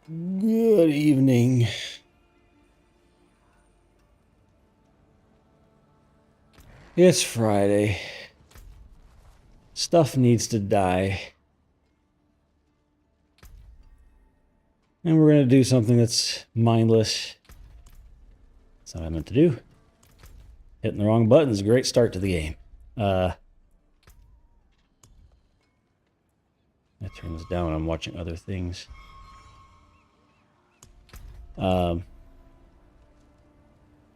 Good evening. It's Friday. Stuff needs to die. And we're going to do something that's mindless. That's not what I meant to do. Hitting the wrong button is a great start to the game. I turn this down when I'm watching other things.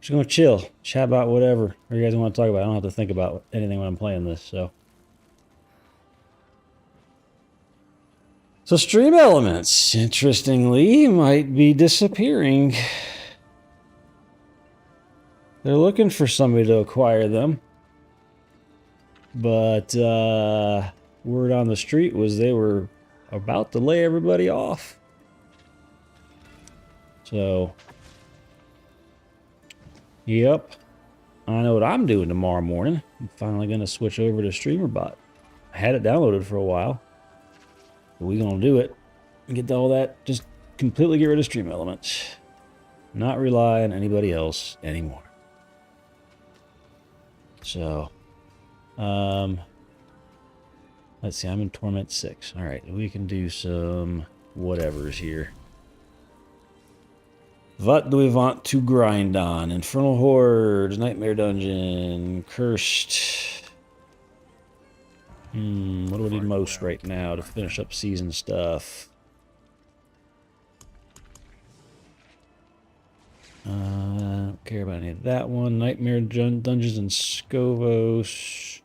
Just gonna chill, chat about whatever you guys want to talk about. I don't have to think about anything when I'm playing this, so. So stream elements, interestingly, might be disappearing. They're looking for somebody to acquire them. But word on the street was they were about to lay everybody off. So, yep. I know what I'm doing tomorrow morning. I'm finally going to switch over to StreamerBot. I had it downloaded for a while. But we're going to do it and get all that. Just completely get rid of stream elements. Not rely on anybody else anymore. So, let's see. I'm in Torment 6. All right. We can do some whatevers here. What do we want to grind on? Infernal Hordes, Nightmare Dungeon, Cursed. What do we need most right now to finish up season stuff? I don't care about any of that one. Nightmare Dungeons and Scovos.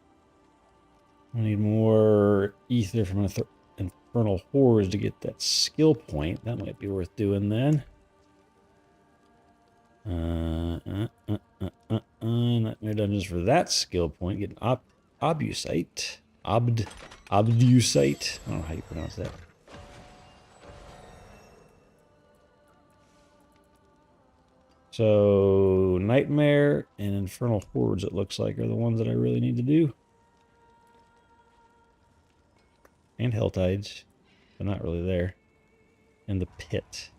I need more ether from Infernal Hordes to get that skill point. That might be worth doing then. Nightmare Dungeons for that skill point. Get an Obusite. Obdusite. I don't know how you pronounce that. So, Nightmare and Infernal Hordes, it looks like, are the ones that I really need to do. And Helltides, but not really there. And the Pit.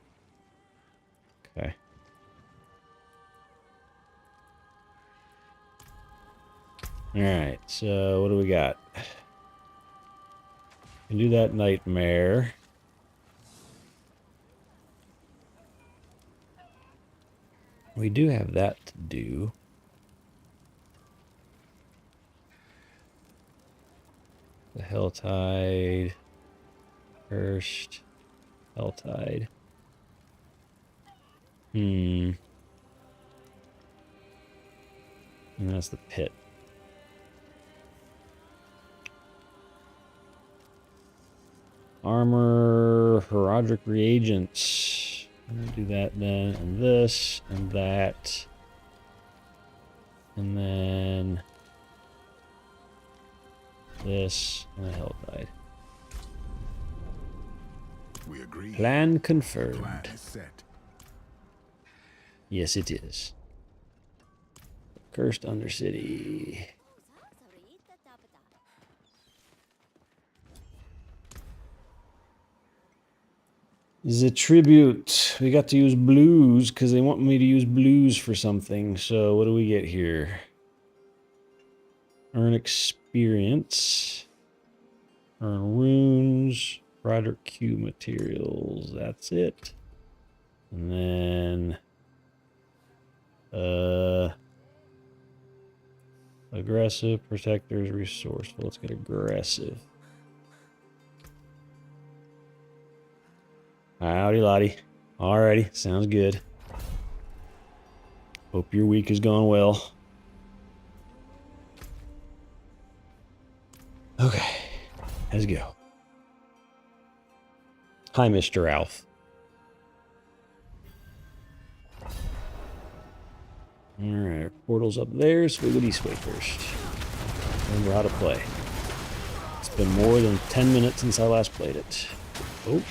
Okay. Alright, so what do we got? Can do that Nightmare. We do have that to do. The Helltide. Cursed. Helltide. And that's the Pit. Armor, Herodic Reagents. I'm gonna do that then, and this, and that. And then this, and the Helltide. We agree. Plan confirmed. Plan is set. Yes, it is. Cursed Undercity. The tribute. We got to use blues because they want me to use blues for something. So what do we get here? Earn experience. Earn runes. Broderick Q materials. That's it. And then aggressive, protectors, resourceful. Let's get aggressive. Howdy, Lottie. Alrighty, sounds good. Hope your week is going well. Okay, let's go. Hi, Mr. Alf. Alright, portal's up there. Swiggity sway first. Remember how to play. It's been more than 10 minutes since I last played it. Oh.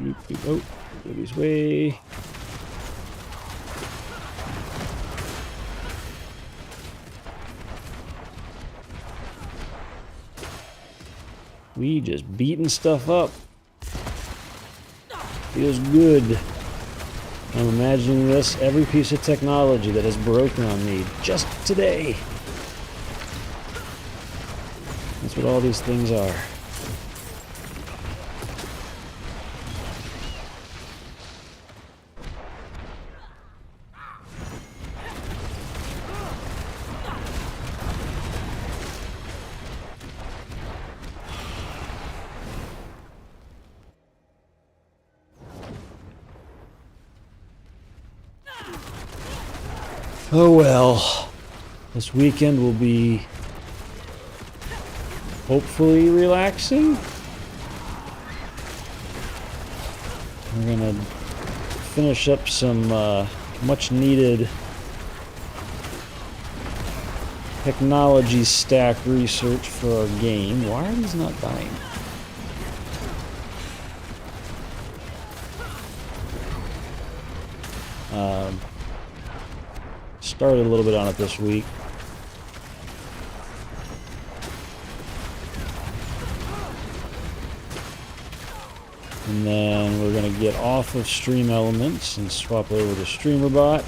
Oh, go this way. We just beating stuff up. Feels good. I'm imagining this, every piece of technology that has broken on me just today. That's what all these things are. Oh well, this weekend will be hopefully relaxing. We're gonna finish up some much needed technology stack research for our game. Why are these not dying? Started a little bit on it this week. And then we're going to get off of Stream Elements and swap over to StreamerBot.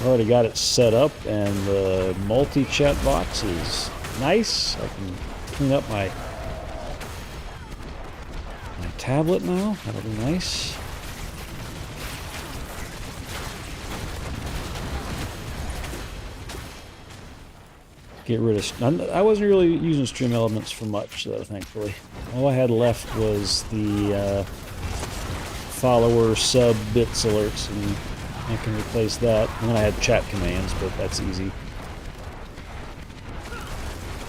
Already got it set up, and the multi-chat box is nice. I can clean up my tablet now. That'll be nice. Get rid of... I wasn't really using Stream Elements for much, though, thankfully. All I had left was the follower sub bits alerts, and I can replace that. And then I had chat commands, but that's easy.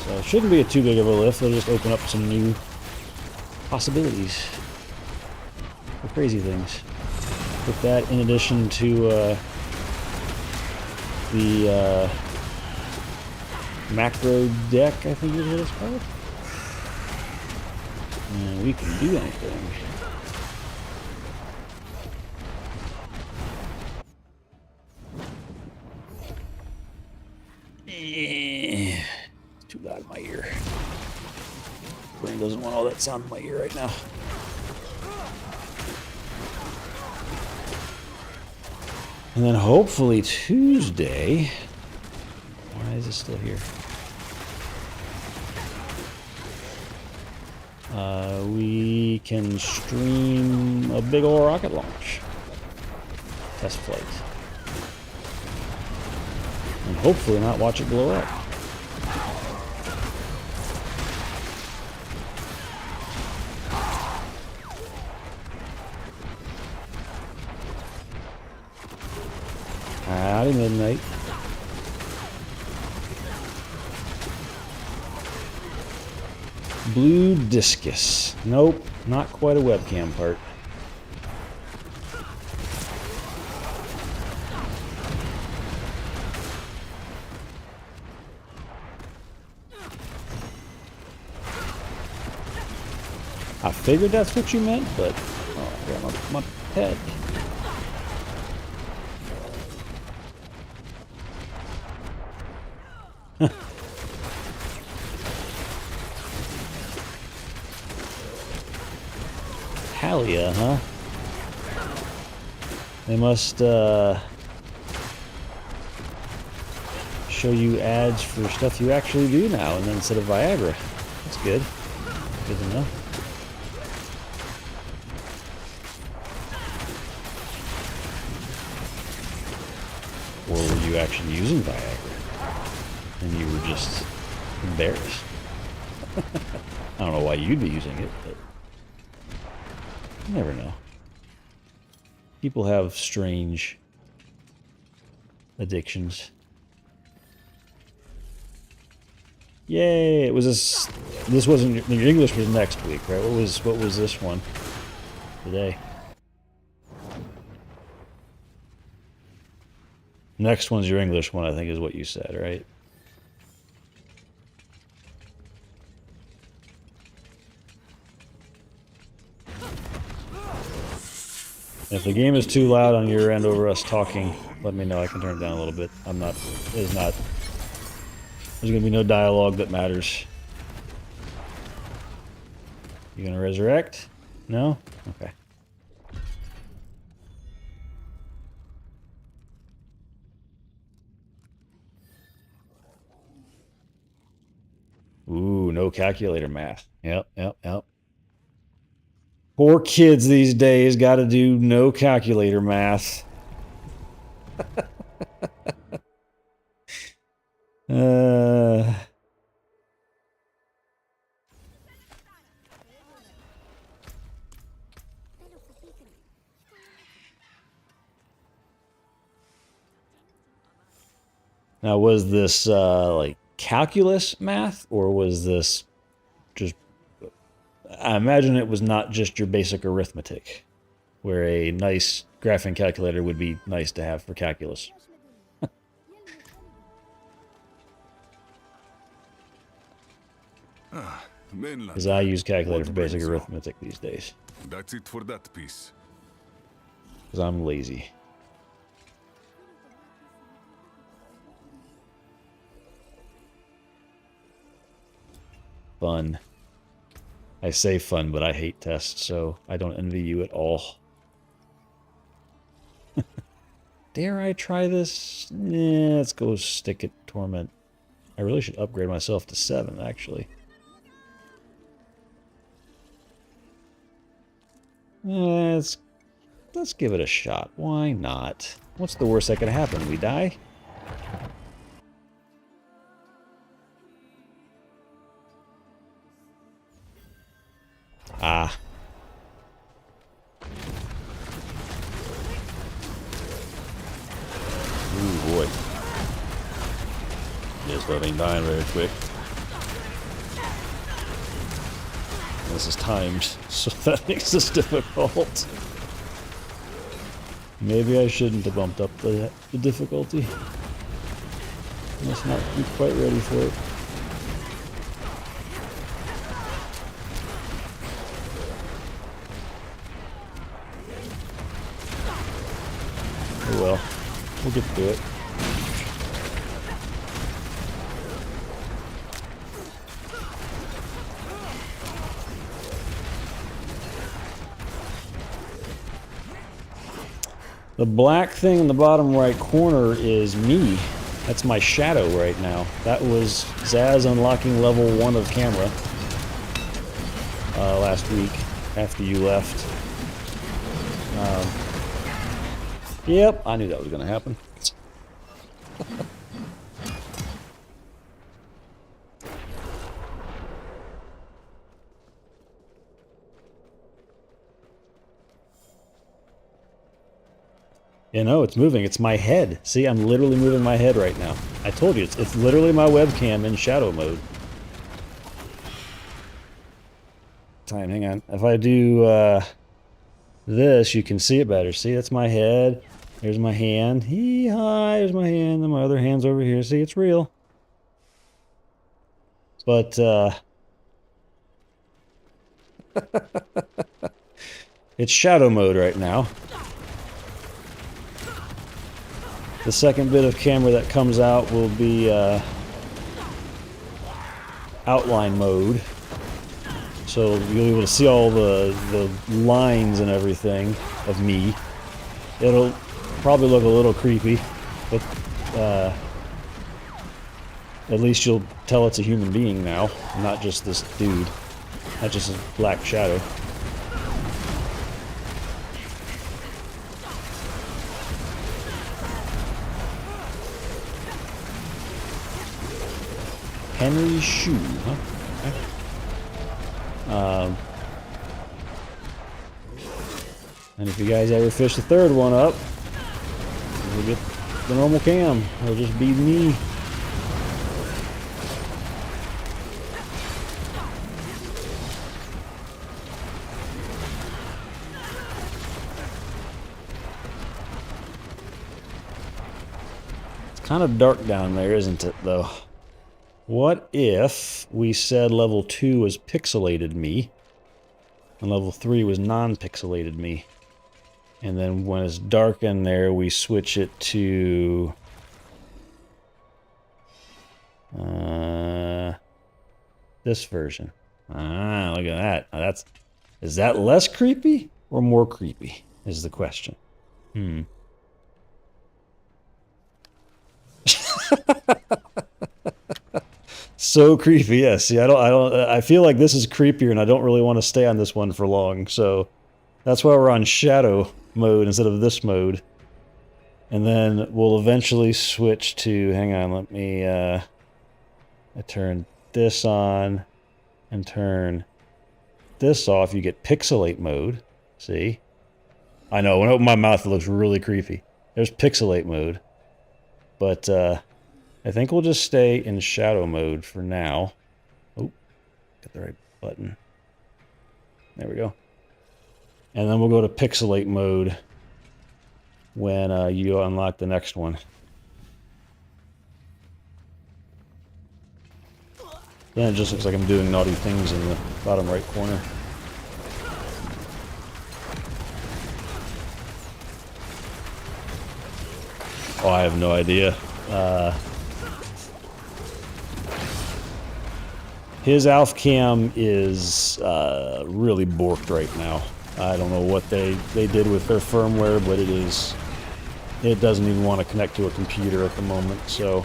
So it shouldn't be a too big of a lift. It'll just open up some new possibilities for crazy things. Put that in addition to the macro deck, I think is what it's called. And we can do anything. It's too loud in my ear. Brain doesn't want all that sound in my ear right now. And then hopefully Tuesday... Why is it still here? We can stream a big ol' rocket launch. Test flight. And hopefully not watch it blow up. Howdy, midnight. Blue discus. Nope, not quite a webcam part. I figured that's what you meant, but oh, I got my head. Talia, huh? They must show you ads for stuff you actually do now, and then instead of Viagra. That's good. Good to know. Or were you actually using Viagra? And you were just embarrassed. I don't know why you'd be using it, but you never know. People have strange addictions. Yay! It was this. This wasn't your English was next week, right? What was this one today? Next one's your English one, I think, is what you said, right? If the game is too loud on your end over us talking, let me know. I can turn it down a little bit. I'm not... There's gonna be no dialogue that matters. You gonna resurrect? No? Okay. Ooh, no calculator math. Yep, yep, yep. Poor kids these days got to do no calculator math. uh... Now, was this like calculus math, or was this just... I imagine it was not just your basic arithmetic, where a nice graphing calculator would be nice to have for calculus. Because I use calculator for basic arithmetic these days. That's it for that piece. Because I'm lazy. Fun. I say fun, but I hate tests, so I don't envy you at all. Dare I try this? Yeah, let's go stick it torment. I really should upgrade myself to 7, actually. Let's give it a shot. Why not? What's the worst that could happen? We die? Ah. Ooh, boy. This stuff ain't dying very quick. This is timed, so that makes this difficult. Maybe I shouldn't have bumped up the difficulty. Must not be quite ready for it. Oh well, we'll get through it. The black thing in the bottom right corner is me. That's my shadow right now. That was Zaz unlocking level 1 of camera last week after you left. Yep, I knew that was going to happen. You know, it's moving. It's my head. See, I'm literally moving my head right now. I told you, it's literally my webcam in shadow mode. Time, hang on. If I do this, you can see it better. See, that's my head. There's my hand. Hee-haw, there's my hand. And my other hand's over here. See, it's real. But, it's shadow mode right now. The second bit of camera that comes out will be outline mode. So you'll be able to see all the lines and everything of me. It'll probably look a little creepy, but at least you'll tell it's a human being now, not just this dude, not just a black shadow. Henry's shoe, huh? Okay. And if you guys ever fish the third one up, we'll get the normal cam. It'll just be me. It's kind of dark down there, isn't it, though? What if we said level 2 was pixelated me, and level 3 was non-pixelated me? And then when it's dark in there, we switch it to this version. Ah, look at that. Is that less creepy or more creepy? Is the question. So creepy. Yeah. See, I feel like this is creepier, and I don't really want to stay on this one for long. So that's why we're on shadow mode instead of this mode. And then we'll eventually switch to. Hang on. Let me. I turn this on and turn this off. You get pixelate mode. See? I know. When I open my mouth, it looks really creepy. There's pixelate mode. But I think we'll just stay in shadow mode for now. Oh, get the right button. There we go. And then we'll go to pixelate mode when you unlock the next one. Then it just looks like I'm doing naughty things in the bottom right corner. Oh, I have no idea. His ALF cam is really borked right now. I don't know what they did with their firmware, but it doesn't even want to connect to a computer at the moment, so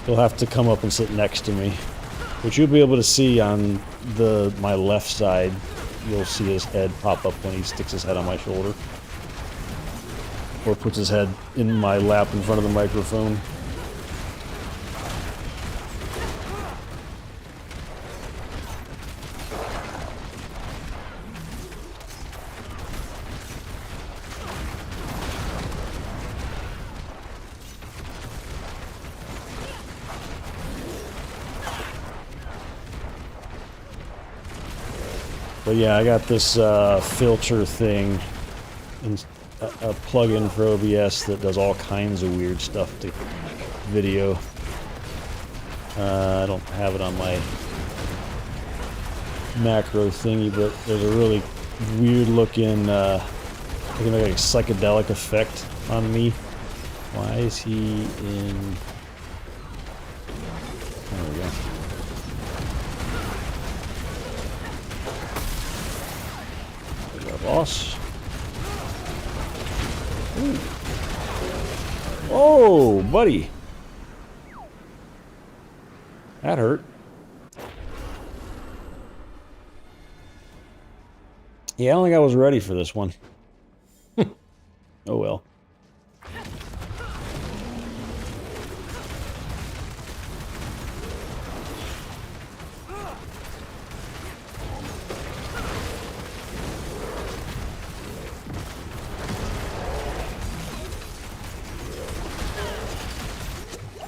he'll have to come up and sit next to me, which you'll be able to see on my left side. You'll see his head pop up when he sticks his head on my shoulder, or puts his head in my lap in front of the microphone. But yeah, I got this filter thing, a plugin for OBS that does all kinds of weird stuff to video. I don't have it on my macro thingy, but there's a really weird looking, like a psychedelic effect on me. Why is he in... There we go. Boss. Ooh. Oh, buddy. That hurt. Yeah, I don't think I was ready for this one. Oh well.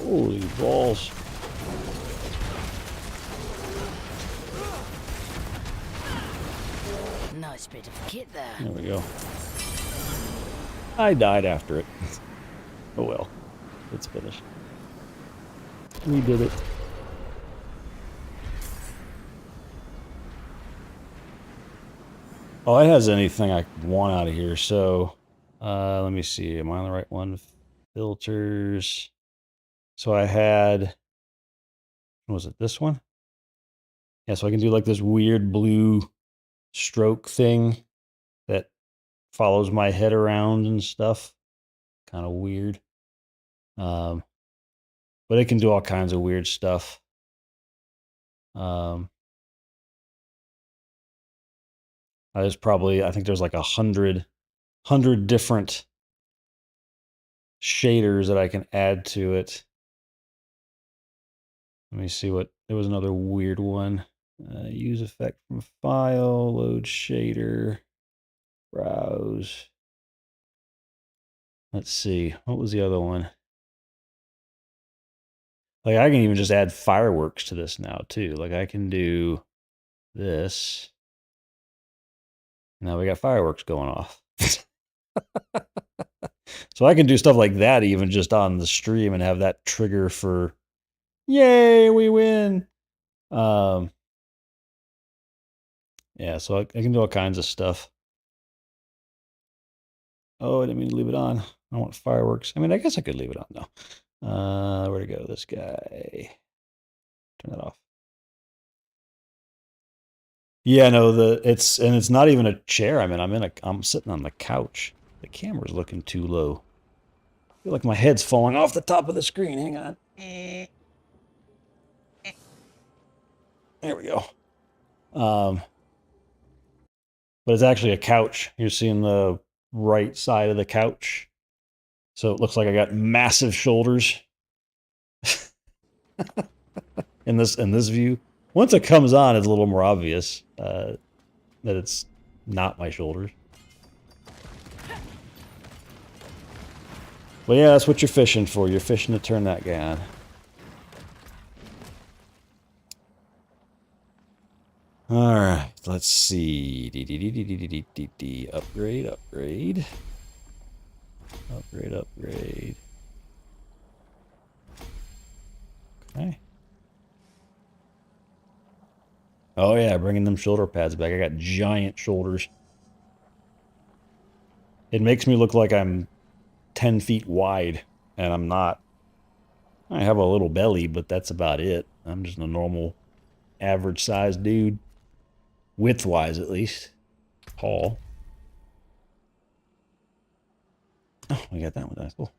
Holy balls. Nice bit of kit there. There we go. I died after it. Oh well. It's finished. We did it. Oh, it has anything I want out of here, so let me see. Am I on the right one? Filters. So I had, was it this one? Yeah, so I can do like this weird blue stroke thing that follows my head around and stuff. Kind of weird. But it can do all kinds of weird stuff. There's probably, I think there's like 100 different shaders that I can add to it. Let me see what, there was another weird one. Use effect from file, load shader, browse. Let's see, what was the other one? Like I can even just add fireworks to this now too. Like I can do this. Now we got fireworks going off. So I can do stuff like that even just on the stream and have that trigger for, yay, we win. Yeah, so I can do all kinds of stuff. Oh, I didn't mean to leave it on. I want fireworks. I mean, I guess I could leave it on though. Where'd it go? This guy. Turn that off. Yeah, no, it's not even a chair. I mean, I'm sitting on the couch. The camera's looking too low. I feel like my head's falling off the top of the screen. Hang on. There we go. But it's actually a couch. You're seeing the right side of the couch. So it looks like I got massive shoulders in this view. Once it comes on, it's a little more obvious that it's not my shoulders. But yeah, that's what you're fishing for. You're fishing to turn that guy on. Alright, let's see. Upgrade, upgrade. Upgrade, upgrade. Okay. Oh yeah, bringing them shoulder pads back. I got giant shoulders. It makes me look like I'm 10 feet wide, and I'm not. I have a little belly, but that's about it. I'm just a normal, average-sized dude. Width-wise, at least. Tall. Oh, we got that one. That's cool.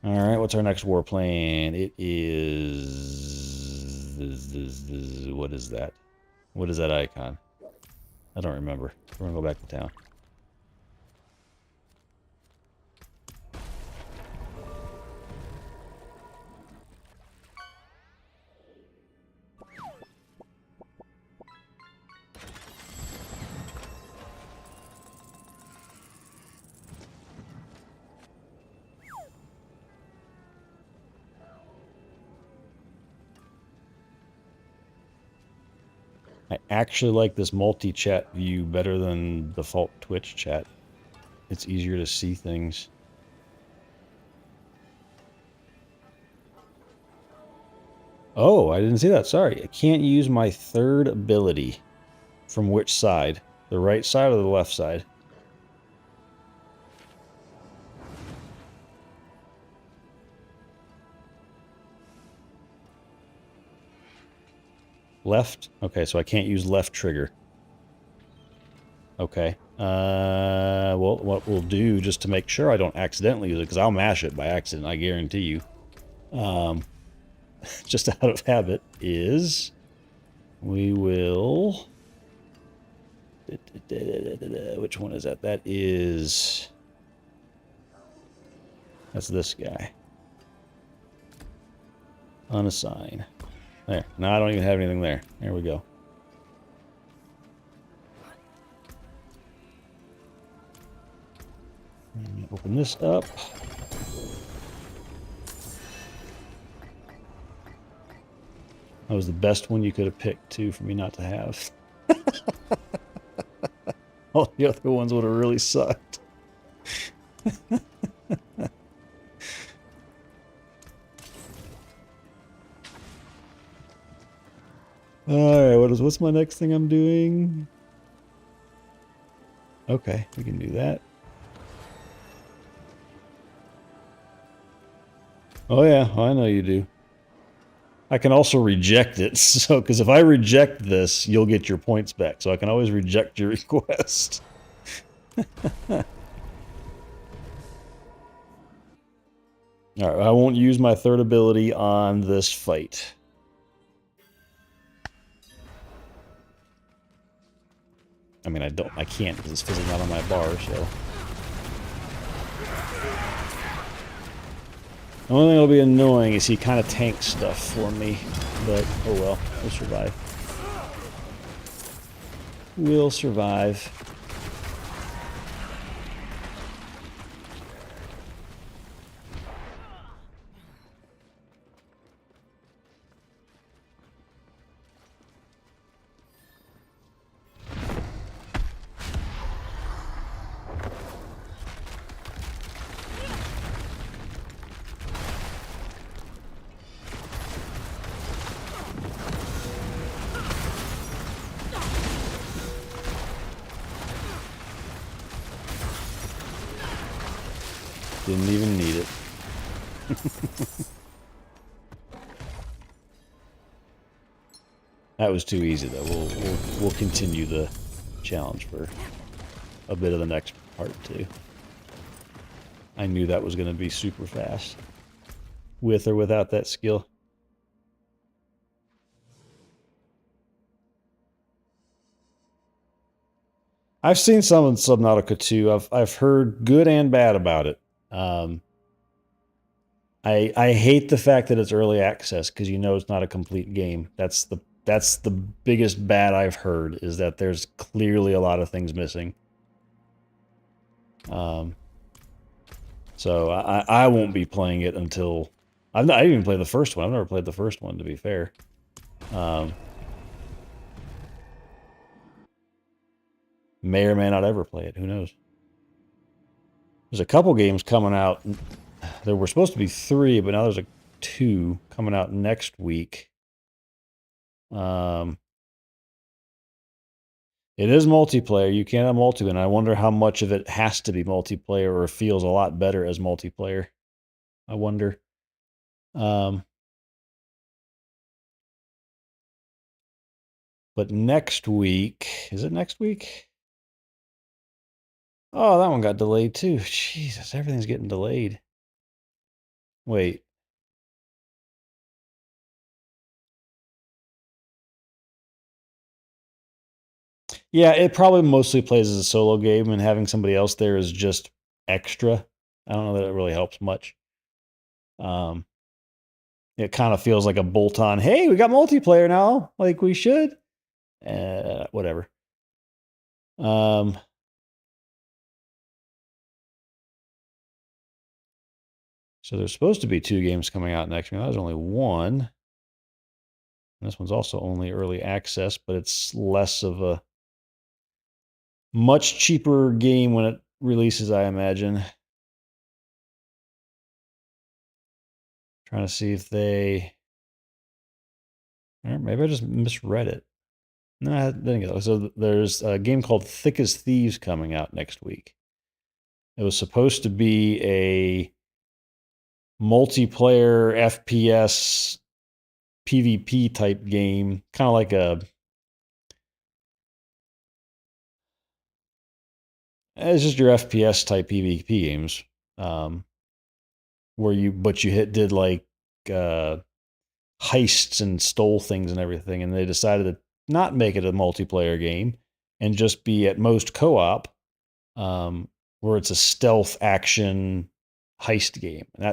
Alright, what's our next war plan? It is... What is that? What is that icon? I don't remember. We're gonna go back to town. I actually like this multi-chat view better than default Twitch chat. It's easier to see things. Oh, I didn't see that. Sorry. I can't use my third ability. From which side? The right side or the left side? Left? Okay, so I can't use left trigger. Okay. Well, what we'll do, just to make sure I don't accidentally use it, because I'll mash it by accident, I guarantee you. Just out of habit, is... We will... Which one is that? That is... That's this guy. Unassign. There. Now I don't even have anything there. There we go. Open this up. That was the best one you could have picked, too, for me not to have. All the other ones would have really sucked. Alright, what's my next thing I'm doing? Okay, we can do that. Oh yeah, I know you do. I can also reject it, so, because if I reject this, you'll get your points back, so I can always reject your request. Alright, I won't use my third ability on this fight. I mean, I can't because it's physically not on my bar, so. The only thing that'll be annoying is he kind of tanks stuff for me, but oh well, we'll survive. We'll survive. Didn't even need it. That was too easy, though. We'll continue the challenge for a bit of the next part, too. I knew that was going to be super fast. With or without that skill. I've seen some in Subnautica 2. I've heard good and bad about it. I hate the fact that it's early access because you know it's not a complete game. That's the biggest bad I've heard, is that there's clearly a lot of things missing. So I won't be playing it until I didn't even play the first one. I've never played the first one, to be fair. May or may not ever play it. Who knows? There's a couple games coming out. There were supposed to be 3, but now there's 2 coming out next week. It is multiplayer. You can have multiplayer, and I wonder how much of it has to be multiplayer or feels a lot better as multiplayer. I wonder. But next week, is it next week? Oh, that one got delayed too. Jesus, everything's getting delayed. Wait. Yeah, it probably mostly plays as a solo game, and having somebody else there is just extra. I don't know that it really helps much. It kind of feels like a bolt-on, hey, we got multiplayer now, like we should. Whatever. So there's supposed to be 2 games coming out next week. There's only 1. And this one's also only early access, but it's less of a much cheaper game when it releases, I imagine. Trying to see if they... Or maybe I just misread it. No, I didn't get it. So there's a game called Thick as Thieves coming out next week. It was supposed to be a multiplayer FPS PvP type game, kind of like a... It's just your FPS type PvP games, where you did like heists and stole things and everything, and they decided to not make it a multiplayer game and just be at most co-op, where it's a stealth action heist game. And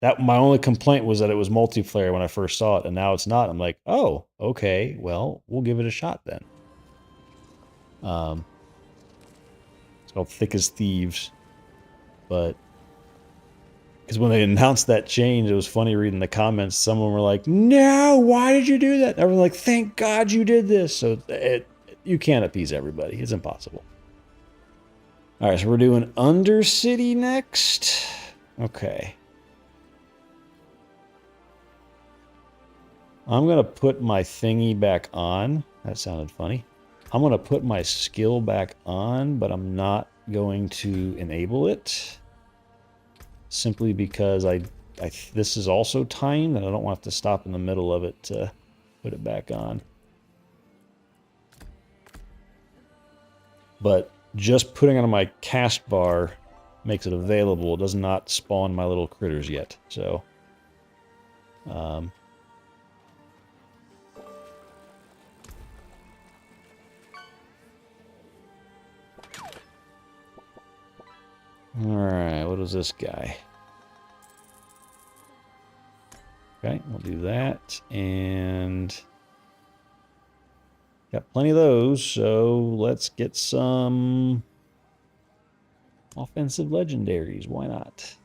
that my only complaint was that it was multiplayer when I first saw it, and now it's not. I'm like, oh, okay, well, we'll give it a shot then. It's called Thick as Thieves. But because when they announced that change, it was funny reading the comments. Someone were like, no, why did you do that? Everyone's like, thank God you did this. So you can't appease everybody. It's impossible. All right, so we're doing Undercity next. Okay. I'm going to put my thingy back on. That sounded funny. I'm going to put my skill back on, but I'm not going to enable it. Simply because this is also timed, and I don't want to stop in the middle of it to put it back on. But just putting it on my cast bar makes it available. It does not spawn my little critters yet. So, alright, what is this guy? Okay, we'll do that, and got plenty of those, so let's get some offensive legendaries. Why not?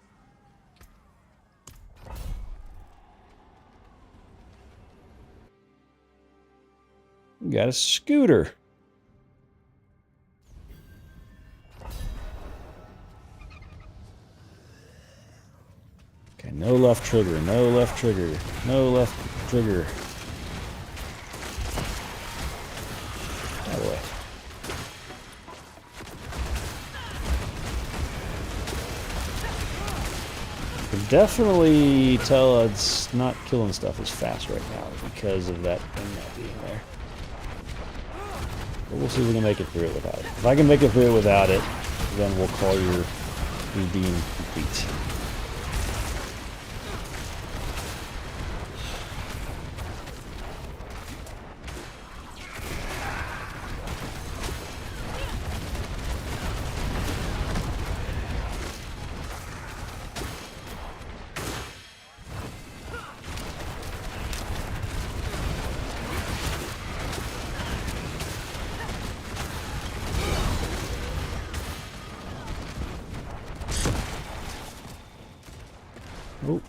We got a scooter. Okay, no left trigger, no left trigger, no left trigger. That way. definitely tell it's not killing stuff as fast right now because of that thing not being there. But we'll see if we can make it through it without it. If I can make it through it without it, then we'll call your redeem complete. Oh.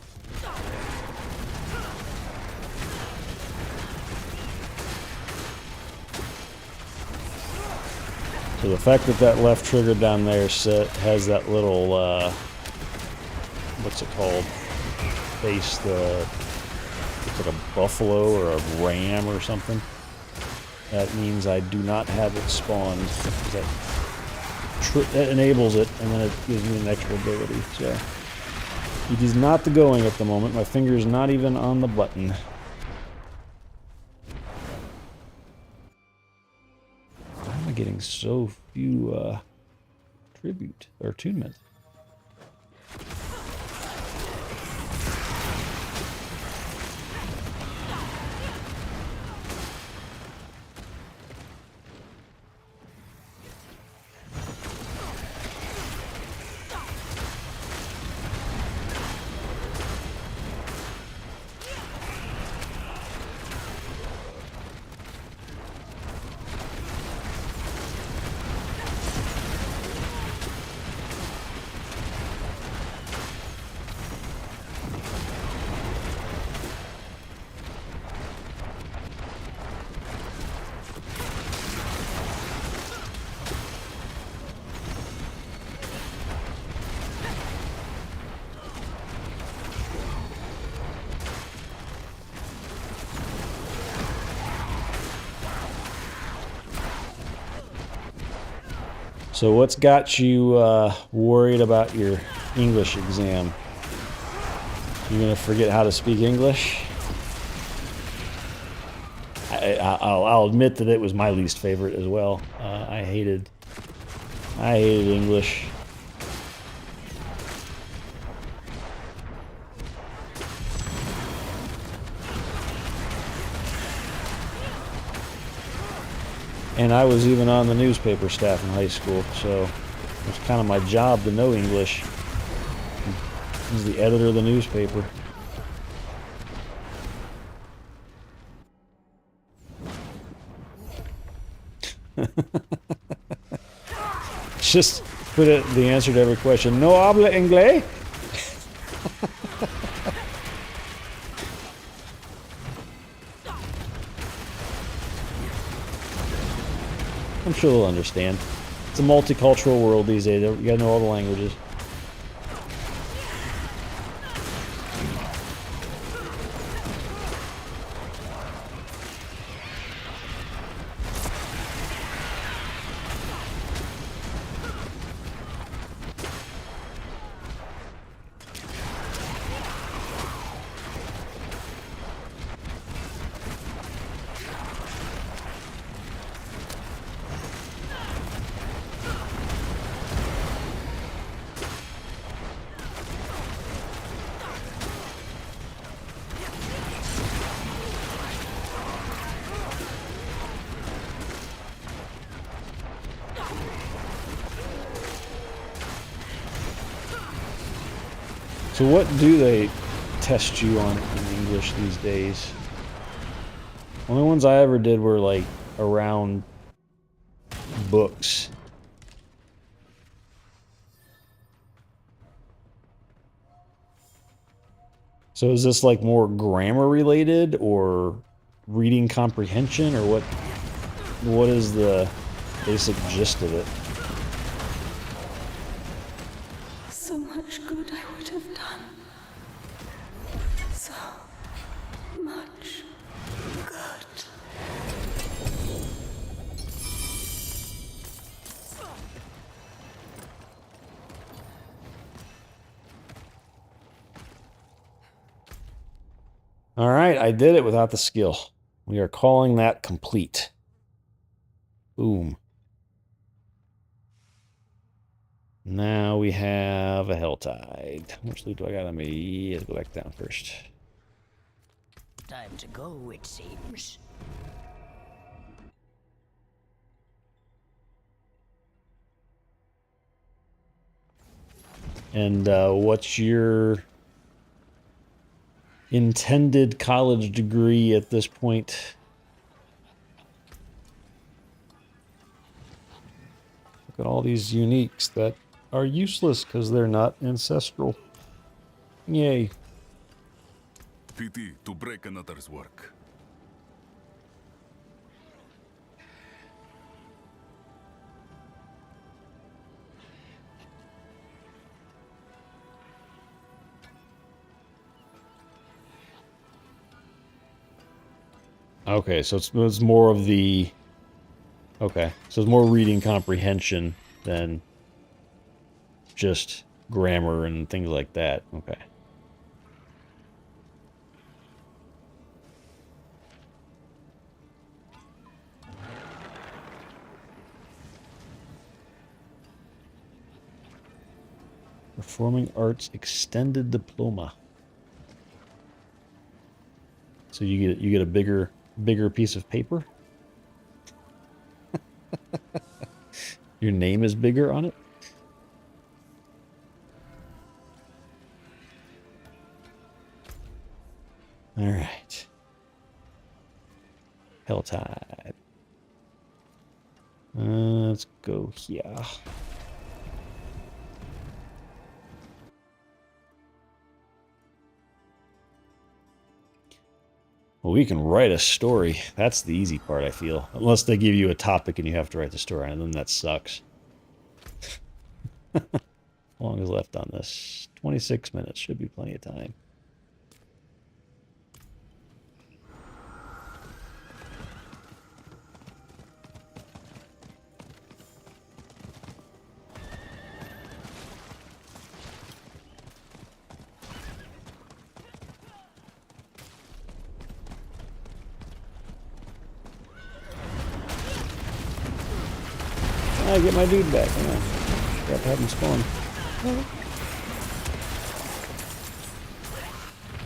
So the fact that that left trigger down there has that little, what's it called? Face, it's like a buffalo or a ram or something. That means I do not have it spawned. That enables it, and then it gives me an extra ability, so. It is not the going at the moment. My finger's not even on the button. Why am I getting so few tribute or attunement? So what's got you worried about your English exam? You're gonna forget how to speak English? I'll admit that it was my least favorite as well. I hated English. And I was even on the newspaper staff in high school, so it was kind of my job to know English. I was the editor of the newspaper. Just put it the answer to every question. No habla inglés? I'm sure they'll understand. It's a multicultural world these days. You gotta know all the languages. So what do they test you on in English these days? Only ones I ever did were like around books. So is this like more grammar related or reading comprehension, or what is the basic gist of it? So much good I would have done. So much good. All right, I did it without the skill. We are calling that complete. Boom. Now we have a Helltide. How much loot do I got on me? Let's go back down first. Time to go, it seems. And what's your intended college degree at this point? Look at all these uniques that are useless because they're not ancestral. Yay. Pity to break another's work. Okay, so it's more of the... Okay, so it's more reading comprehension than just grammar and things like that. Okay. Performing Arts Extended Diploma. So you get a bigger piece of paper? Your name is bigger on it? All right. Helltide. Let's go here. Well, we can write a story. That's the easy part, I feel. Unless they give you a topic and you have to write the story, and then that sucks. How long is left on this? 26 minutes. Should be plenty of time. I get my dude back. Hang on. Forgot to have him spawn.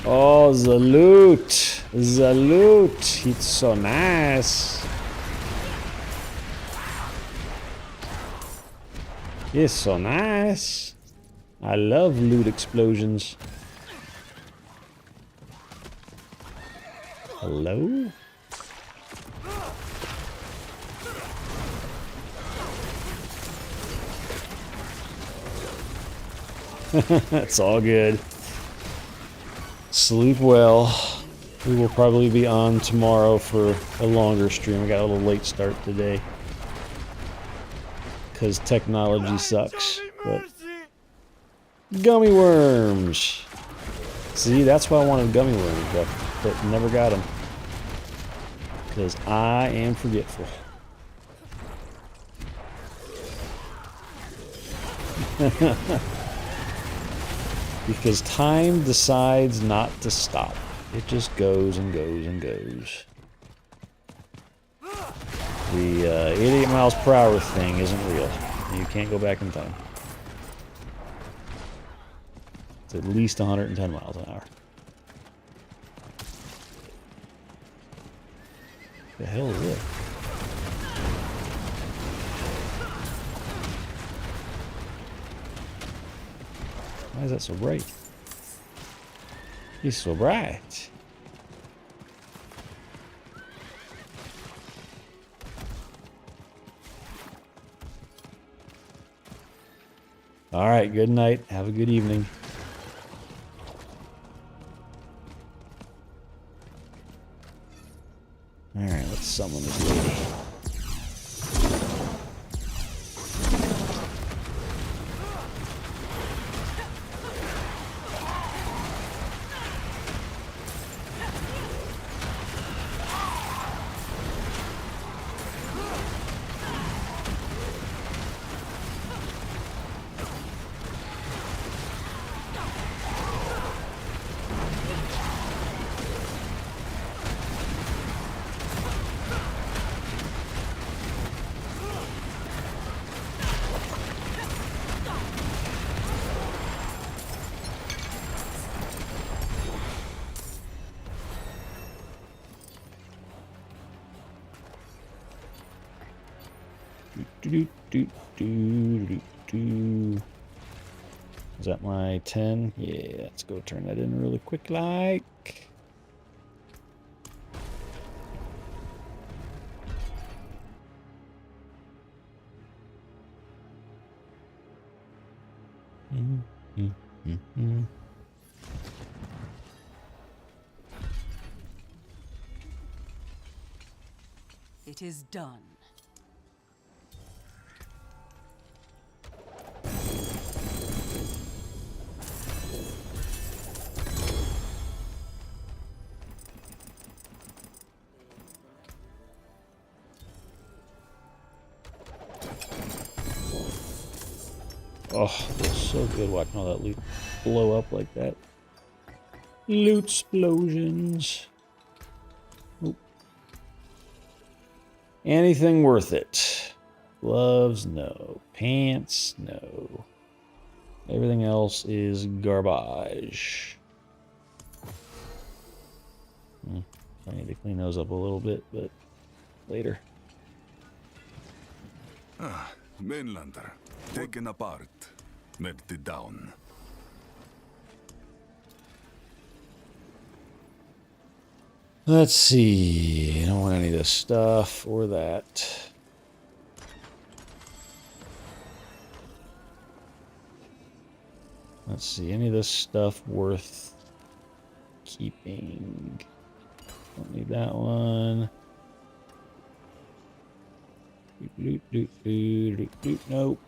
Oh, the loot. The loot. It's so nice. It's so nice. I love loot explosions. Hello? It's all good. Sleep well. We will probably be on tomorrow for a longer stream. I got a little late start today. Because technology sucks. But gummy worms! See, that's why I wanted gummy worms, but never got them. Because I am forgetful. Because time decides not to stop. It just goes and goes and goes. The 88 miles per hour thing isn't real. You can't go back in time. It's at least 110 miles an hour. The hell is it? Why is that so bright? It's so bright. All right, good night. Have a good evening. All right, let's summon this lady. Do, do, do, do, do. Is that my 10? Yeah, let's go turn that in really quick like. It is done. Oh, it's so good watching all that loot blow up like that. Loot explosions. Oop. Anything worth it? Gloves, no. Pants, no. Everything else is garbage. I need to clean those up a little bit, but later. Mainlander. Taken apart. Melted down. Let's see. I don't want any of this stuff or that. Let's see. Any of this stuff worth keeping? Don't need that one. Nope.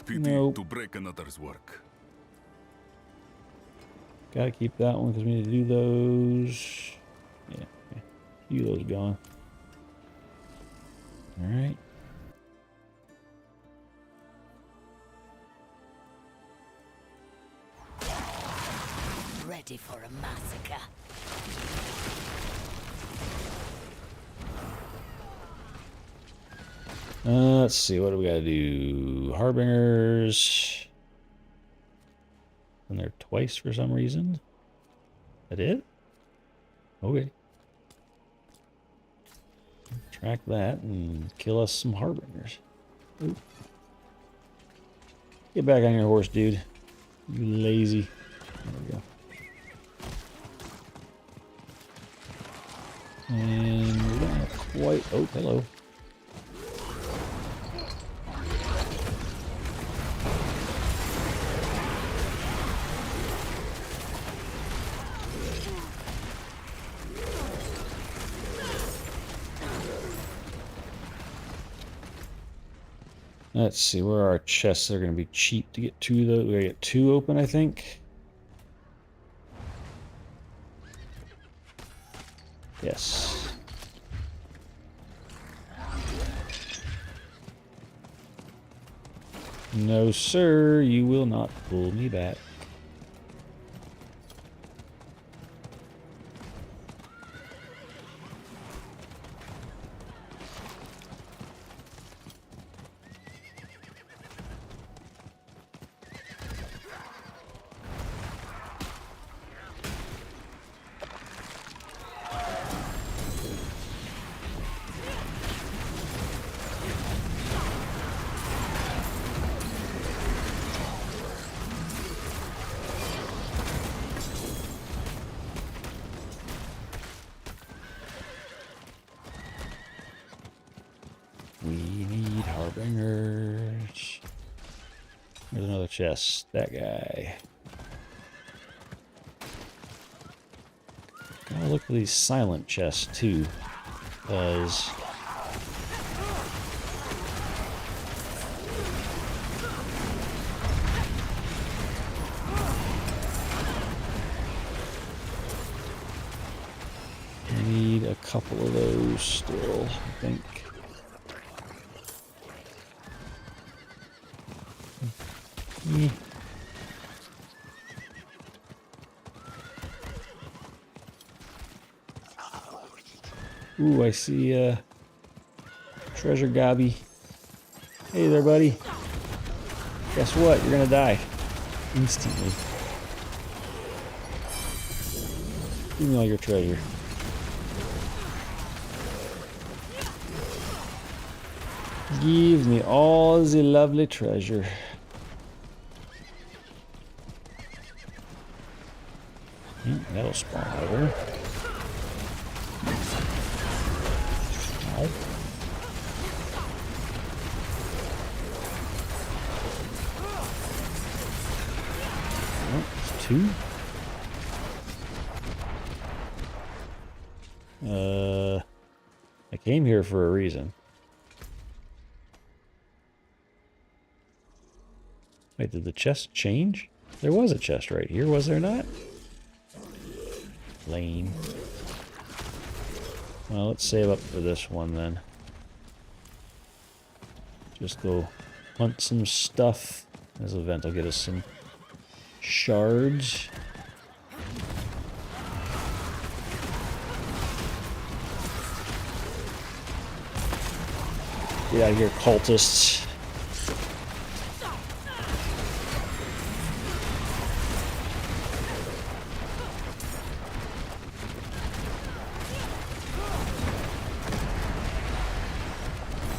Pity Nope. to break another's work. Gotta keep that one because we need to do those. Yeah, okay. Few of those gone. Alright. Ready for a massacre. Let's see, what do we gotta do? Harbingers. And they're twice for some reason. That it? Okay. Track that and kill us some harbingers. Oop. Get back on your horse, dude. You lazy. There we go. And we don't have quite... Oh, hello. Let's see, where are our chests? They're going to be cheap to get two, though. We're going to get two open, I think. Yes. No, sir, you will not pull me back. We need harbingers. There's another chest. That guy. Gotta look for these silent chests too, because I need a couple of those still, I think. Yeah. Ooh, I see treasure gobby. Hey there, buddy. Guess what? You're gonna die instantly. Give me all your treasure. Give me all the lovely treasure. That'll spawn over. Ow. Oh, it's two. I came here for a reason. Wait, did the chest change? There was a chest right here, was there not? Lame. Well, let's save up for this one then. Just go hunt some stuff. This event will get us some shards. Get out of here, cultists.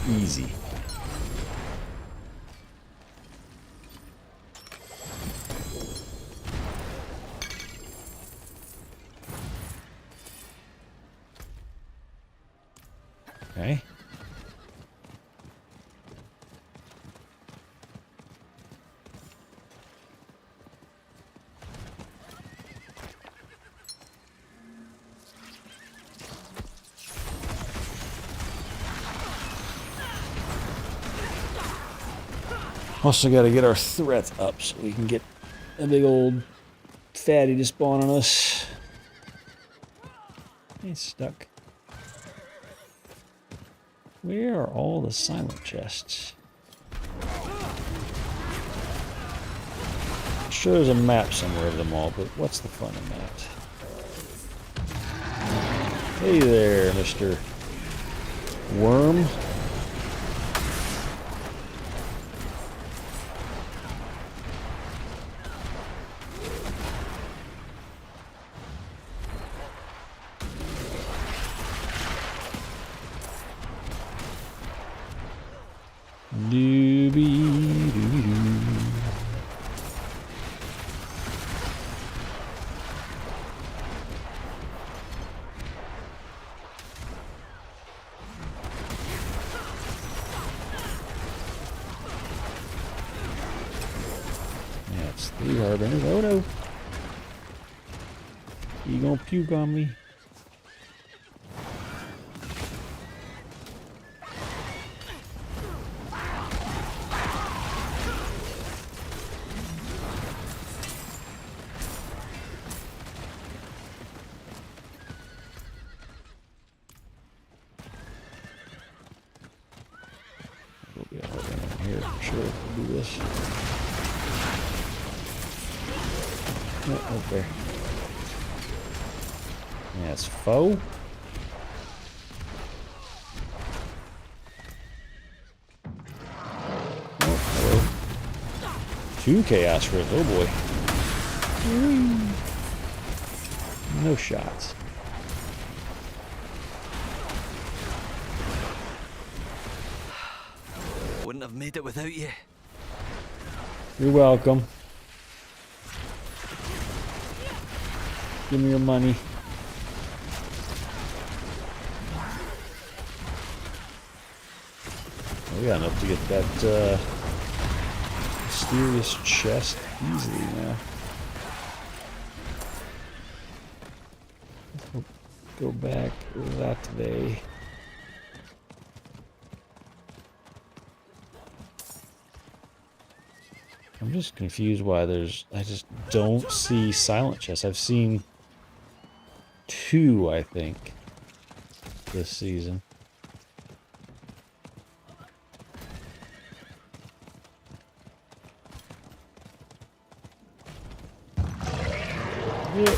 Easy. Okay. Also got to get our threat up so we can get a big old fatty to spawn on us. He's stuck. Where are all the silent chests? I'm sure there's a map somewhere of them all, but what's the fun in that? Hey there, Mr. Worm. Yeah, it's 3 harbingers. Oh no! You gonna puke on me? We'll be a harbinger in here for sure if we do this. Oh, up there. Yeah, it's foe. Oh, hello. 2 chaos rift. Oh boy. No shots. Wouldn't have made it without you. You're welcome. Give me your money. Oh, we got enough to get that mysterious chest easily now. Let's go back that way. I'm just confused why I just don't see silent chests. I've seen 2, I think, this season. Yeah.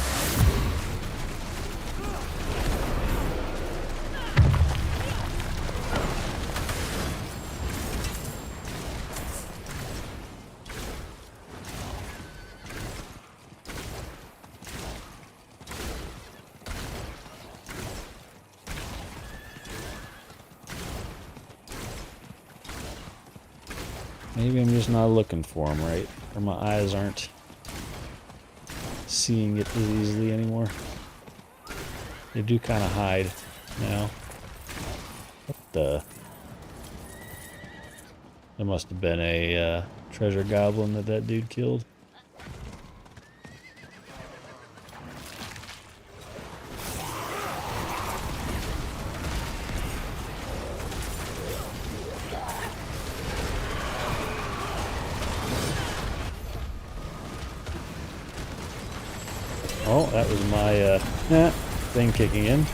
Maybe I'm just not looking for them right, or my eyes aren't seeing it as easily anymore. They do kind of hide now. What the? There must have been a treasure goblin that dude killed. Oh, that was my thing kicking in.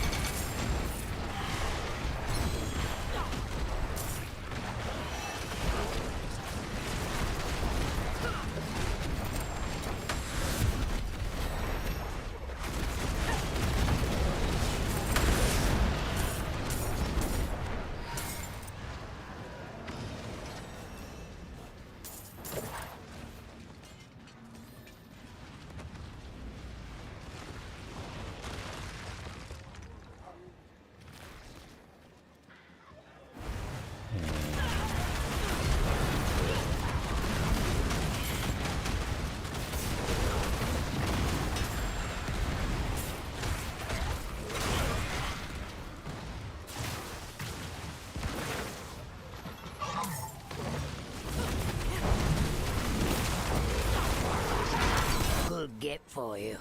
Good get for you.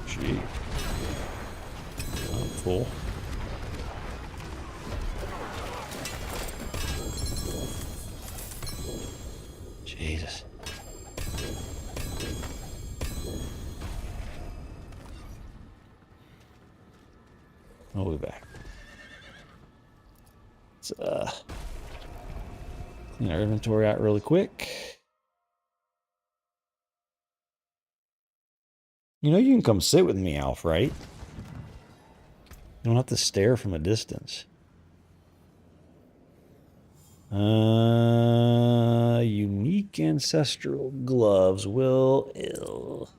Gee. I'm full. Jesus. I'll be back. Let's clean our inventory out really quick. You know you can come sit with me, Alf, right? You don't have to stare from a distance. Unique ancestral gloves will ill.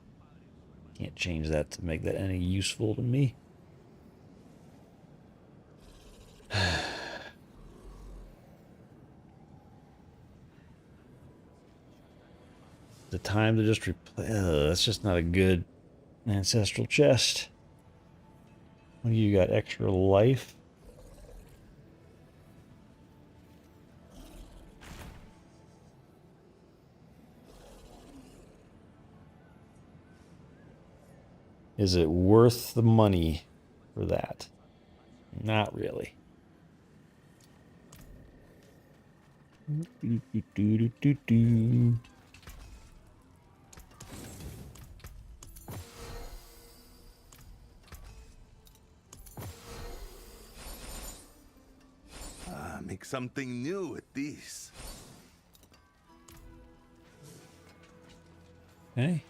Can't change that to make that any useful to me. The time to just replay. That's just not a good ancestral chest. What do you got? Extra life? Is it worth the money for that? Not really. Make something new with these. Hey.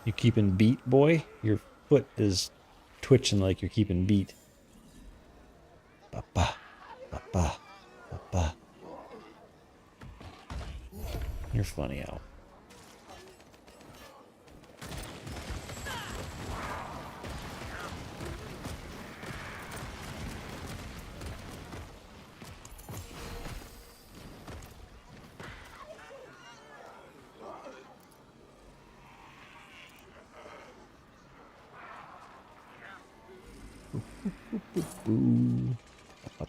You keeping beat, boy? Your foot is twitching like you're keeping beat. Papa, papa, papa. You're funny, Al. Ooh.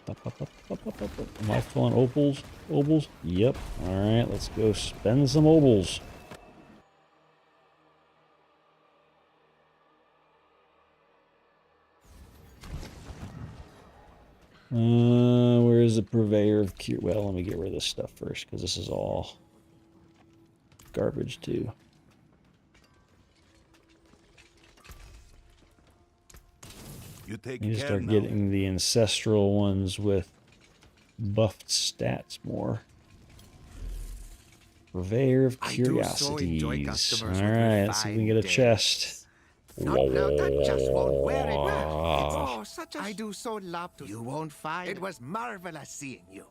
Am I full on opals? Opals? Yep. Alright, let's go spend some opals. Where is the purveyor of cure? Well, let me get rid of this stuff first, because this is all garbage too. You take You need to care start now. getting the ancestral ones with buffed stats more. Purveyor of I do so enjoy curiosities. customers with Alright, let's see if we can get a refined chest. tastes. No, that just won't wear it well. It's such a... I do so love to... You won't find it. Was marvelous seeing you.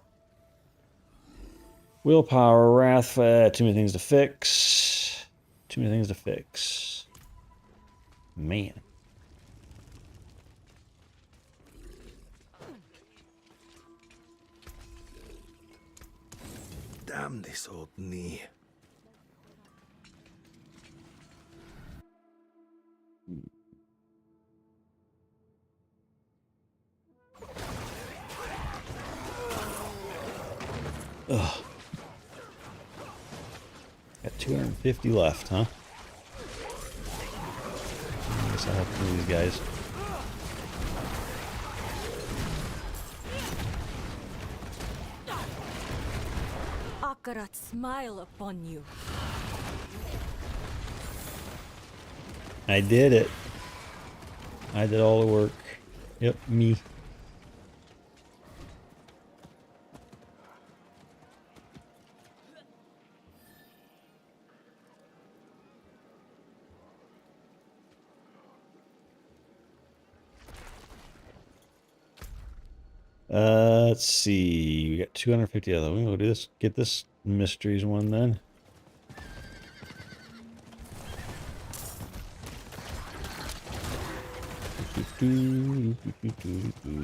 Willpower, wrath, too many things to fix. Too many things to fix. Man. Damn this old knee. Ugh. Got 250 left, huh? I guess I'll have to move these guys. Akarat smile upon you. I did it. I did all the work. Yep, me. Let's see. We got 250 of them. We're gonna do this. Get this mysteries one then. Do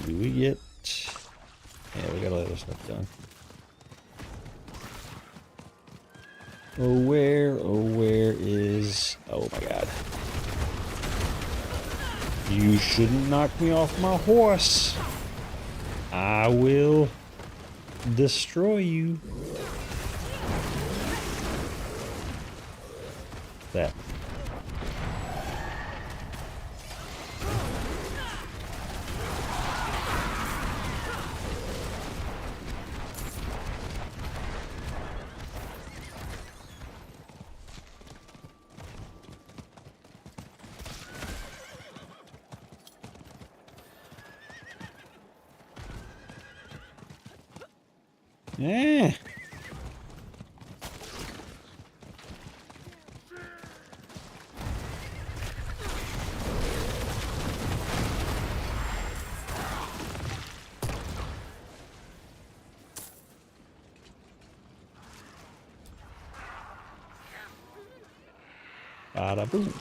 we get? Yeah, we got all the other stuff done. Oh, where is? Oh my God! You shouldn't knock me off my horse. I will destroy you. That. Eh. Bada boom.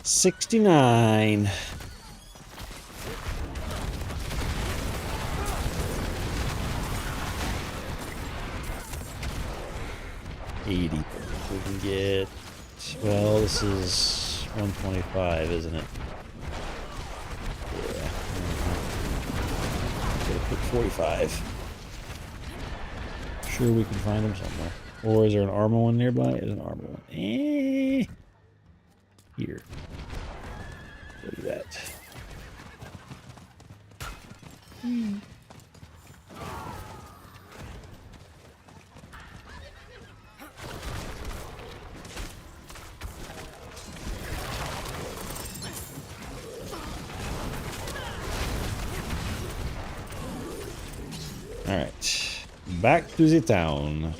$69. 80. We can get, well, this is 125, isn't it? Yeah. Gotta pick 45. Sure, we can find them somewhere. Or is there an armor one nearby? There's an armor one. Here. Look at that. All right, back to the town.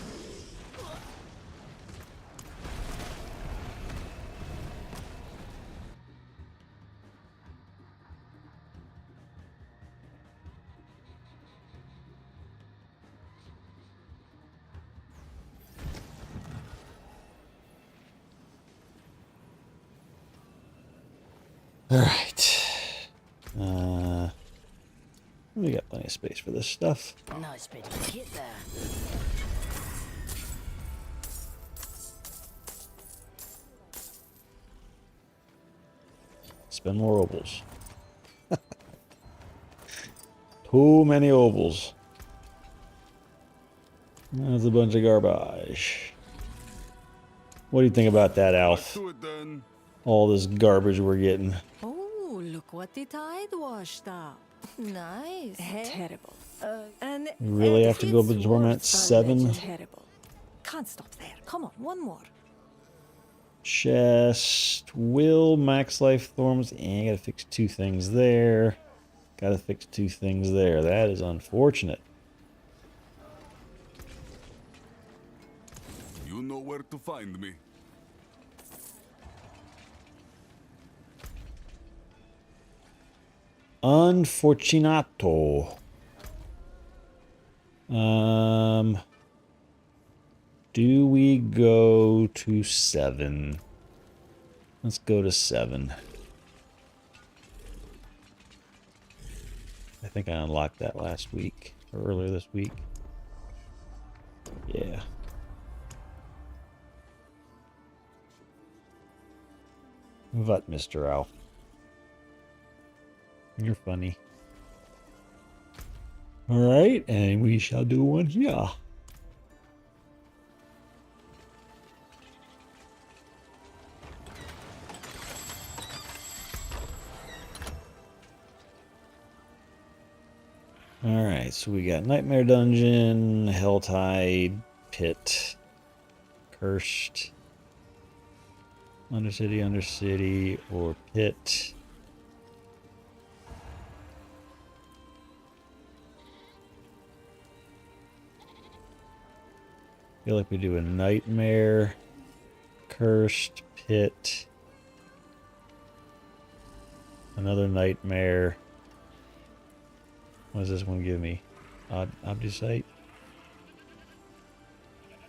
All right. We got plenty of space for this stuff. Nice bit of kit there. Spend more ovals. Too many ovals. That's a bunch of garbage. What do you think about that, Let's Alf? do it then. All this garbage we're getting. Oh, look what the tide washed up. Nice. Terrible. And We really have to go up to it's Torment worth 7. Terrible. Can't stop there. Come on, one more. Chest. Will. Max life thorns. I gotta fix 2 things there. Gotta fix 2 things there. That is unfortunate. You know where to find me. Unfortunato. Do we go to 7? Let's go to 7. I think I unlocked that last week or earlier this week. Yeah. What, Mr. Alf? You're funny. Alright, and we shall do one here. Alright, so we got Nightmare Dungeon, Helltide, Pit, Cursed, Undercity, or Pit. Feel like we do a Nightmare, Cursed, Pit, another Nightmare. What does this one give me? Obdusite?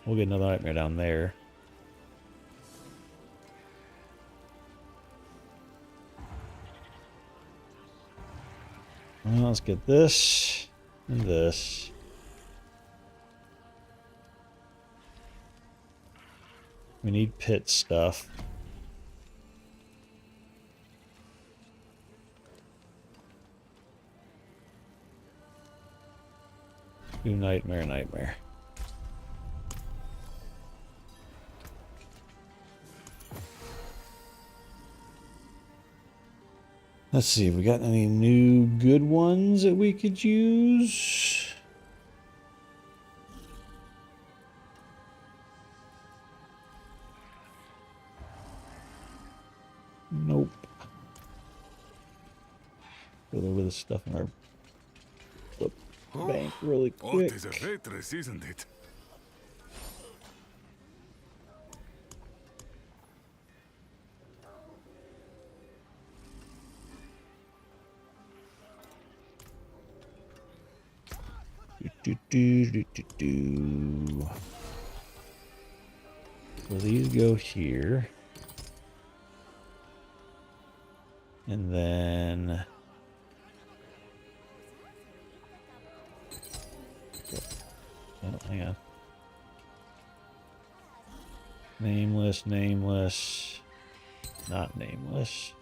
We'll get another Nightmare down there. Well, let's get this and this. We need pit stuff. Do nightmare. Let's see, we got any new good ones that we could use? Nope. Go over the stuff in our bank really Oh, quick. it is a waitress, isn't it? So these go here. And then... Oh, hang on. Nameless, not nameless.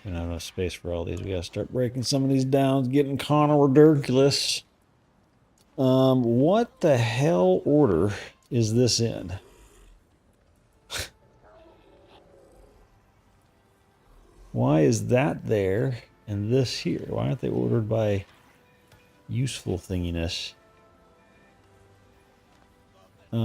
We don't have enough space for all these. We gotta start breaking some of these down, getting kind of ridiculous. What the hell order is this in? Why is that there and this here? Why aren't they ordered by useful thinginess? I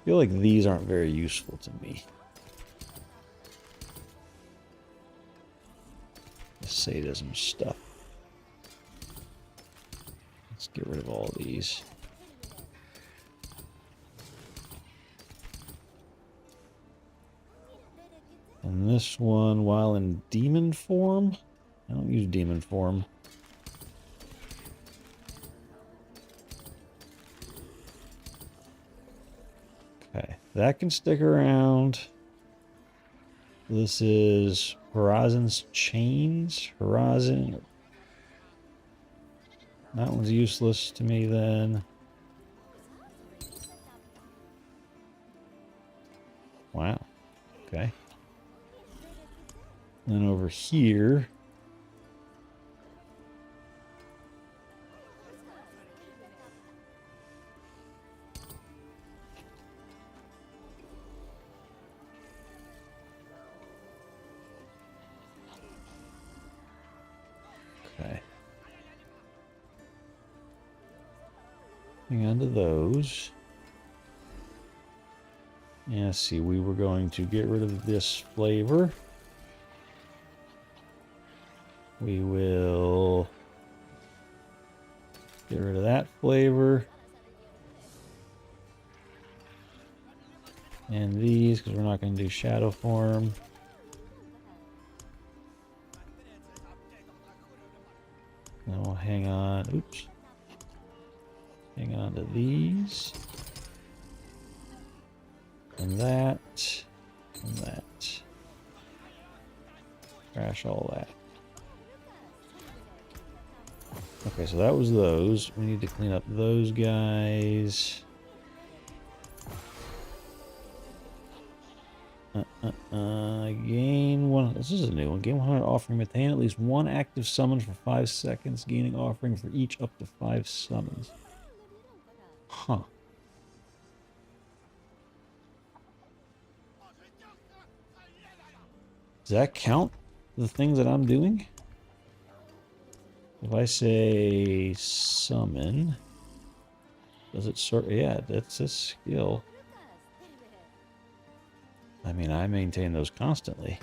feel like these aren't very useful to me. Sadism stuff. Let's get rid of all these. And this one, while in demon form, I don't use demon form. Okay, that can stick around. This is Horizon's Chains. Horizon. That one's useless to me then. Wow. Okay. Then over here. Okay. Hang on to those. Yeah, see, we were going to get rid of this flavor. We will get rid of that flavor. And these, because we're not going to do shadow form. Then we'll hang on. Oops. Hang on to these. And that. And that. Trash all that. Okay, so that was those. We need to clean up those guys. Gain one. This is a new one. Gain 100 offering. Maintain at least one active summon for 5 seconds. Gaining offering for each up to 5 summons. Huh. Does that count the things that I'm doing? If I say summon, does it sort? Yeah, that's a skill. I mean, I maintain those constantly.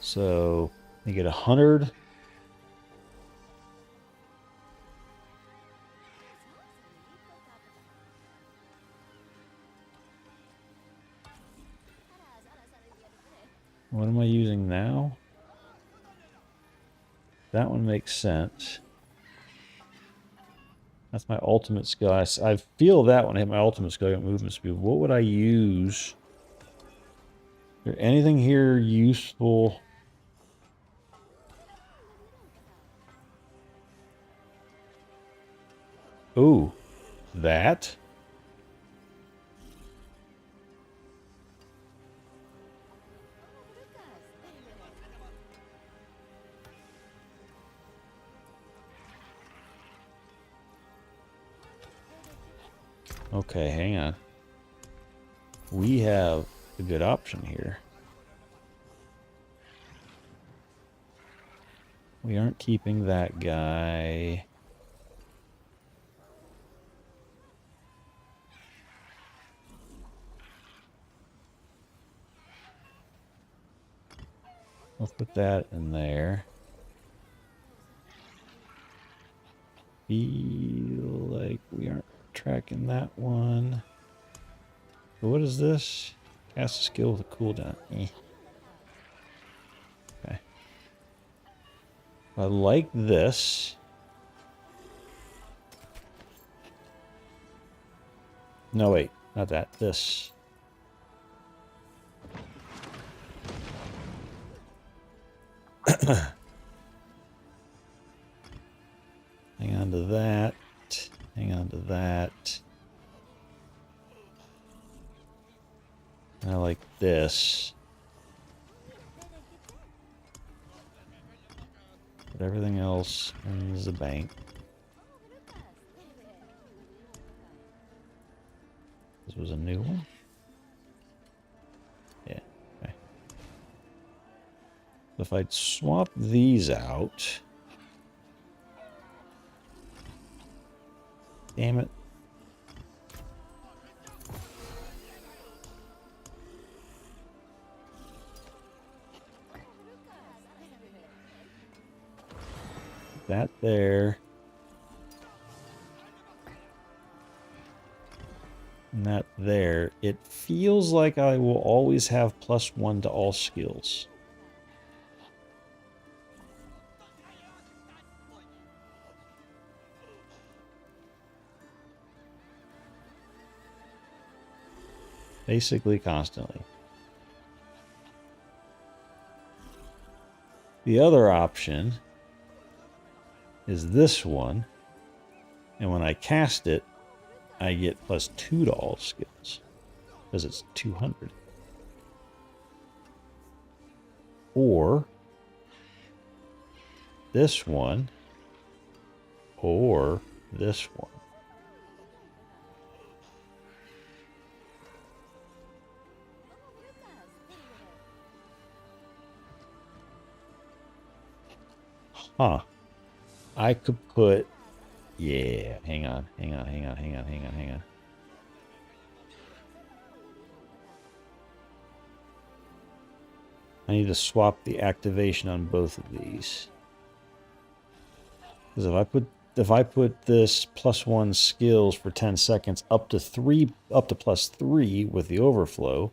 So you get 100. What am I using now? That one makes sense. That's my ultimate skill. I feel that when I hit my ultimate skill, I got movement speed. What would I use? Is there anything here useful? Ooh, that? Okay, hang on. We have a good option here. We aren't keeping that guy. Let's put that in there. Feel like we aren't tracking that one. But what is this? Cast a skill with a cooldown. Okay. I like this. No, wait. Not that. This. Hang on to that. Hang on to that. I like this. Put everything else in the bank. This was a new one? Yeah, okay. If I'd swap these out... Damn it. That there. And that there. It feels like I will always have +1 to all skills. Basically constantly. The other option is this one. And when I cast it, I get +2 to all skills. Because it's 200. Or this one. Or this one. Huh. I could put... Yeah, hang on. I need to swap the activation on both of these. Because if I put this +1 skills for 10 seconds up to +3 with the overflow,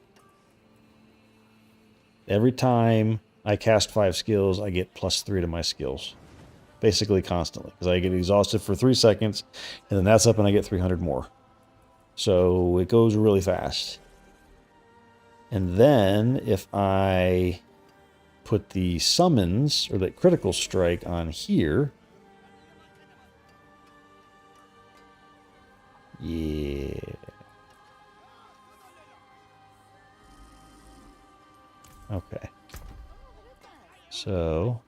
every time I cast 5 skills, I get +3 to my skills. Basically constantly. Because I get exhausted for 3 seconds, and then that's up and I get 300 more. So it goes really fast. And then if I put the summons, or the critical strike on here. Yeah. Okay. So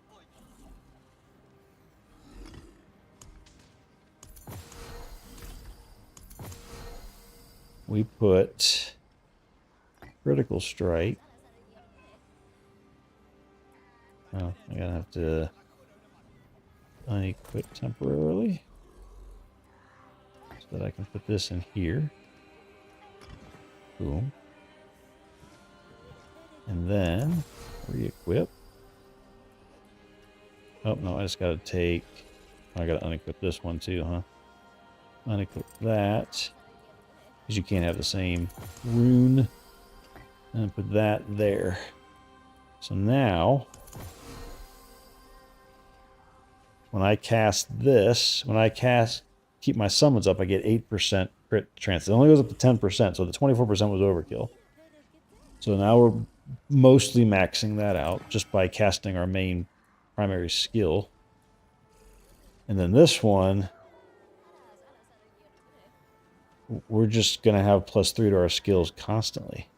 we put critical strike. Oh, I'm gonna have to unequip temporarily so that I can put this in here. Boom. And then re-equip. Oh, no, I just gotta take... I gotta unequip this one too, huh? Unequip that. Because you can't have the same rune. And put that there. So now, when I cast this, keep my summons up, I get 8% crit chance. It only goes up to 10%, so the 24% was overkill. So now we're mostly maxing that out just by casting our main primary skill. And then this one, we're just going to have +3 to our skills constantly.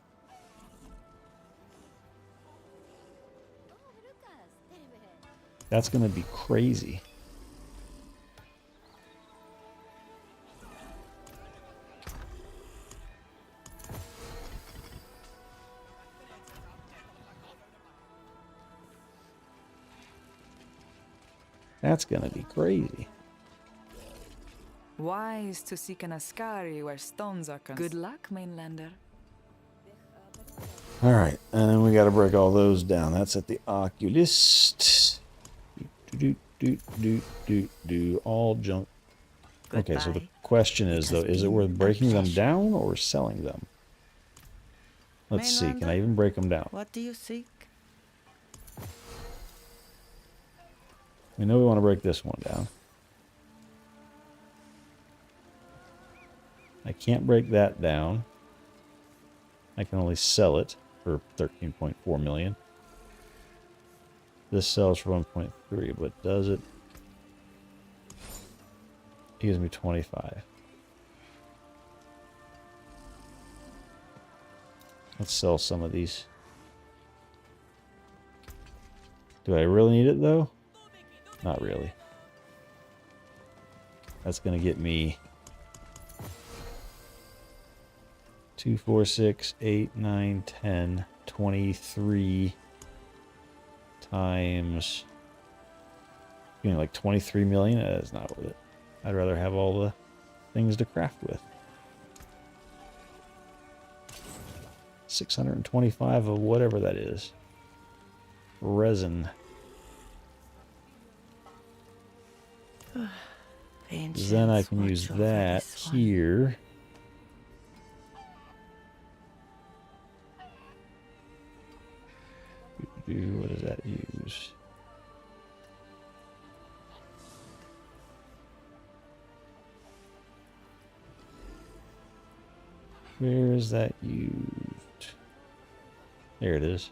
That's going to be crazy. That's going to be crazy. Wise to seek an Ascari where stones are Good luck, mainlander. All right, and then we got to break all those down. That's at the oculist. All junk. Okay, so the question is, though, is it worth breaking them down or selling them? Let's see. Can I even break them down? What do you seek? We know we want to break this one down. I can't break that down. I can only sell it for 13.4 million. This sells for 1.3, but does it? It gives me 25. Let's sell some of these. Do I really need it, though? Not really. That's going to get me 2, 4, 6, 8, 9, 10, 23 times, like 23 million. That is not worth it. I'd rather have all the things to craft with. 625 of whatever that is. Resin. Then I can use that here. What does that use? Where is that used? There it is.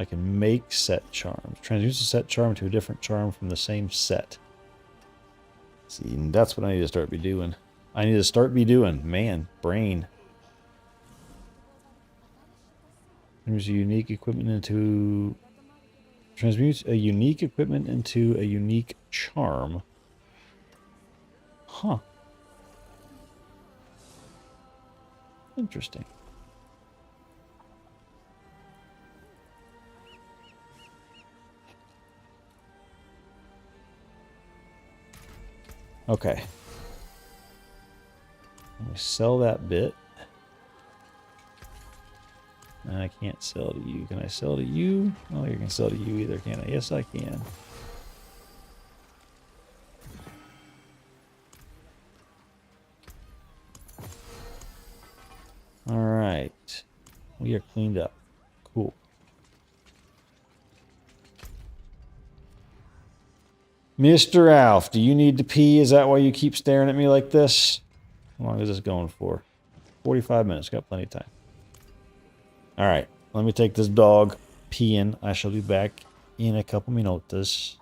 I can make set charms. Transmute a set charm to a different charm from the same set. See, that's what I need to start be doing. I need to start be doing. Man, brain. There's a unique equipment into... Transmutes a unique equipment into a unique charm. Huh. Interesting. Okay. Let me sell that bit. And I can't sell to you. Can I sell to you? Oh, you can sell to you either, can I? Yes, I can. All right. We are cleaned up. Cool. Mr. Alf, do you need to pee? Is that why you keep staring at me like this? How long is this going for? 45 minutes. Got plenty of time. All right. Let me take this dog peeing. I shall be back in a couple minutes.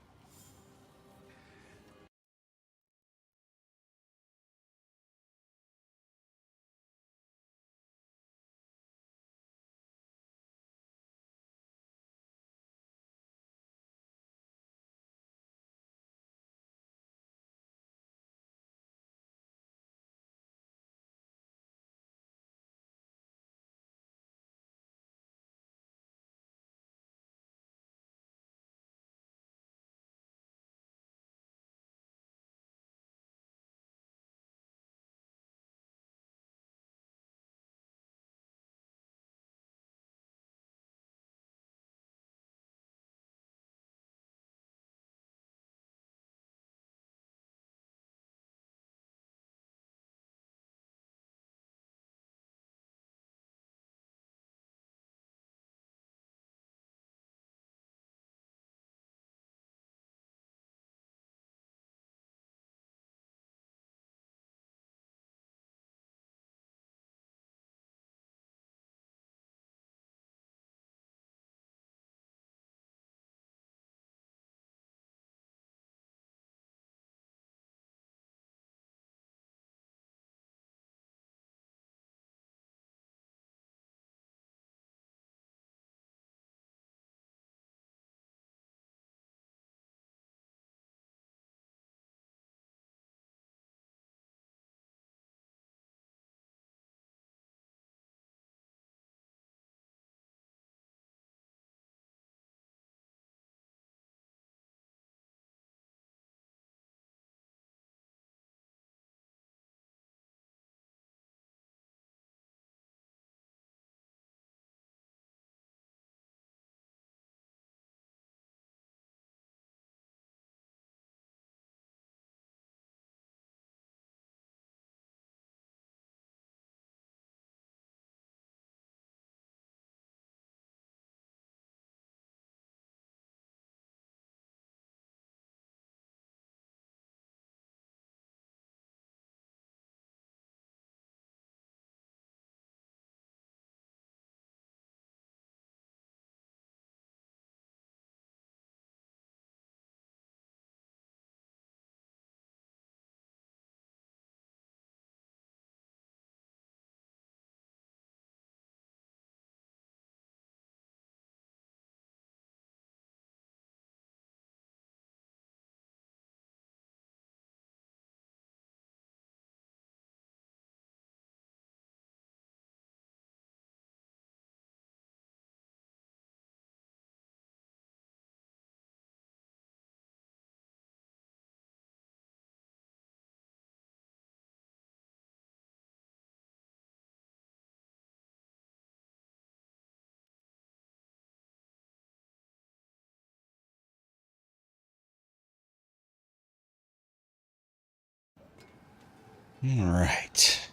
All right.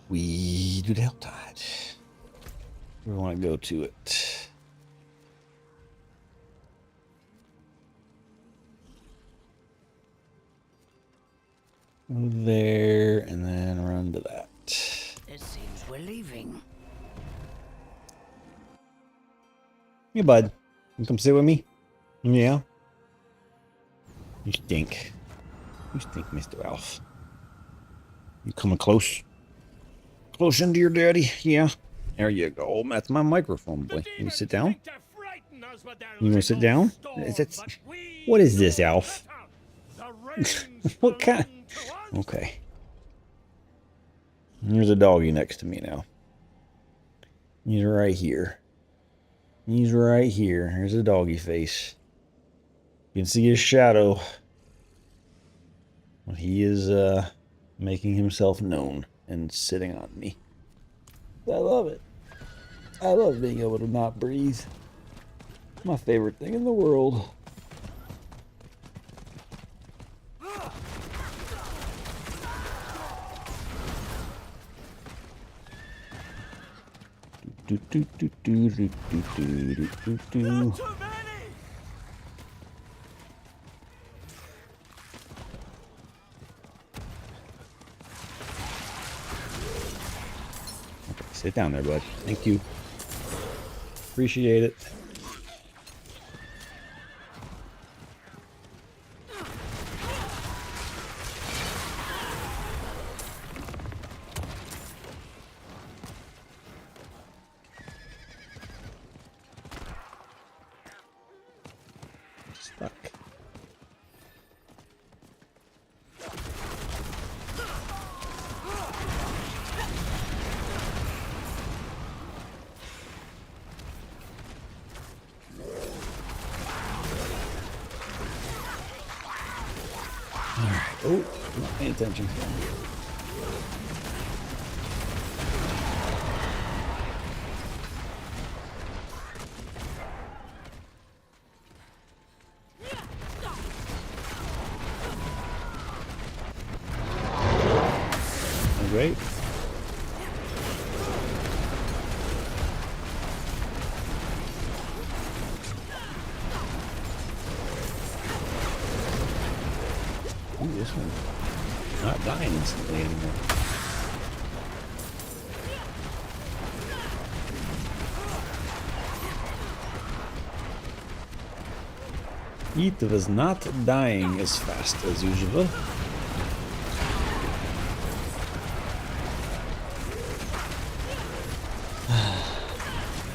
We do the Helltide. We want to go to it. Go there and then run to that. Hey, bud. You come sit with me? Yeah. You stink. You stink, Mr. Alf. You coming close? Close into your daddy? Yeah. There you go. That's my microphone, boy. You sit down? You want to sit down? What is this, Alf? What kind? Okay. There's a doggy next to me now. He's right here. He's right here. Here's a doggy face. You can see his shadow. He is making himself known and sitting on me. I love it. I love being able to not breathe. My favorite thing in the world. Do, do, do, do, do, do, do, do, do. Sit down there, bud. Thank you. Appreciate it. Stuck. Oh, not paying attention. Great. Ooh, this one's not dying instantly anymore. It was not dying as fast as usual.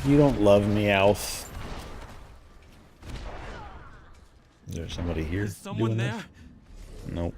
You don't love me, Alf. Is there somebody here? Is someone there? This? Nope.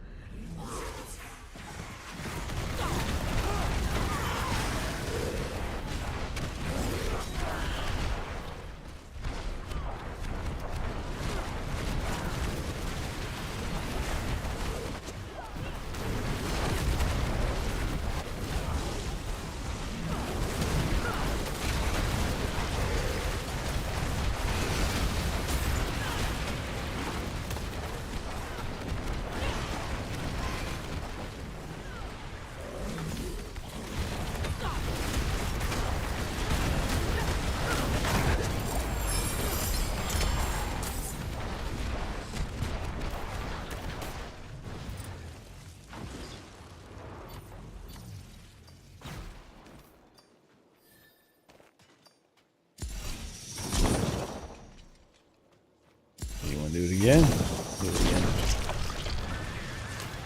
Do it again. Do it again.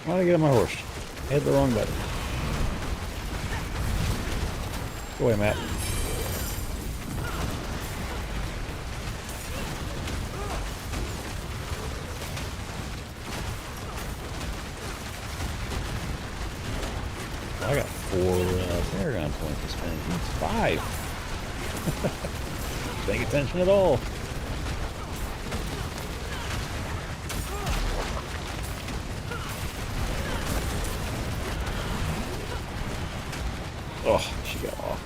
Why did I get on my horse? I hit the wrong button. Go away, Matt. I got 4 Paragon points to spend. It's 5. Paying attention at all. Oh, she got off.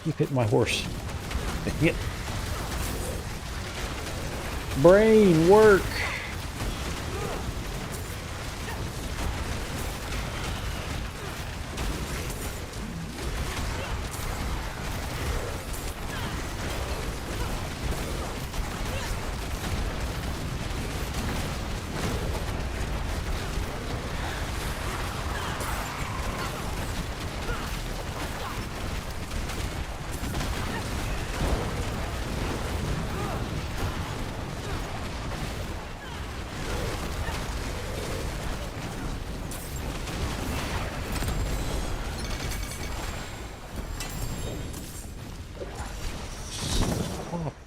Keep hitting my horse. Dang it. Brain, work!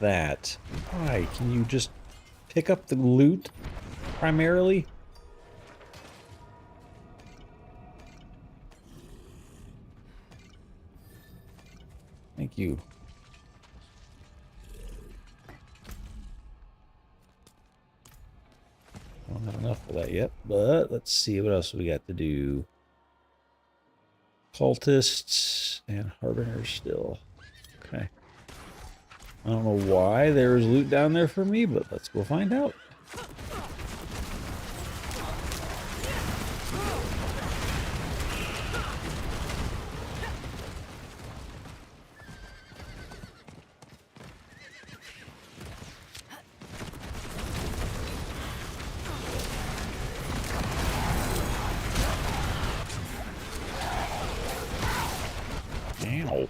That. Why? Can you just pick up the loot primarily? Thank you. I don't have enough for that yet, but let's see what else we got to do. Cultists and harbingers still. Okay. I don't know why there is loot down there for me, but let's go find out. Ow.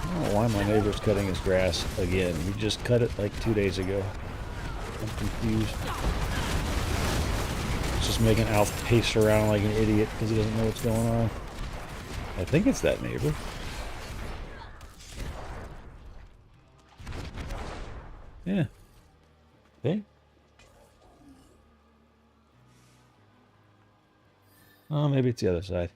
I don't know why my neighbor's cutting his grass again. He just cut it like 2 days ago. I'm confused. He's just making Alf pace around like an idiot because he doesn't know what's going on. I think it's that neighbor. Yeah. Okay. Oh, maybe it's the other side.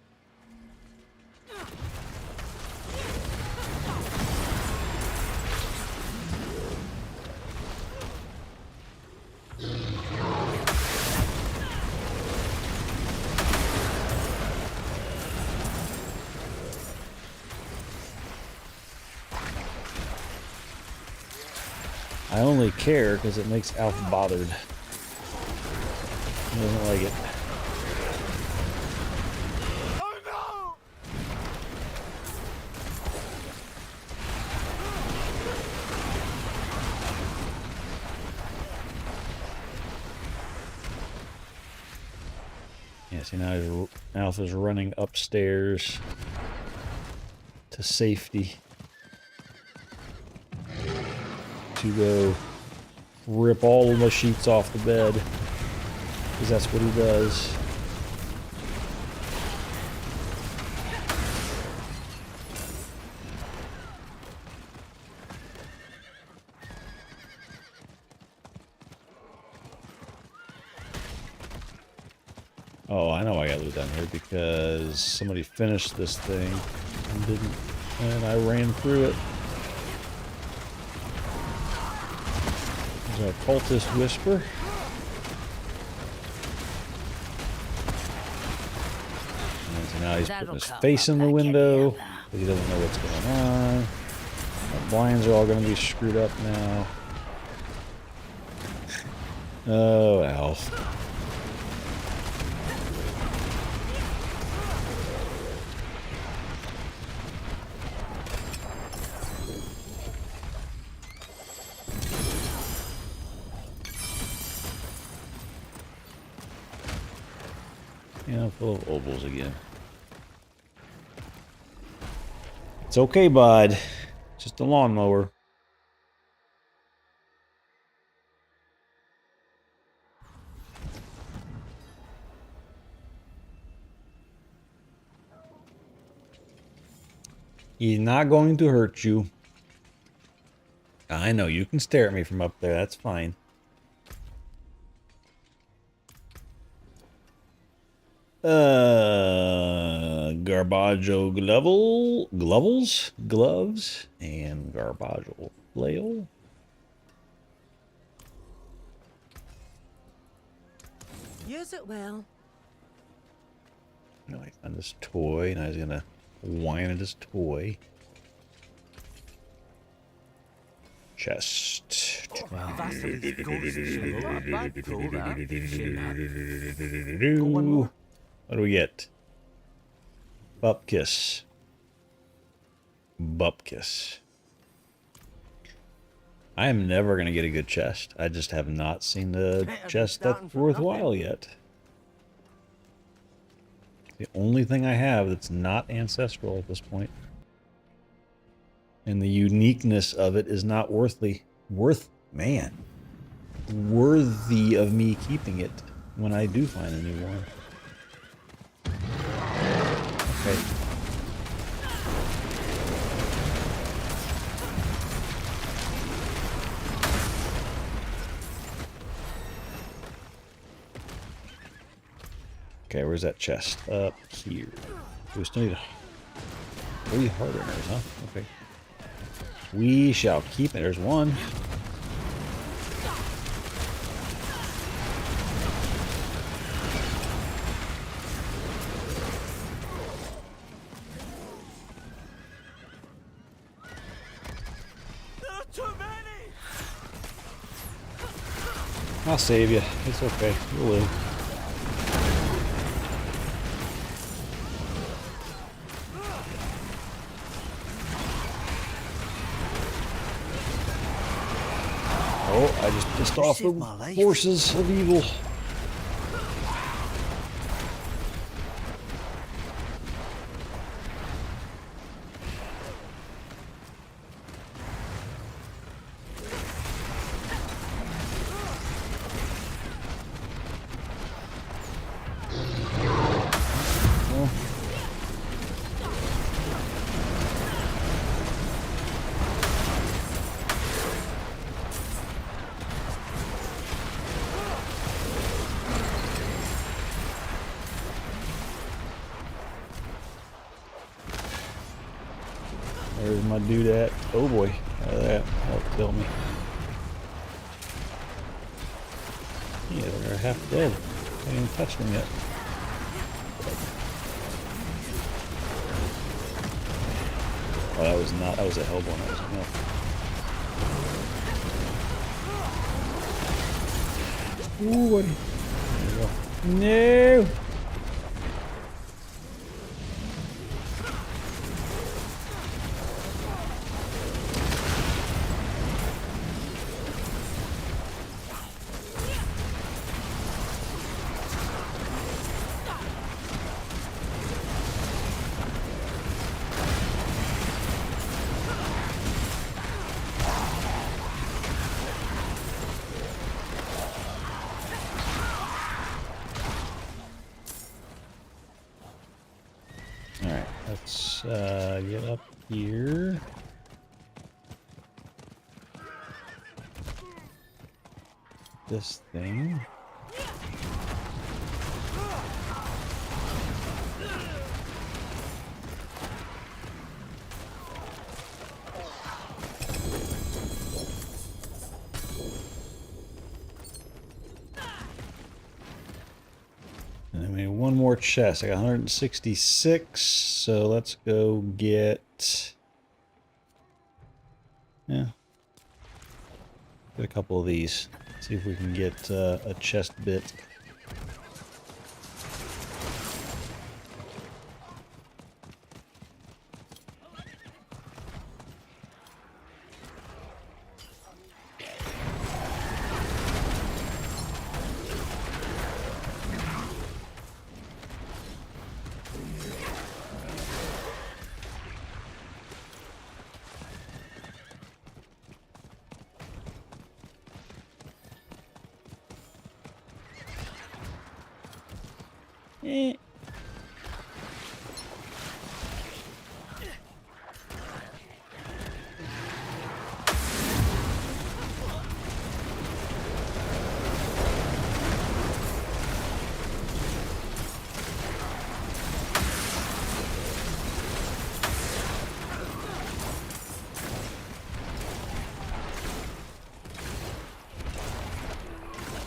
I only care because it makes Alf bothered. He doesn't like it. Oh no! Yeah, see now Alf is running upstairs to safety to go rip all of the sheets off the bed because that's what he does. Oh, I know I got loot down here because somebody finished this thing and didn't, and I ran through it. There's a cultist whisper. And so now he's putting his face in the window because he doesn't know what's going on. The blinds are all going to be screwed up now. Oh, Alf. Yeah, full of ovals again. It's okay, bud. Just a lawnmower. He's not going to hurt you. I know, you can stare at me from up there. That's fine. Garbaggio gloves, and Garbaggio flail. Use it well. No, I found this toy, and I was gonna whine at this toy. Chest. What What do we get? Bupkis. Bupkis. I am never going to get a good chest. I just have not seen the chest that's worthwhile yet. The only thing I have that's not ancestral at this point. And the uniqueness of it is not worthy of me keeping it when I do find a new one. Okay. Okay, where's that chest? Up here. We still need 3 hard earners, huh? Okay. We shall keep it. There's one. I'll save you. It's okay. You'll live. Oh, I just pissed off the forces of evil. There's my dude at. Oh boy. That'll kill me. Yeah, they're half dead. I haven't even touched them yet. Oh, that was not. That was a Hellborn. That was no. Ooh, buddy. There you go. No! Alright, let's get up here. This thing. And then we have one more chest. I got 166, so let's go get... Yeah. Get a couple of these. See if we can get a chest bit. Eh.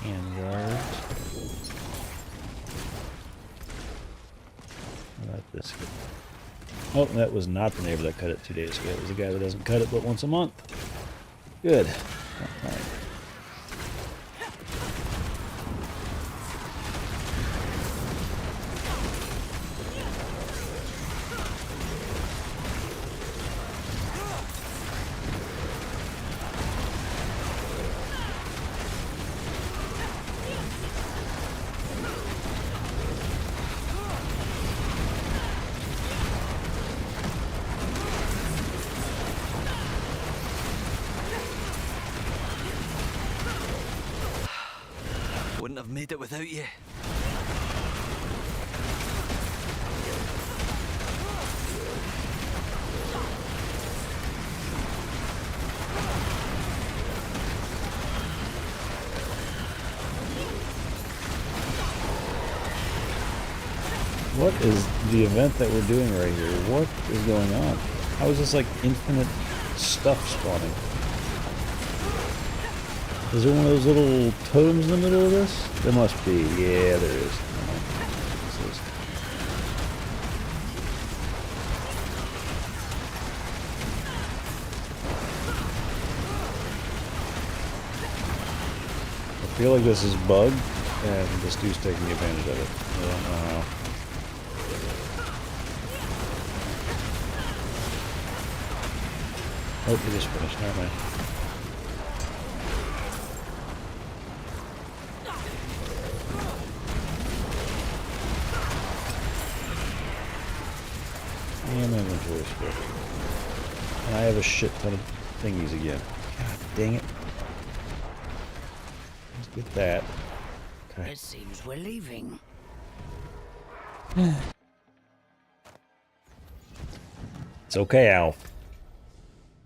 And guard. Let this go. Oh, that was not the neighbor that cut it 2 days ago. It was the guy that doesn't cut it but once a month. Good. All right. Wouldn't have made it without you. What is the event that we're doing right here? What is going on? How is this like infinite stuff spawning? Is there one of those little totems in the middle of this? There must be. Yeah, there is. This is. I feel like this is bugged, and this dude's taking advantage of it. I don't know how. Oh, he just finished. Never mind. And my inventory is full. And I have a shit ton of thingies again. God dang it. Let's get that. Okay. It seems we're leaving. It's okay, Alf.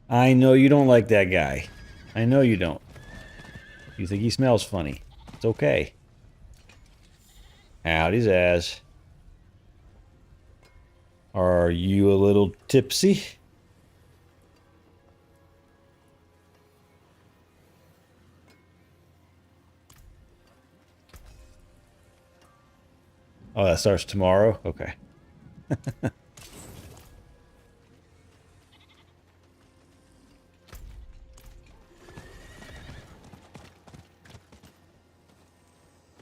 I know you don't like that guy. I know you don't. You think he smells funny. It's okay. Howdy's ass. Are you a little tipsy? Oh, that starts tomorrow? Okay.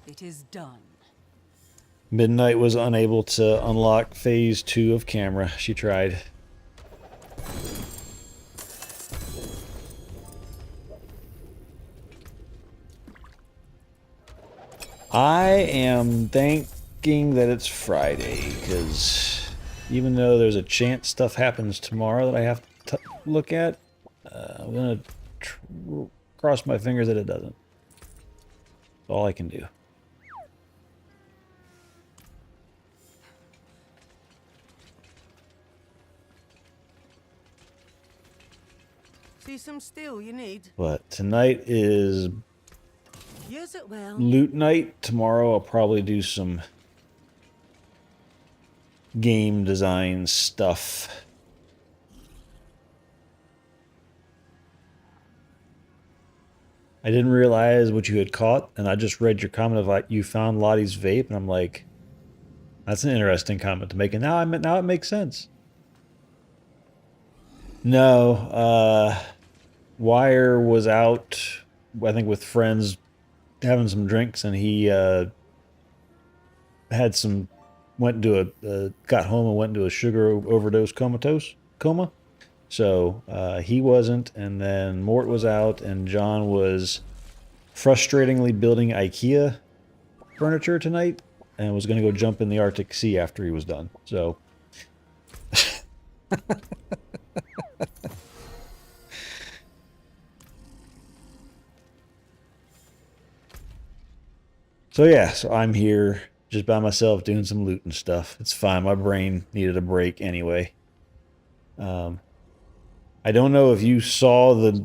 It is done. Midnight was unable to unlock phase 2 of camera. She tried. I am thinking that it's Friday, because even though there's a chance stuff happens tomorrow that I have to look at, I'm going to cross my fingers that it doesn't. That's all I can do. See some steel you need? But tonight is Use it well. loot night. Tomorrow I'll probably do some game design stuff. I didn't realize what you had caught, and I just read your comment of like you found Lottie's vape, and I'm like, that's an interesting comment to make, and now it makes sense. No, Wire was out, I think, with friends having some drinks, and he had some, went into got home and went into a sugar overdose coma. So he wasn't, and then Mort was out, and John was frustratingly building IKEA furniture tonight, and was going to go jump in the Arctic Sea after he was done. So. So yeah, so I'm here just by myself doing some loot and stuff. It's fine. My brain needed a break anyway. I don't know if you saw the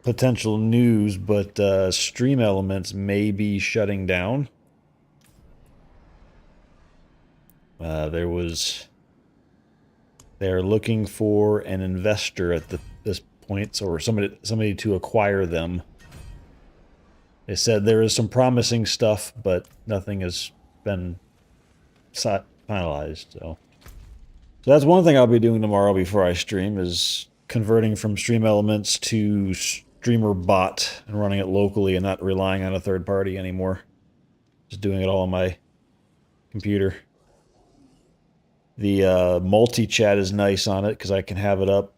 potential news, but Stream Elements may be shutting down. They're looking for an investor at this point, or somebody to acquire them. They said there is some promising stuff, but nothing has been finalized. So So that's one thing I'll be doing tomorrow before I stream is converting from Stream Elements to Streamer Bot and running it locally and not relying on a third party anymore. Just doing it all on my computer. The multi-chat is nice on it because I can have it up.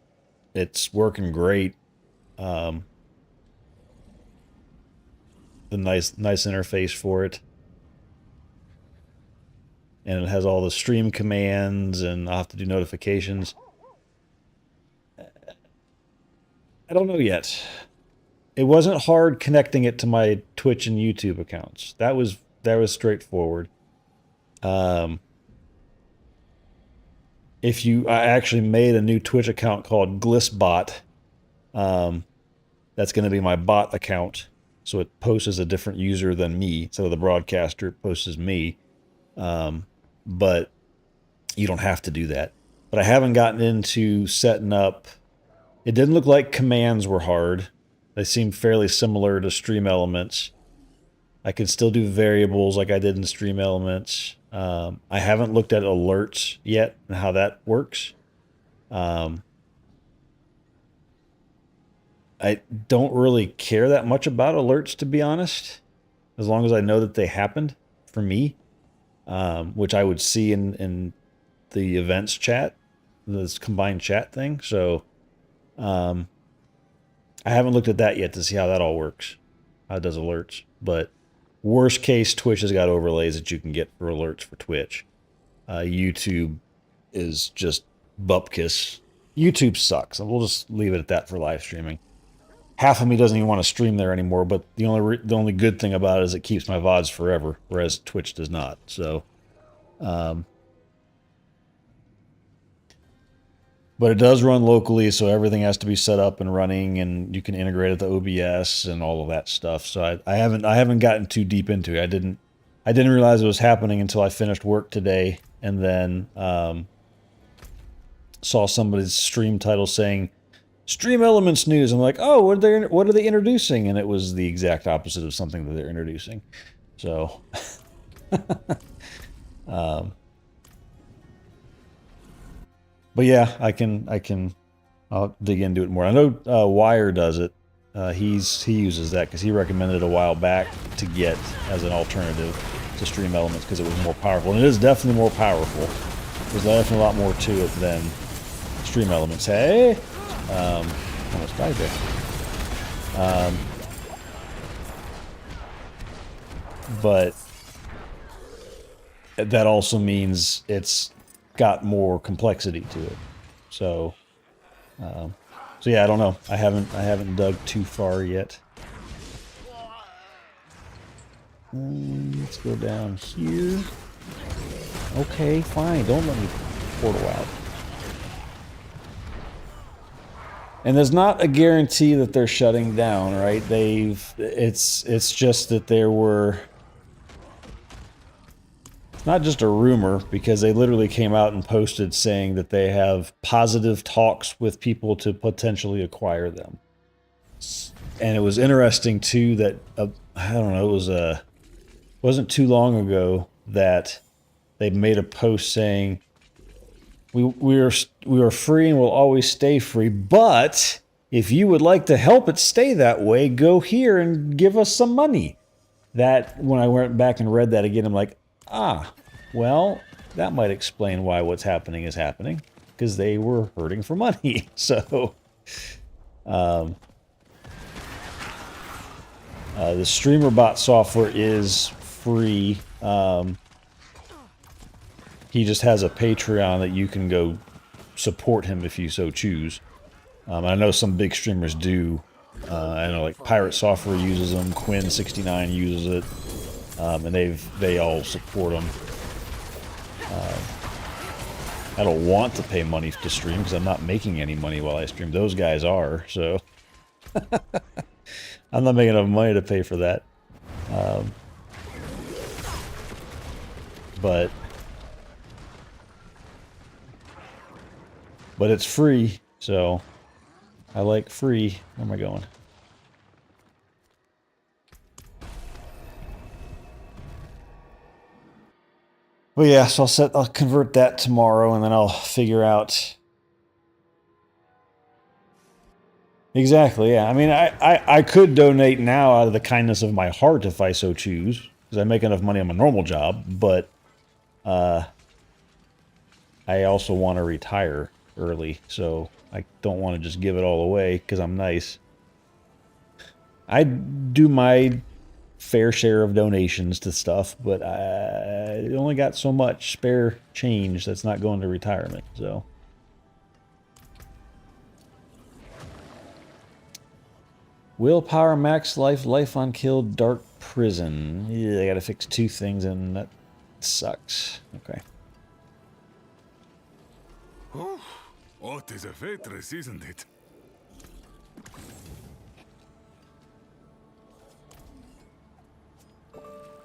It's working great. The nice interface for it. And it has all the stream commands, and I'll have to do notifications. I don't know yet. It wasn't hard connecting it to my Twitch and YouTube accounts. That was straightforward. I actually made a new Twitch account called Glissbot. That's going to be my bot account. So it posts as a different user than me. So the broadcaster posts as me. But you don't have to do that. But I haven't gotten into setting up. It didn't look like commands were hard. They seem fairly similar to Stream Elements. I can still do variables like I did in Stream Elements. I haven't looked at alerts yet and how that works. I don't really care that much about alerts, to be honest, as long as I know that they happened for me, which I would see in the events chat, this combined chat thing. So I haven't looked at that yet to see how that all works, how it does alerts. But worst case, Twitch has got overlays that you can get for alerts for Twitch. YouTube is just bupkis. YouTube sucks, and we'll just leave it at that for live streaming. Half of me doesn't even want to stream there anymore, but the only good thing about it is it keeps my VODs forever, whereas Twitch does not. So, but it does run locally, so everything has to be set up and running, and you can integrate it to OBS and all of that stuff. So I haven't gotten too deep into it. I didn't realize it was happening until I finished work today, and then saw somebody's stream title saying Stream Elements news. I'm like, oh, what are they introducing? And it was the exact opposite of something that they're introducing. So, but yeah, I'll dig into it more. I know Wire does it. He uses that because he recommended it a while back to get as an alternative to Stream Elements because it was more powerful, and it is definitely more powerful. There's definitely a lot more to it than Stream Elements. Hey. Almost died there. But that also means it's got more complexity to it. So, so yeah, I don't know. I haven't dug too far yet. Let's go down here. Okay, fine. Don't let me portal out. And there's not a guarantee that they're shutting down, right? It's just that there were, it's not just a rumor, because they literally came out and posted saying that they have positive talks with people to potentially acquire them. And it was interesting too that, I don't know, it wasn't too long ago that they made a post saying, we are free and will always stay free, but if you would like to help it stay that way, go here and give us some money. That, when I went back and read that again, I'm like, well, that might explain why what's happening is happening, because they were hurting for money. So, the streamer bot software is free. He just has a Patreon that you can go support him if you so choose. I know some big streamers do. I know like Pirate Software uses them, Quinn69 uses it, and they all support them. I don't want to pay money to stream because I'm not making any money while I stream. Those guys are, so I'm not making enough money to pay for that. But it's free, so I like free. Where am I going? But yeah, so I'll convert that tomorrow, and then I'll figure out. Exactly, yeah. I mean, I could donate now out of the kindness of my heart if I so choose, because I make enough money on my normal job, but I also want to retire early, so I don't want to just give it all away because I'm nice. I do my fair share of donations to stuff, but I only got so much spare change that's not going to retirement, so. Willpower, max life, life on kill, dark prison. Yeah, I gotta fix 2 things and that sucks. Okay. Oh, it is a waitress, isn't it?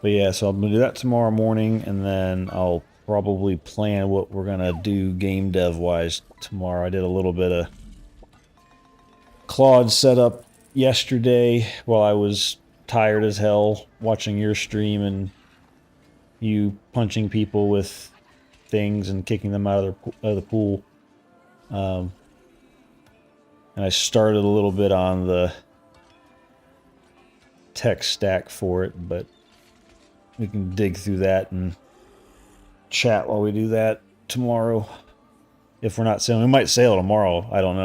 But yeah, so I'm gonna do that tomorrow morning, and then I'll probably plan what we're gonna do game dev wise tomorrow. I did a little bit of Claude setup yesterday while I was tired as hell watching your stream and you punching people with things and kicking them out of the pool. And I started a little bit on the tech stack for it, but we can dig through that and chat while we do that tomorrow. If we're not sailing, we might sail tomorrow. I don't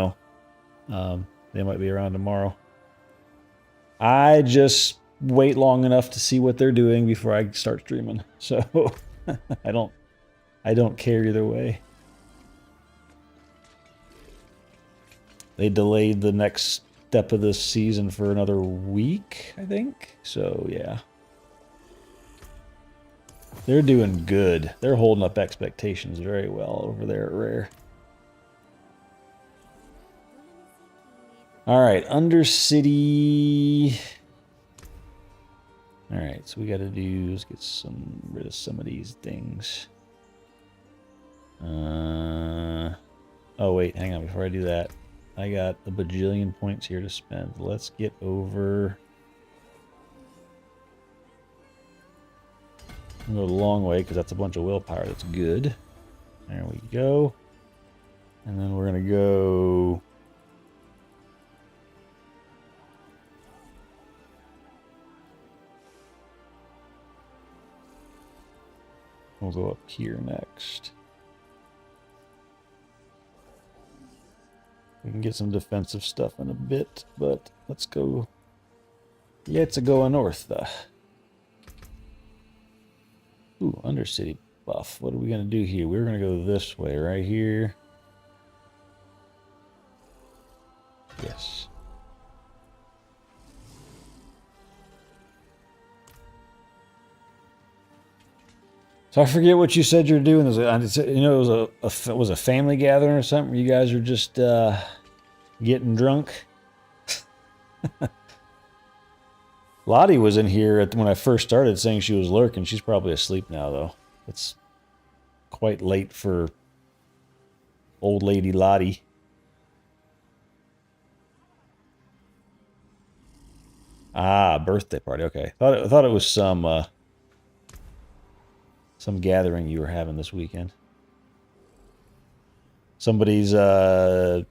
know. They might be around tomorrow. I just wait long enough to see what they're doing before I start streaming. So I don't care either way. They delayed the next step of this season for another week, I think. So yeah. They're doing good. They're holding up expectations very well over there at Rare. Alright, Undercity. Alright, so we gotta do, let's get rid of some of these things. Oh wait, hang on, before I do that. I got a bajillion points here to spend. Let's get over. I'm gonna go the long way because that's a bunch of willpower. That's good. There we go. And then we're gonna go. We'll go up here next. We can get some defensive stuff in a bit, but let's go. Let's go north, though. Ooh, Undercity buff. What are we going to do here? We're going to go this way, right here. Yes. So I forget what you said you're doing. You know, it was a family gathering or something. You guys are just getting drunk. Lottie was in here when I first started saying she was lurking. She's probably asleep now, though. It's quite late for old lady Lottie. Ah, birthday party. Okay, I thought it was some gathering you were having this weekend. Somebody's 26th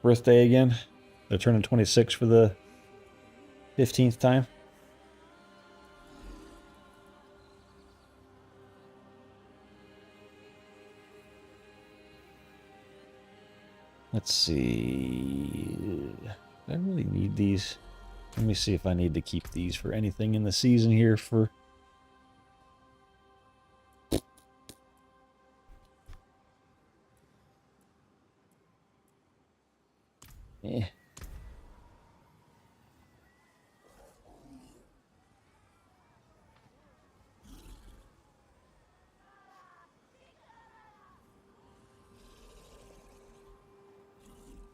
birthday again. They're turning 26 for the 15th time. Let's see. Do I really need these? Let me see if I need to keep these for anything in the season here for... Yeah.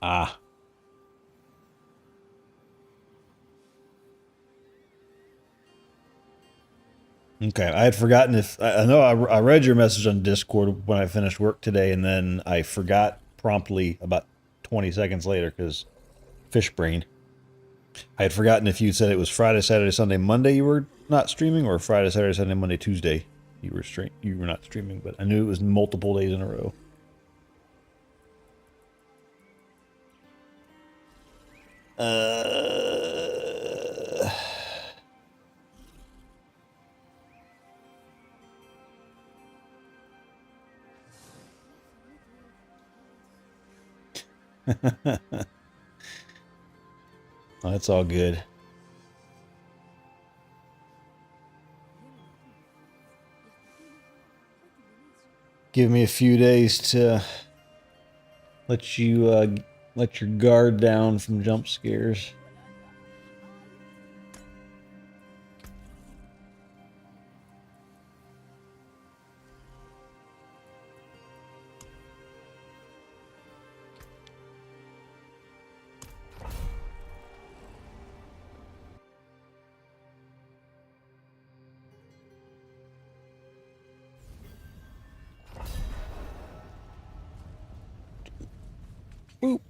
Ah. Okay, I had forgotten if... I know I read your message on Discord when I finished work today, and then I forgot promptly about 20 seconds later because fish brain. I had forgotten if you said it was Friday, Saturday, Sunday, Monday you were not streaming, or Friday, Saturday, Sunday, Monday, Tuesday you were not streaming, but I knew it was multiple days in a row. Oh, that's all good. Give me a few days to let you let your guard down from jump scares. Boop.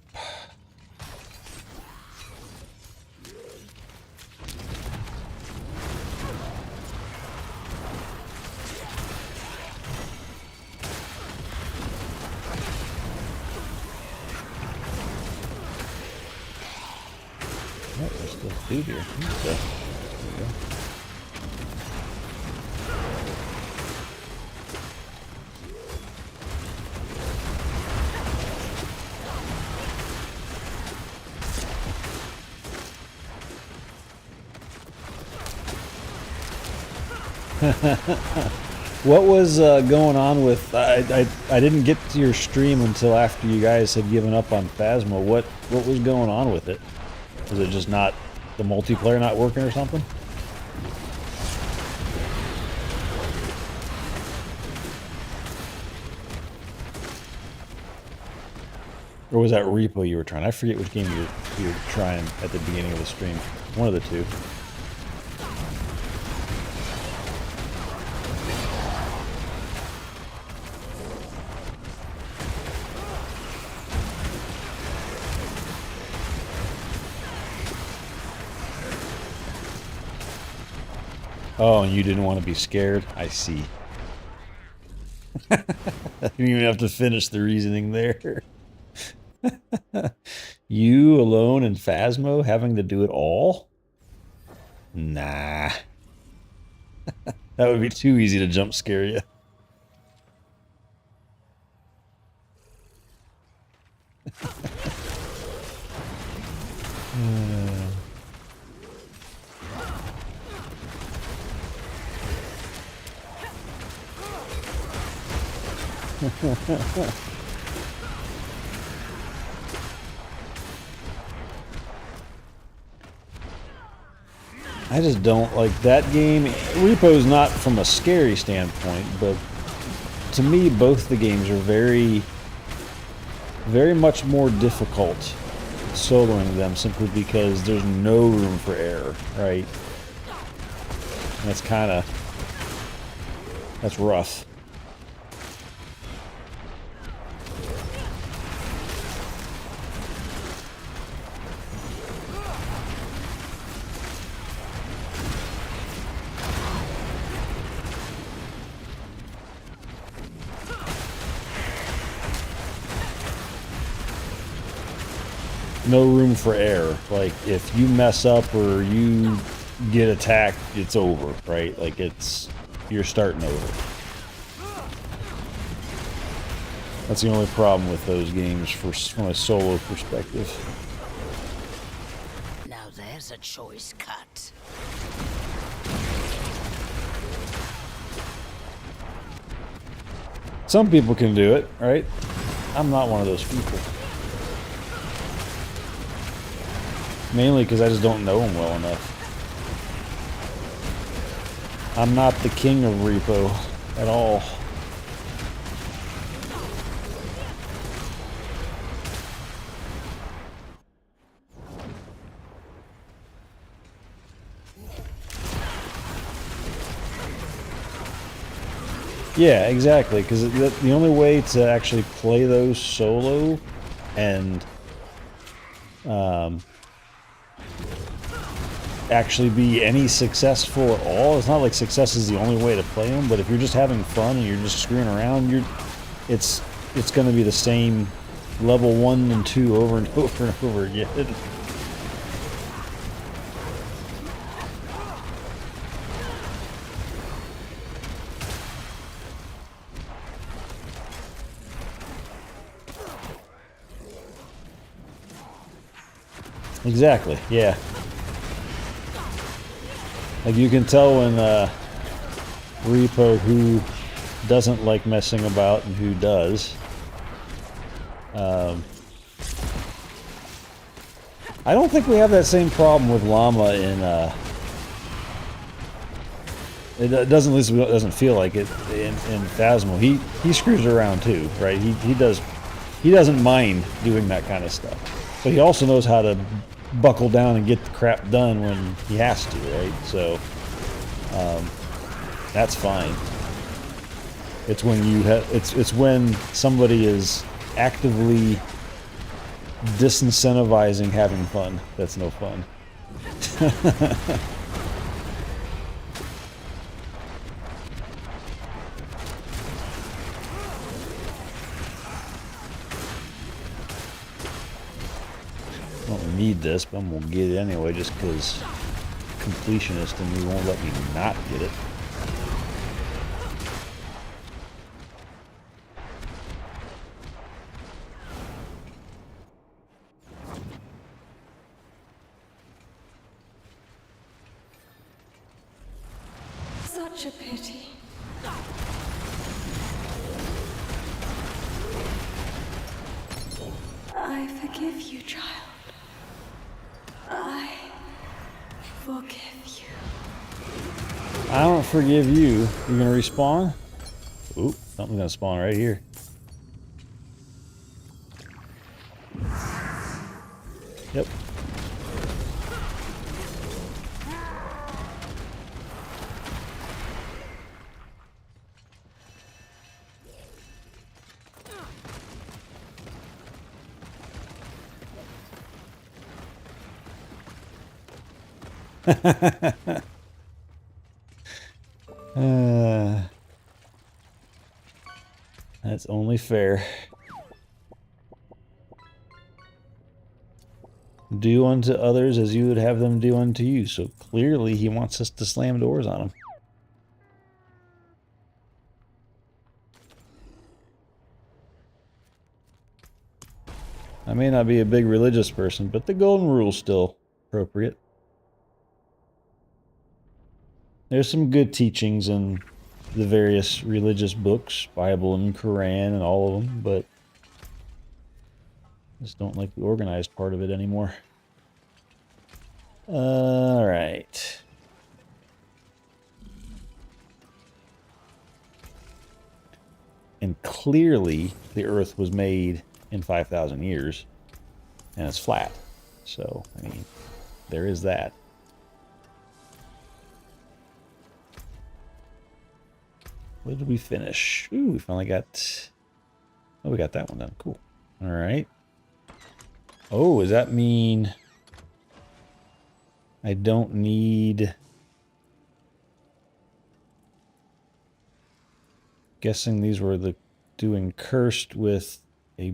Oh, there's still food here. There we go. What was going on with? I didn't get to your stream until after you guys had given up on Phasma. What was going on with it? Was it just not the multiplayer not working or something? Or was that Repo you were trying? I forget which game you were trying at the beginning of the stream. One of the two. Oh, and you didn't want to be scared? I see. You didn't even have to finish the reasoning there. You alone in Phasmo having to do it all? Nah. That would be too easy to jump scare you. I just don't like that game. Repo's not from a scary standpoint, but to me, both the games are very, very much more difficult soloing them simply because there's no room for error, right? And that's kind of, that's rough. No room for error. Like, if you mess up or you get attacked, it's over, right? Like, you're starting over. That's the only problem with those games from a solo perspective. Now there's a choice cut. Some people can do it, right? I'm not one of those people. Mainly because I just don't know him well enough. I'm not the king of Repo at all. Yeah, exactly, because the only way to actually play those solo actually be any successful at all. It's not like success is the only way to play them, but if you're just having fun and you're just screwing around, it's going to be the same level 1 and 2 over and over and over again. Exactly, yeah. Like you can tell when Repo who doesn't like messing about and who does. I don't think we have that same problem with Llama in it doesn't, at least it doesn't feel like it in Phasmo. He screws around too, right? He doesn't mind doing that kind of stuff. But he also knows how to buckle down and get the crap done when he has to, right? So that's fine. It's when you it's when somebody is actively disincentivizing having fun that's no fun. I don't need this, but I'm gonna get it anyway just because completionist and me won't let me not get it. Such a pity. I forgive you, child. I forgive you. I don't forgive you. You gonna respawn? Oop, something's gonna spawn right here. Yep. That's only fair. Do unto others as you would have them do unto you. So clearly he wants us to slam doors on him. I may not be a big religious person, but the golden rule's still appropriate. There's some good teachings in the various religious books, Bible and Quran and all of them, but I just don't like the organized part of it anymore. All right. And clearly the Earth was made in 5,000 years, and it's flat. So, I mean, there is that. What did we finish? Ooh, we finally got... Oh, we got that one done. Cool. All right. Oh, does that mean I don't need... Guessing these were the doing cursed with a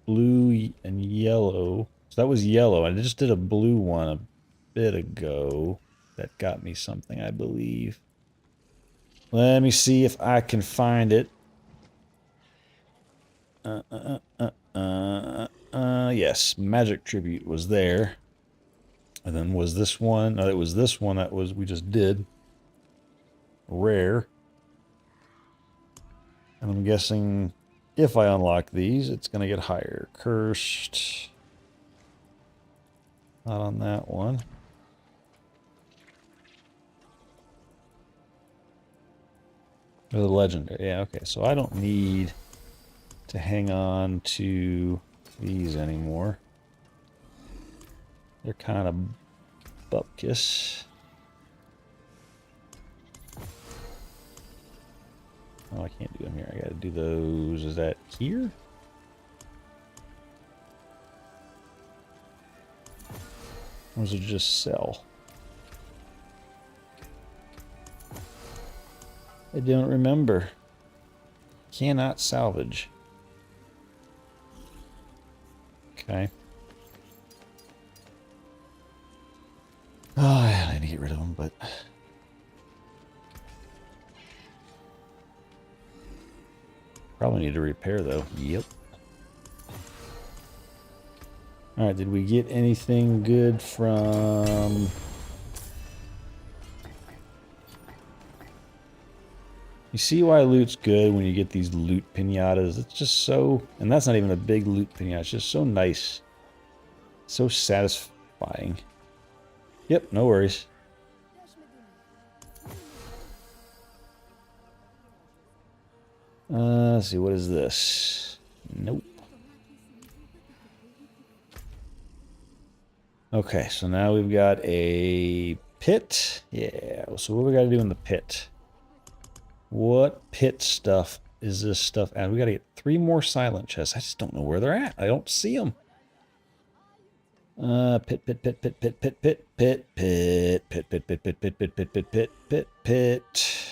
blue and yellow. So that was yellow. I just did a blue one a bit ago. That got me something, I believe. Let me see if I can find it. Yes, Magic Tribute was there. And then was this one? No, it was this one that was we just did. Rare. And I'm guessing if I unlock these, it's going to get higher. Cursed. Not on that one. Or the legendary. Yeah, okay. So I don't need to hang on to these anymore. They're kind of bupkis. Oh, I can't do them here. I gotta do those. Is that here? Or is it just sell? I don't remember. Cannot salvage. Okay. Oh, I need to get rid of them, but... Probably need to repair, though. Yep. Alright, did we get anything good from... You see why loot's good when you get these loot pinatas. It's just so... And that's not even a big loot pinata. It's just so nice. So satisfying. Yep, no worries. Let's see, what is this? Nope. Okay, so now we've got a pit. Yeah, so what we got to do in the pit? What pit stuff is this stuff? And we got to get 3 more silent chests. I just don't know where they're at. I don't see them. Pit, pit, pit, pit, pit, pit, pit, pit, pit, pit, pit, pit, pit, pit, pit, pit, pit, pit, pit, pit.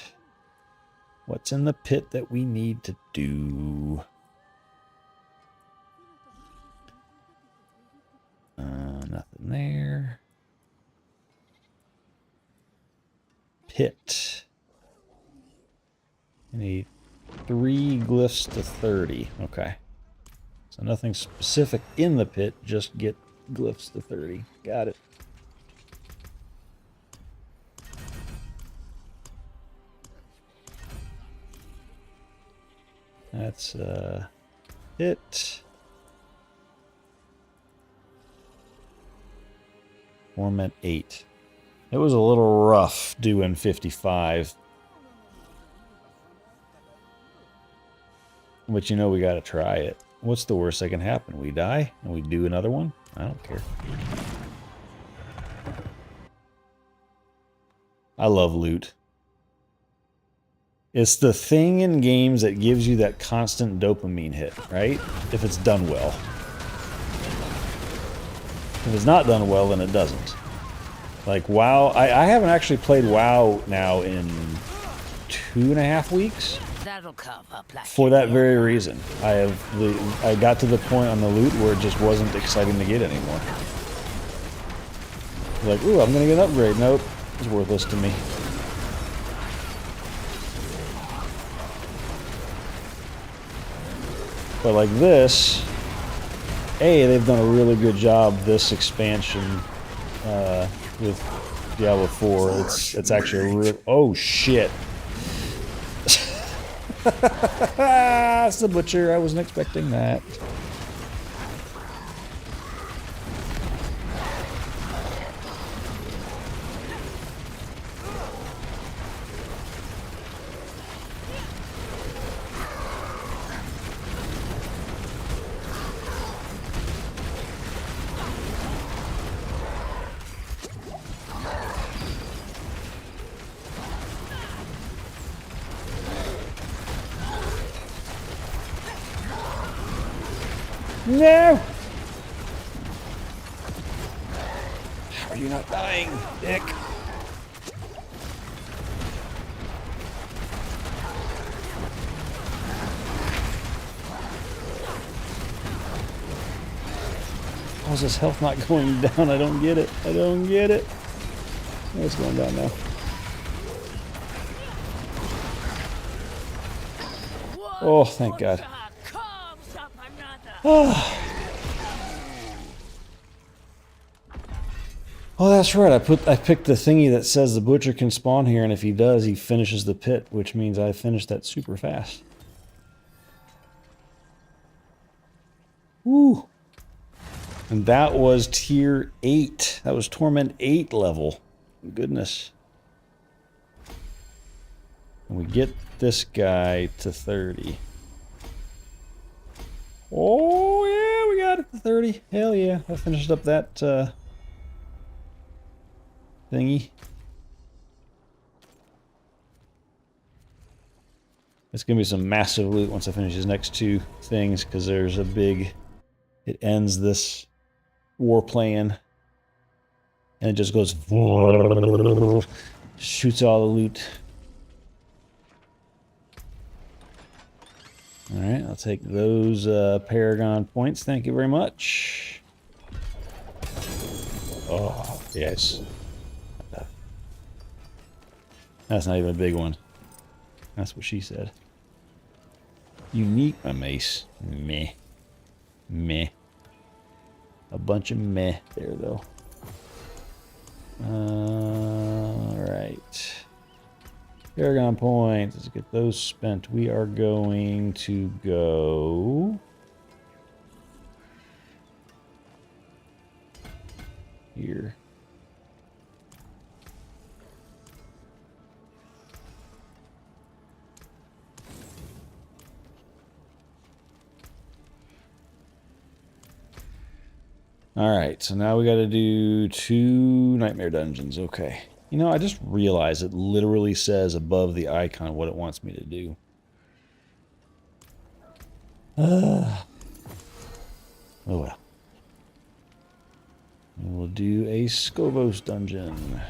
What's in the pit that we need to do? Nothing there. Pit. I need 3 glyphs to 30. Okay. So nothing specific in the pit, just get glyphs to 30. Got it. That's it. Torment 8. It was a little rough doing 55. But you know we gotta try it. What's the worst that can happen? We die and we do another one? I don't care. I love loot. It's the thing in games that gives you that constant dopamine hit, right? If it's done well. If it's not done well, then it doesn't. Like WoW, I haven't actually played WoW now in 2.5 weeks. That'll cover black. For that very reason. I got to the point on the loot where it just wasn't exciting to get anymore. Like, ooh, I'm gonna get an upgrade. Nope. It's worthless to me. But like this, they've done a really good job this expansion with Diablo IV. It's actually a real... Oh, shit. It's the butcher. I wasn't expecting that. No! How are you not dying, dick? How's his health not going down? I don't get it. I don't get it. Oh, it's going down now. Oh, thank God. Oh, that's right. I picked the thingy that says the butcher can spawn here, and if he does, he finishes the pit, which means I finished that super fast. Woo! And that was tier 8. That was Torment 8 level. Goodness. And we get this guy to 30. Oh, yeah, we got it to 30. Hell yeah. I finished up that thingy. It's going to be some massive loot once I finish these next 2 things, because there's a big... It ends this war plan. And it just goes... Shoots all the loot. Alright, I'll take those Paragon points. Thank you very much. Oh, yes. That's not even a big one. That's what she said. Unique, my mace. Meh. Meh. A bunch of meh there, though. Alright. Paragon points. Let's get those spent. We are going to go here. Alright, so now we gotta do 2 nightmare dungeons. Okay. You know, I just realized it literally says above the icon what it wants me to do. Oh well. We'll do a Scovos dungeon.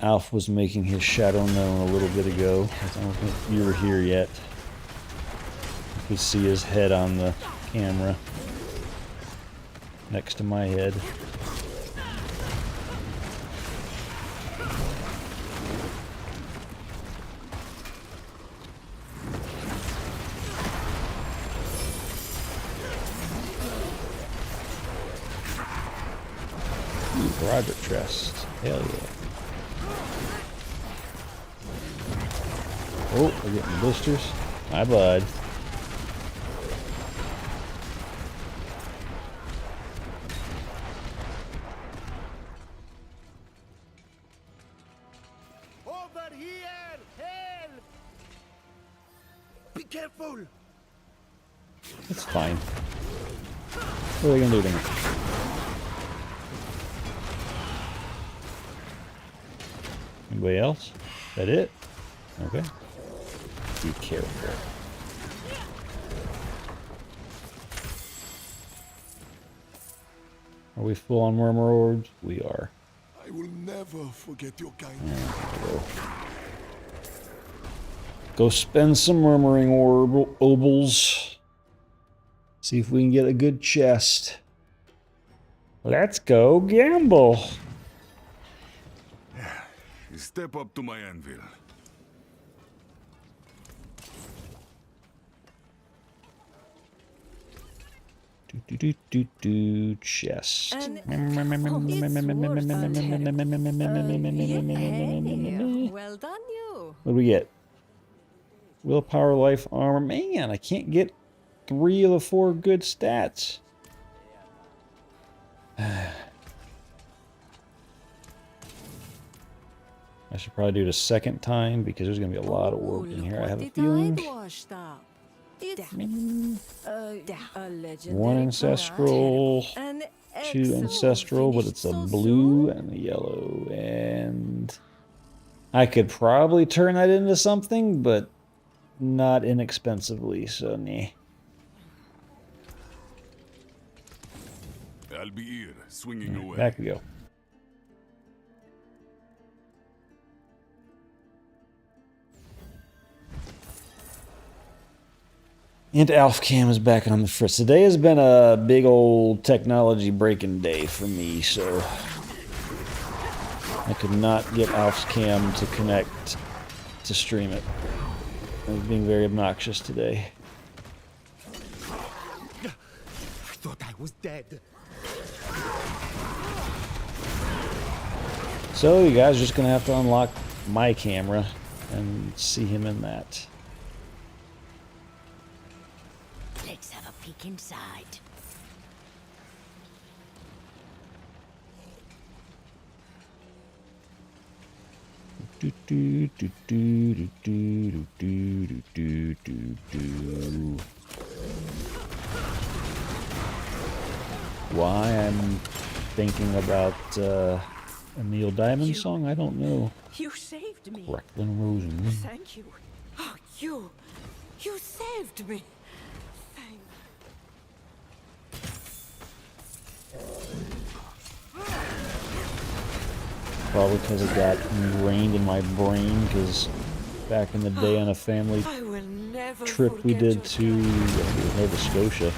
Alf was making his shadow known a little bit ago. I don't think you were here yet. You could see his head on the camera next to my head. Ooh, private chest. Hell yeah. Oh, we're getting blisters. My bud. Over here! Help! Be careful! It's fine. What are they gonna do to me? Anybody else? Is that it? Okay. Be careful. Are we full on murmur orbs? We are. I will never forget your kindness. Go spend some murmuring obols. See if we can get a good chest. Let's go gamble. Step up to my anvil. Chest. Well done, you. What do we get? Willpower, life, armor. Man, I can't get 3 of the 4 good stats. I should probably do it a second time because there's going to be a lot of work in here. I have a feeling. One ancestral, 2 ancestral, but it's a blue and a yellow. And I could probably turn that into something, but not inexpensively, so nah. I'll be here, swinging away. Back we go. And AlfCam is back on the fritz. Today has been a big old technology breaking day for me, so I could not get AlfCam to connect to stream it. I was being very obnoxious today. I thought I was dead. So you guys are just gonna have to unlock my camera and see him in that. Let's have a peek inside. Do, do, do, do, do, do, do, do, do, do, do. Why I'm thinking about a Neil Diamond song, I don't know. You saved me. Recklin Rosen. Thank you. Oh, you. You saved me. Thank Probably because it got ingrained in my brain, because back in the day on a family I will never trip we forget did your to I think it was Nova Scotia,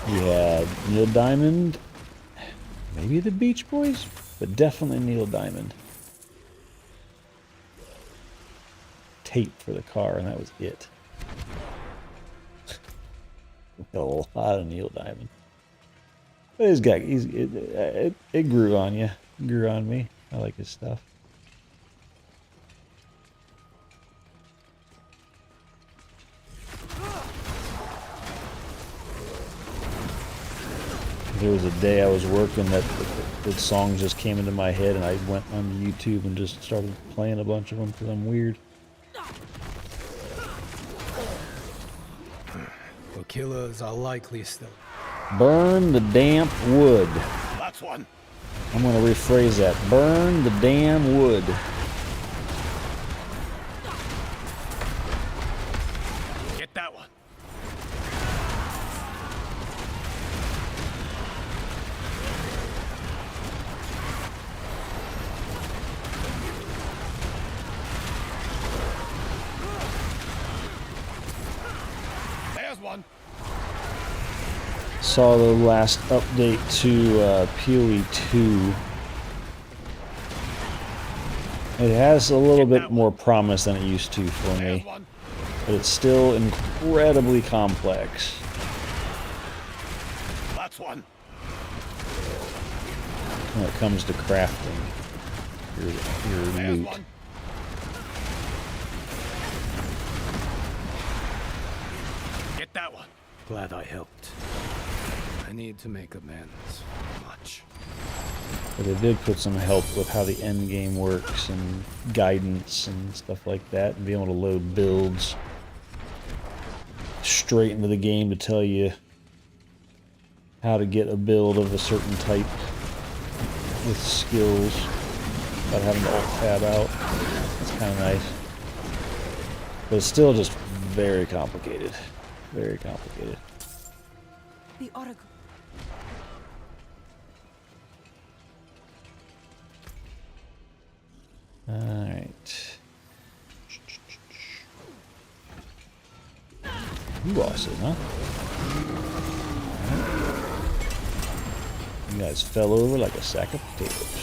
we had Neil Diamond, maybe the Beach Boys, but definitely Neil Diamond tape for the car, and that was it. A lot of Neil Diamond. But it grew on you. It grew on me. I like his stuff. There was a day I was working that the songs just came into my head, and I went on YouTube and just started playing a bunch of them because I'm weird. The killers are likely still. Burn the damp wood. That's one. I'm going to rephrase that. Burn the damn wood. Get that one. There's one. Saw the last update to PoE 2. It has a little bit more promise than it used to for me, but it's still incredibly complex. That's one. When it comes to crafting your loot. One. Get that one. Glad I helped. I need to make amends. Much. But they did put some help with how the end game works and guidance and stuff like that, and be able to load builds straight into the game to tell you how to get a build of a certain type with skills without having to alt tab out. That's kind of nice. But it's still just very complicated. Very complicated. The oracle. Alright. You lost it, huh? You guys fell over like a sack of potatoes.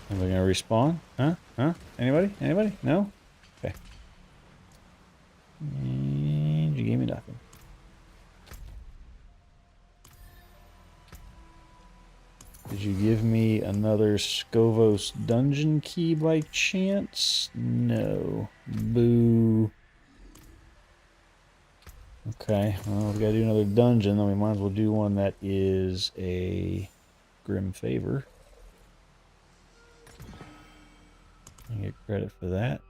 Anybody gonna respawn? Huh? Huh? Anybody? Anybody? No? Okay. And you gave me nothing. Did you give me another Scovos dungeon key by chance? No. Boo. Okay, well, we gotta do another dungeon, then we might as well do one that is a Grim Favor. I get credit for that.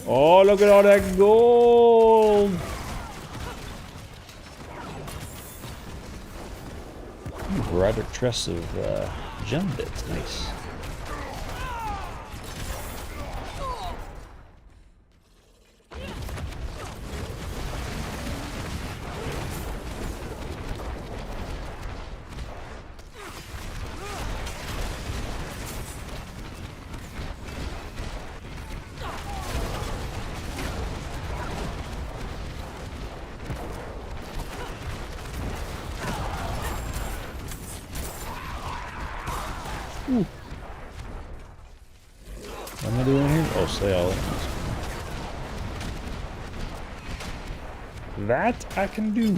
Oh, look at all that gold! Ooh, rather tress of gem bits, nice. Ooh. What am I doing here? Oh, slay all that I can do.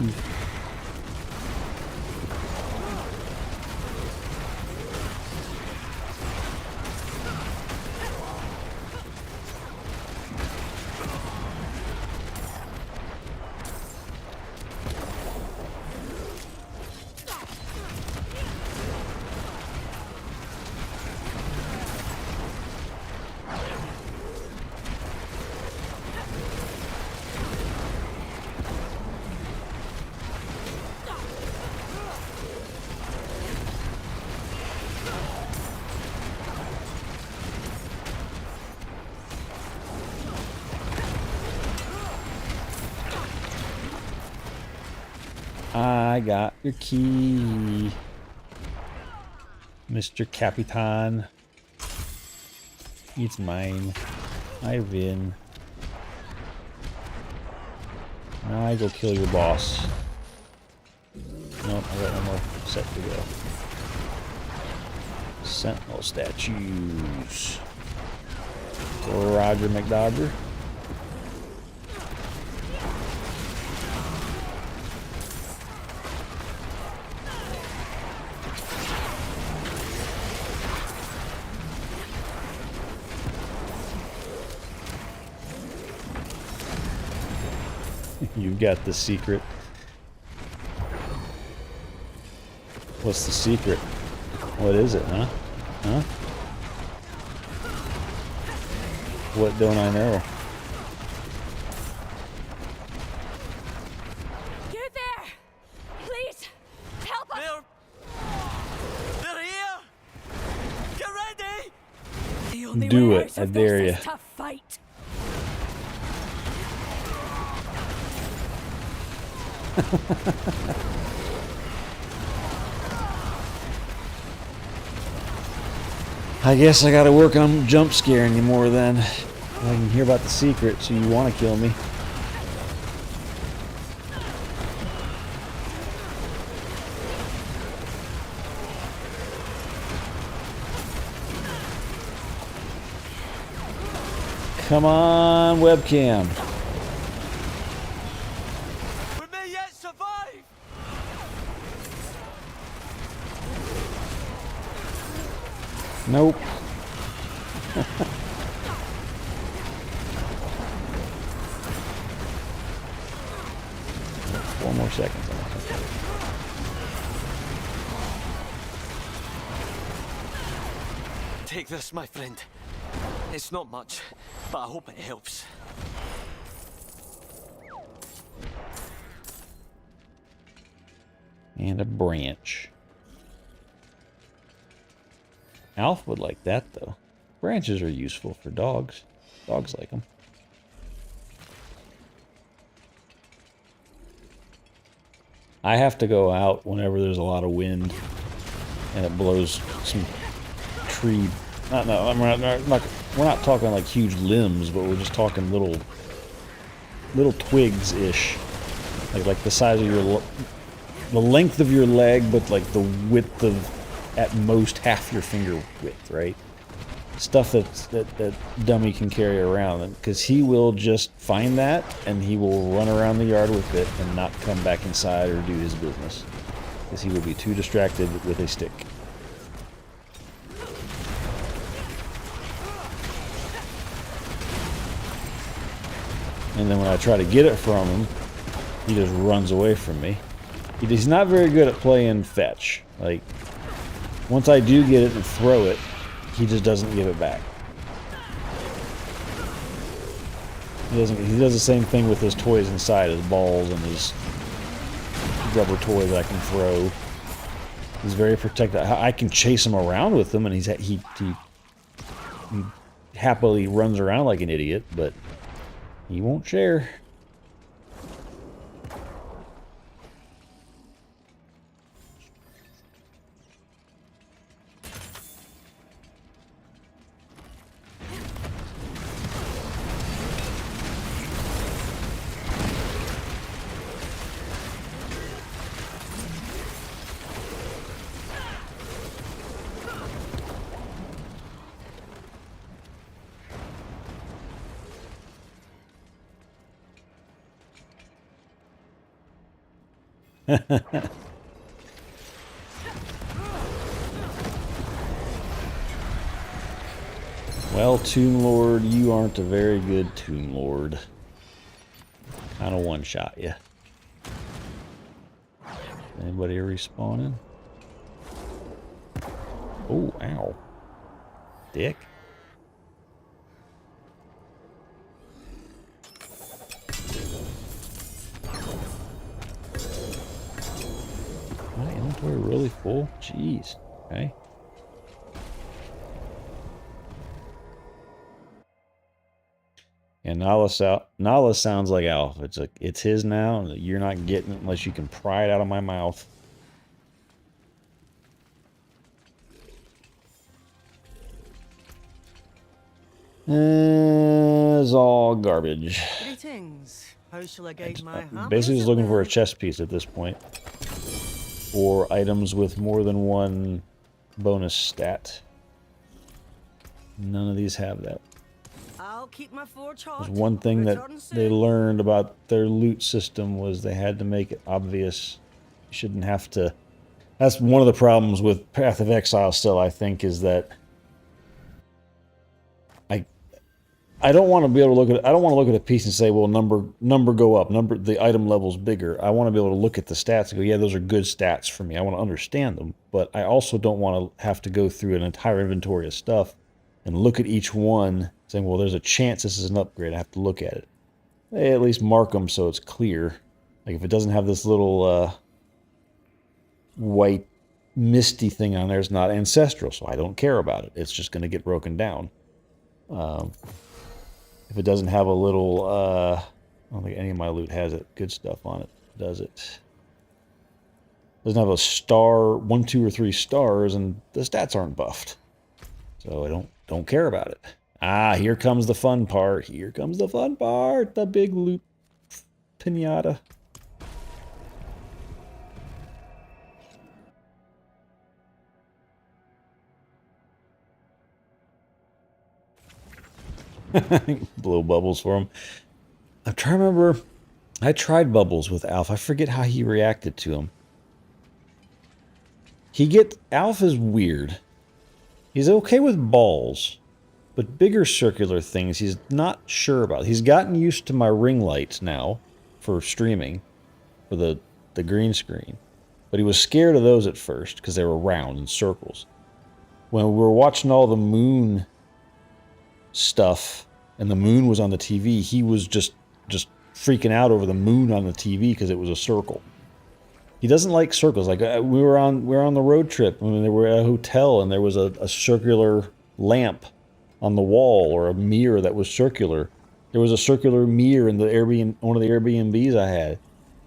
I got your key, Mr. Capitan. It's mine. I win. Now I go kill your boss. Nope, I got one more set to go. Sentinel statues. Roger McDodger. You've got the secret. What's the secret? What is it, huh? Huh? What don't I know? You're there! Please, help us! They're here! Get ready! The only Do way it, out I of dare this ya. is to fight. I guess I gotta work on jump scaring you more then. I can hear about the secret, so you want to kill me. Come on, webcam. We may yet survive! Nope. Four more seconds. Take this, my friend. It's not much, but I hope it helps. And a branch. Alf would like that, though. Branches are useful for dogs. Dogs like them. I have to go out whenever there's a lot of wind and it blows some tree. We're not talking like huge limbs, but we're just talking little twigs-ish, like the size of the length of your leg, but like the width of at most half your finger width, right? Stuff that dummy can carry around, because he will just find that and he will run around the yard with it and not come back inside or do his business, because he will be too distracted with a stick. And then when I try to get it from him, he just runs away from me. He's not very good at playing fetch. Like, once I do get it and throw it, he just doesn't give it back. He does the same thing with his toys inside, his balls and his rubber toy that I can throw. He's very protective. I can chase him around with them, and he happily runs around like an idiot, but he won't share. Well, Tomb Lord, you aren't a very good Tomb Lord. Kind of one-shot you. Anybody respawning? Oh, ow. Dick. My inventory really full? Jeez. Okay. And Nala sounds like Alf. It's his now, and you're not getting it unless you can pry it out of my mouth. It's all garbage. Greetings. How shall I guide my Basically just looking for a chest piece at this point. Or items with more than one bonus stat. None of these have that. I'll keep my forge hot. There's one thing that they learned about their loot system was they had to make it obvious. You shouldn't have to... That's one of the problems with Path of Exile still, I think, is that I don't want to be able to look at I don't want to look at a piece and say, well, number go up, the item level's bigger. I want to be able to look at the stats and go, yeah, those are good stats for me. I want to understand them, but I also don't want to have to go through an entire inventory of stuff and look at each one saying, well, there's a chance this is an upgrade. I have to look at it. They at least mark them so it's clear. Like if it doesn't have this little white misty thing on there, it's not ancestral, so I don't care about it. It's just going to get broken down. If it doesn't have a little, I don't think any of my loot has it. Good stuff on it. Does it? Doesn't have a star, 1, 2, or 3 stars, and the stats aren't buffed. So I don't care about it. Ah, here comes the fun part. Here comes the fun part. The big loot pinata. Blow bubbles for him. I'm trying to remember. I tried bubbles with Alf. I forget how he reacted to them. Alf is weird. He's okay with balls, but bigger circular things he's not sure about. He's gotten used to my ring lights now for streaming, for the green screen. But he was scared of those at first because they were round in circles. When we were watching all the moon stuff and the moon was on the TV, he was just freaking out over the moon on the TV because it was a circle. He doesn't like circles. Like we were on the road trip when they were at a hotel and there was a circular lamp on the wall or a mirror that was circular. There was a circular mirror in the one of the Airbnbs I had.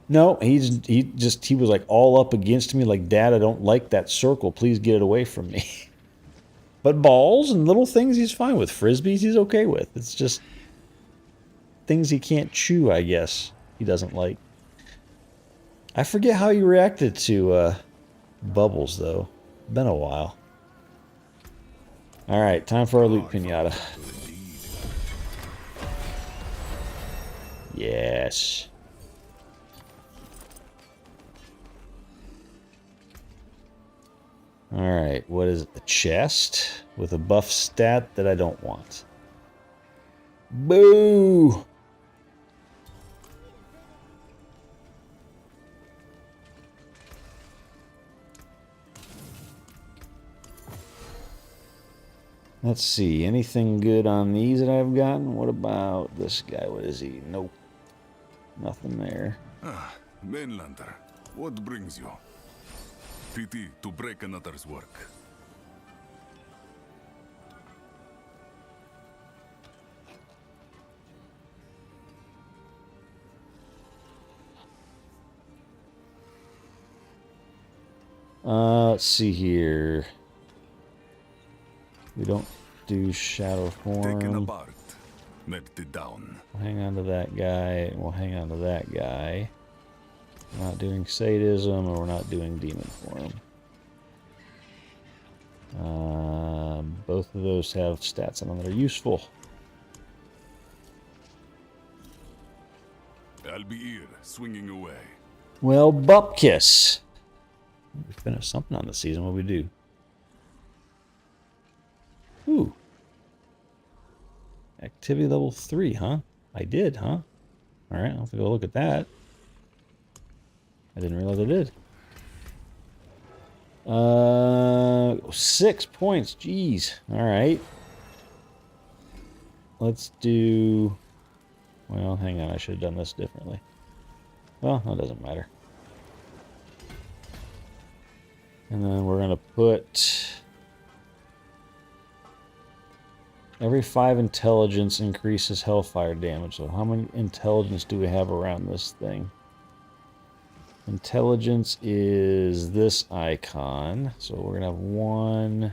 No, he was like all up against me like, Dad, I don't like that circle. Please get it away from me. But balls and little things he's fine with. Frisbees he's okay with. It's just things he can't chew, I guess, he doesn't like. I forget how he reacted to bubbles, though. Been a while. Alright, time for our loot pinata. Yes. Alright, what is it? A chest with a buff stat that I don't want. Boo! Let's see, anything good on these that I've gotten? What about this guy? What is he? Nope. Nothing there. Ah, mainlander, what brings you? Pity to break another's work. Let's see here. We don't do shadow form. Taken apart, melted down. We'll hang on to that guy, and we'll hang on to that guy. We're not doing sadism, or we're not doing demon form. Both of those have stats on them that are useful. I'll be here, swinging away. Well, Bupkis. We finished something on the season. What we do? Ooh. Activity level 3, huh? I did, huh? Alright, I'll have to go look at that. I didn't realize I did. 6 points. Jeez. Alright. Let's do... Well, hang on. I should have done this differently. Well, that doesn't matter. And then we're going to put... Every 5 intelligence increases hellfire damage. So how many intelligence do we have around this thing? Intelligence is this icon. So we're going to have 1.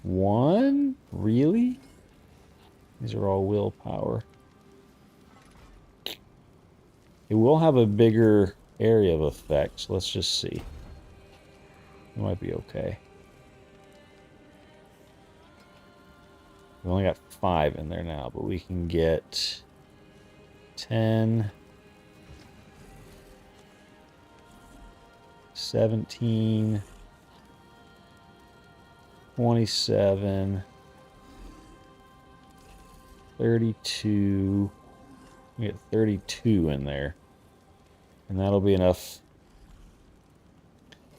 One? Really? These are all willpower. It will have a bigger area of effect, so let's just see. It might be okay. We've only got 5 in there now, but we can get 10, 17, 27, 32. We get 32 in there. And that'll be enough.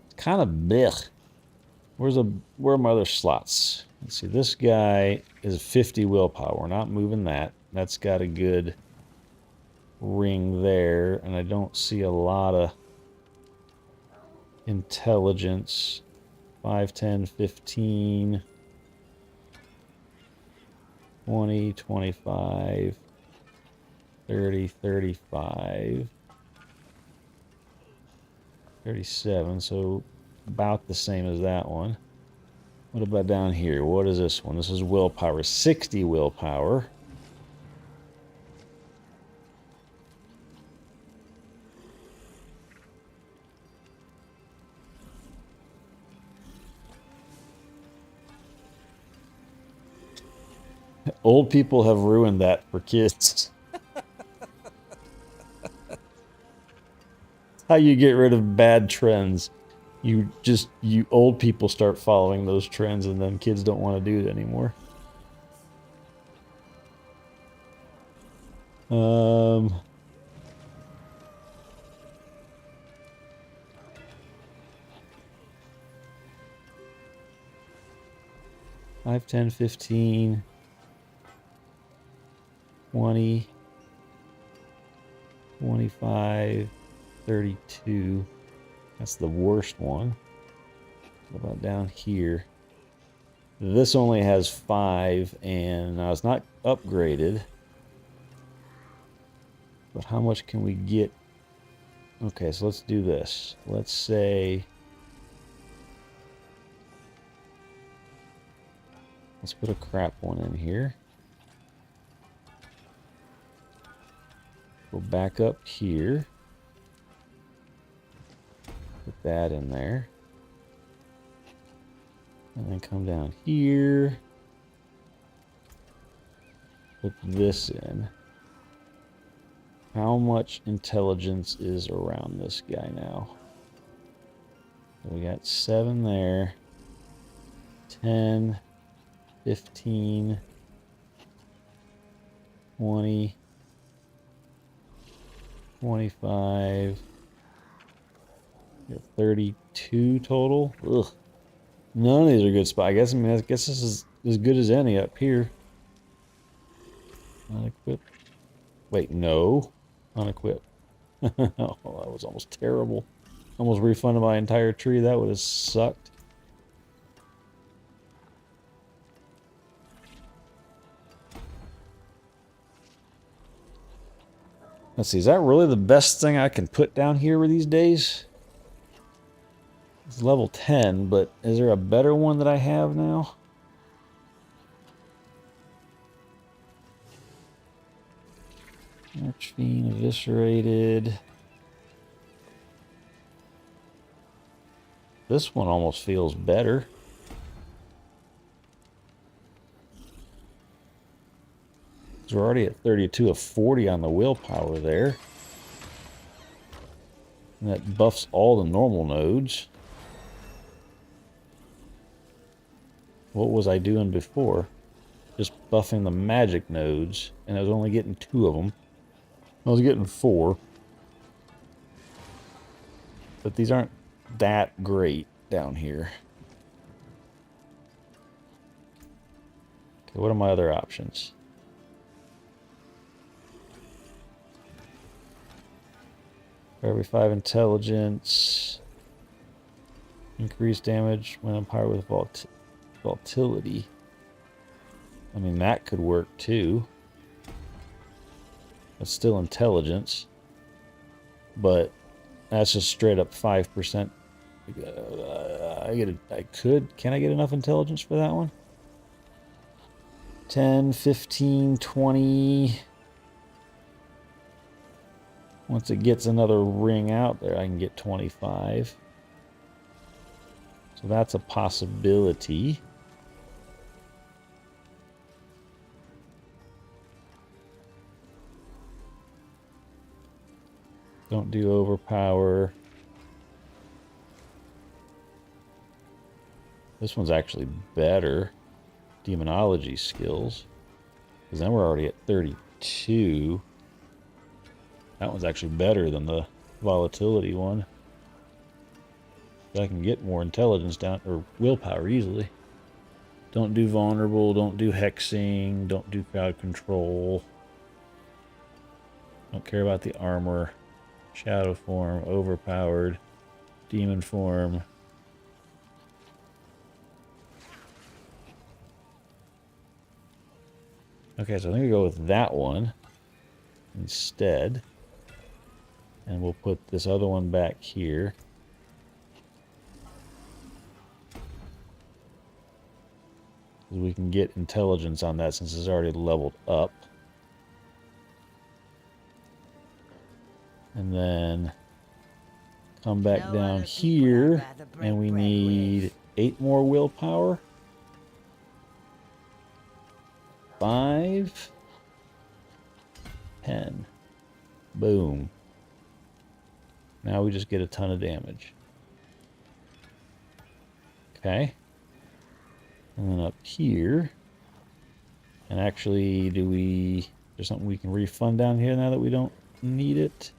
It's kind of blech. Where are my other slots? Let's see, this guy is 50 willpower. We're not moving that. That's got a good ring there. And I don't see a lot of intelligence. 5, 10, 15, 20, 25, 30, 35, 37. So about the same as that one. What about down here? What is this one? This is willpower. 60 willpower. Old people have ruined that for kids. How you get rid of bad trends. You old people start following those trends, and then kids don't want to do it anymore. 5, 10, 15, 20, 25, 32. That's the worst one. What about down here? This only has 5, and now it's not upgraded. But how much can we get? Okay, so let's do this. Let's say... Let's put a crap one in here. Go back up here. Put that in there. And then come down here. Put this in. How much intelligence is around this guy now? So we got 7 there. 10, 15, 20, 25, 32 total. Ugh. None of these are good spots. I guess this is as good as any up here. Unequip. Wait, no. Unequip. Oh, that was almost terrible. Almost refunded my entire tree. That would have sucked. Let's see, is that really the best thing I can put down here these days? It's level 10, but is there a better one that I have now? Archfiend eviscerated. This one almost feels better. We're already at 32 of 40 on the willpower there. And that buffs all the normal nodes. What was I doing before? Just buffing the magic nodes, and I was only getting 2 of them. I was getting 4. But these aren't that great down here. Okay, what are my other options? For every 5 intelligence, Increased damage when empowered with volatility. I mean, that could work too. It's still intelligence. But that's just straight up 5%. Can I get enough intelligence for that one? 10, 15, 20. Once it gets another ring out there, I can get 25. So that's a possibility. Don't do overpower. This one's actually better. Demonology skills. Because then we're already at 32. That one's actually better than the volatility one. So I can get more intelligence down, or willpower easily. Don't do vulnerable, don't do hexing, don't do crowd control. Don't care about the armor. Shadow form, overpowered, demon form. Okay, so I think we go with that one instead. And we'll put this other one back here. We can get intelligence on that since it's already leveled up. And then come back down here, and we need 8 more willpower. 5, 10. Boom. Now we just get a ton of damage. Okay. And then up here, and actually, there's something we can refund down here now that we don't need it?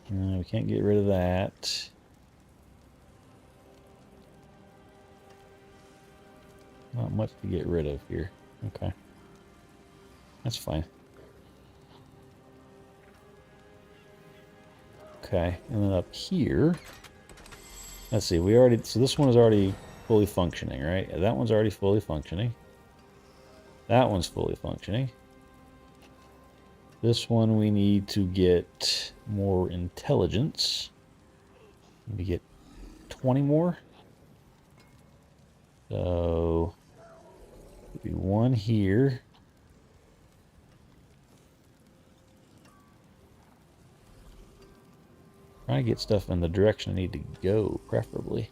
No, we can't get rid of that. Not much to get rid of here. Okay. That's fine. Okay, and then up here, let's see, so this one is already fully functioning, right? That one's already fully functioning. That one's fully functioning. This one we need to get more intelligence. We get 20 more. So, do one here. Trying to get stuff in the direction I need to go, preferably.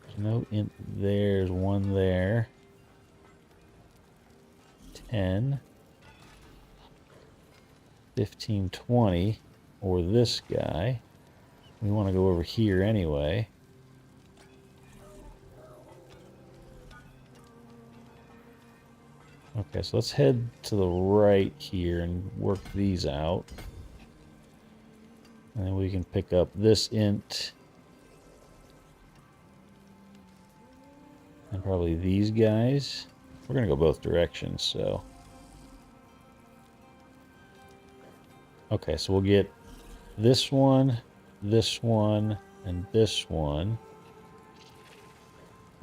There's no int there. There's one there. 10. 15, 20. Or this guy. We want to go over here anyway. Okay, so let's head to the right here and work these out. And then we can pick up this int. And probably these guys. We're going to go both directions, so. Okay, so we'll get this one, and this one.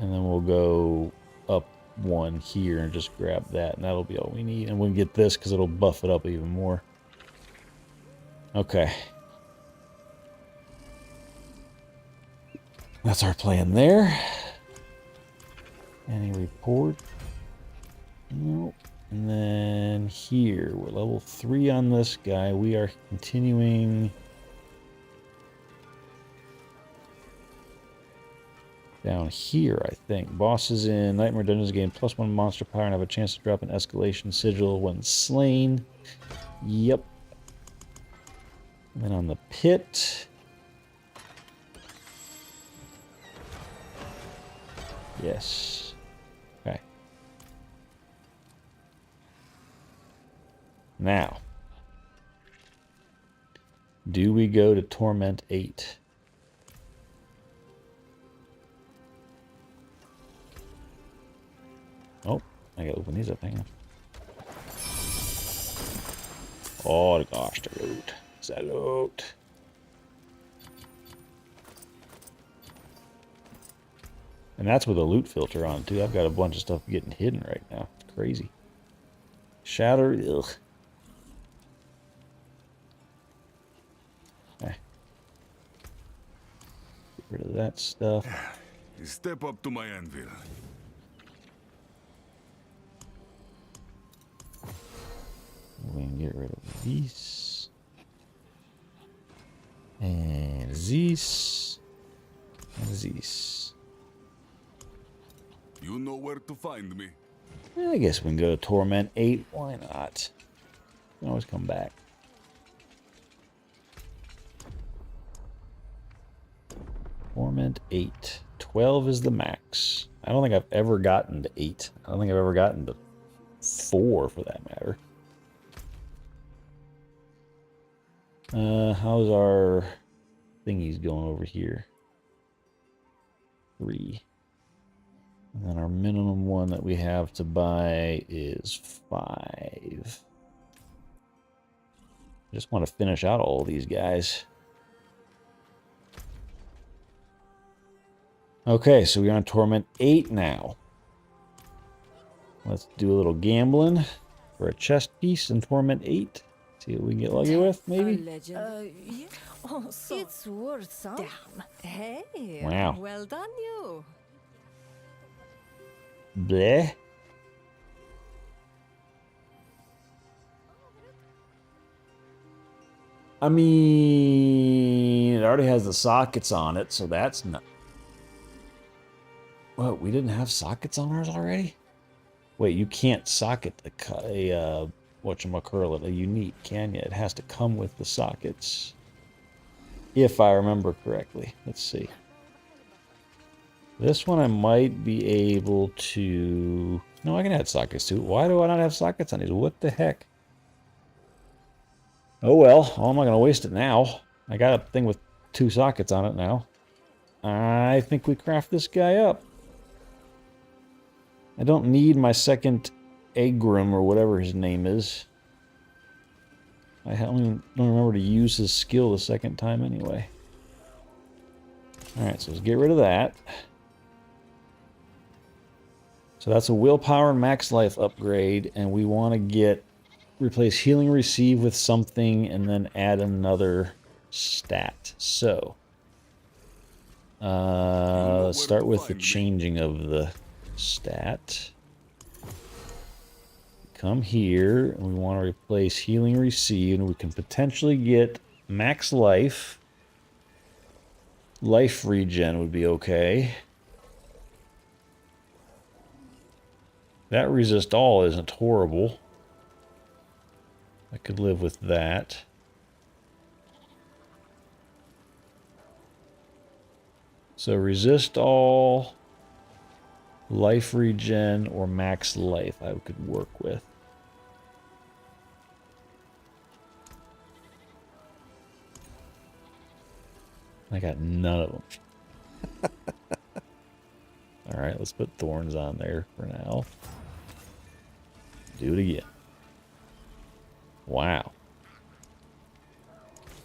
And then we'll go up one here and just grab that. And that'll be all we need. And we'll get this because it'll buff it up even more. Okay. That's our plan there. Any report? Nope. And then here, we're level 3 on this guy. We are continuing down here, I think. Bosses in Nightmare Dungeons gain +1 monster power and have a chance to drop an escalation sigil when slain. Yep. And then on the pit. Yes. Okay. Now, do we go to Torment 8? Oh, I gotta open these up. Hang on. Oh gosh, the road. Salute. And that's with a loot filter on, too. I've got a bunch of stuff getting hidden right now. It's crazy. Shatter, ugh. Get rid of that stuff. Step up to my anvil. We can get rid of these. And these. And these. You know where to find me. I guess we can go to Torment 8. Why not? We can always come back. Torment 8. 12 is the max. I don't think I've ever gotten to 8. I don't think I've ever gotten to 4 for that matter. How's our thingies going over here? 3. And then our minimum one that we have to buy is 5. Just want to finish out all of these guys. Okay, so we're on Torment 8 now. Let's do a little gambling for a chest piece in Torment 8. See what we can get lucky with, maybe? Yeah. Also, it's worth some. Damn. Hey. Wow. Well done, you. Bleh. I mean, it already has the sockets on it, so that's not... What, we didn't have sockets on ours already? Wait, you can't socket a whatchamacallit, a unique, can you? It has to come with the sockets. If I remember correctly. Let's see. This one I might be able to... No, I can add sockets too. Why do I not have sockets on these? What the heck? Oh well, I'm not going to waste it now. I got a thing with 2 sockets on it now. I think we craft this guy up. I don't need my second Agram or whatever his name is. I don't remember to use his skill the second time anyway. Alright, so let's get rid of that. So that's a willpower and max life upgrade, and we want to replace healing receive with something and then add another stat. So let's start with the changing of the stat. Come here, and we want to replace healing receive, and we can potentially get max life. Life regen would be okay. That resist all isn't horrible. I could live with that. So resist all, life regen, or max life I could work with. I got none of them. Alright, let's put thorns on there for now. Do it again. Wow.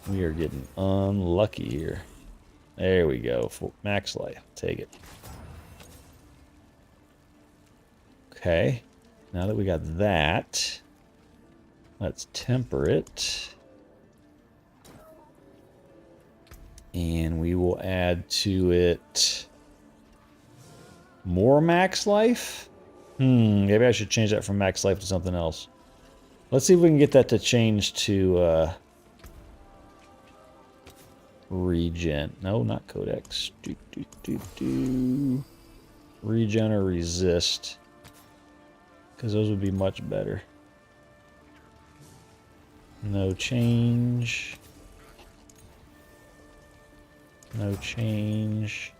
We are getting unlucky here. There we go. Max life. Take it. Okay. Now that we got that, let's temper it. And we will add to it more max life. Maybe I should change that from max life to something else. Let's see if we can get that to change to regen. No, not codex. Regen or resist. Because those would be much better. No change. No change.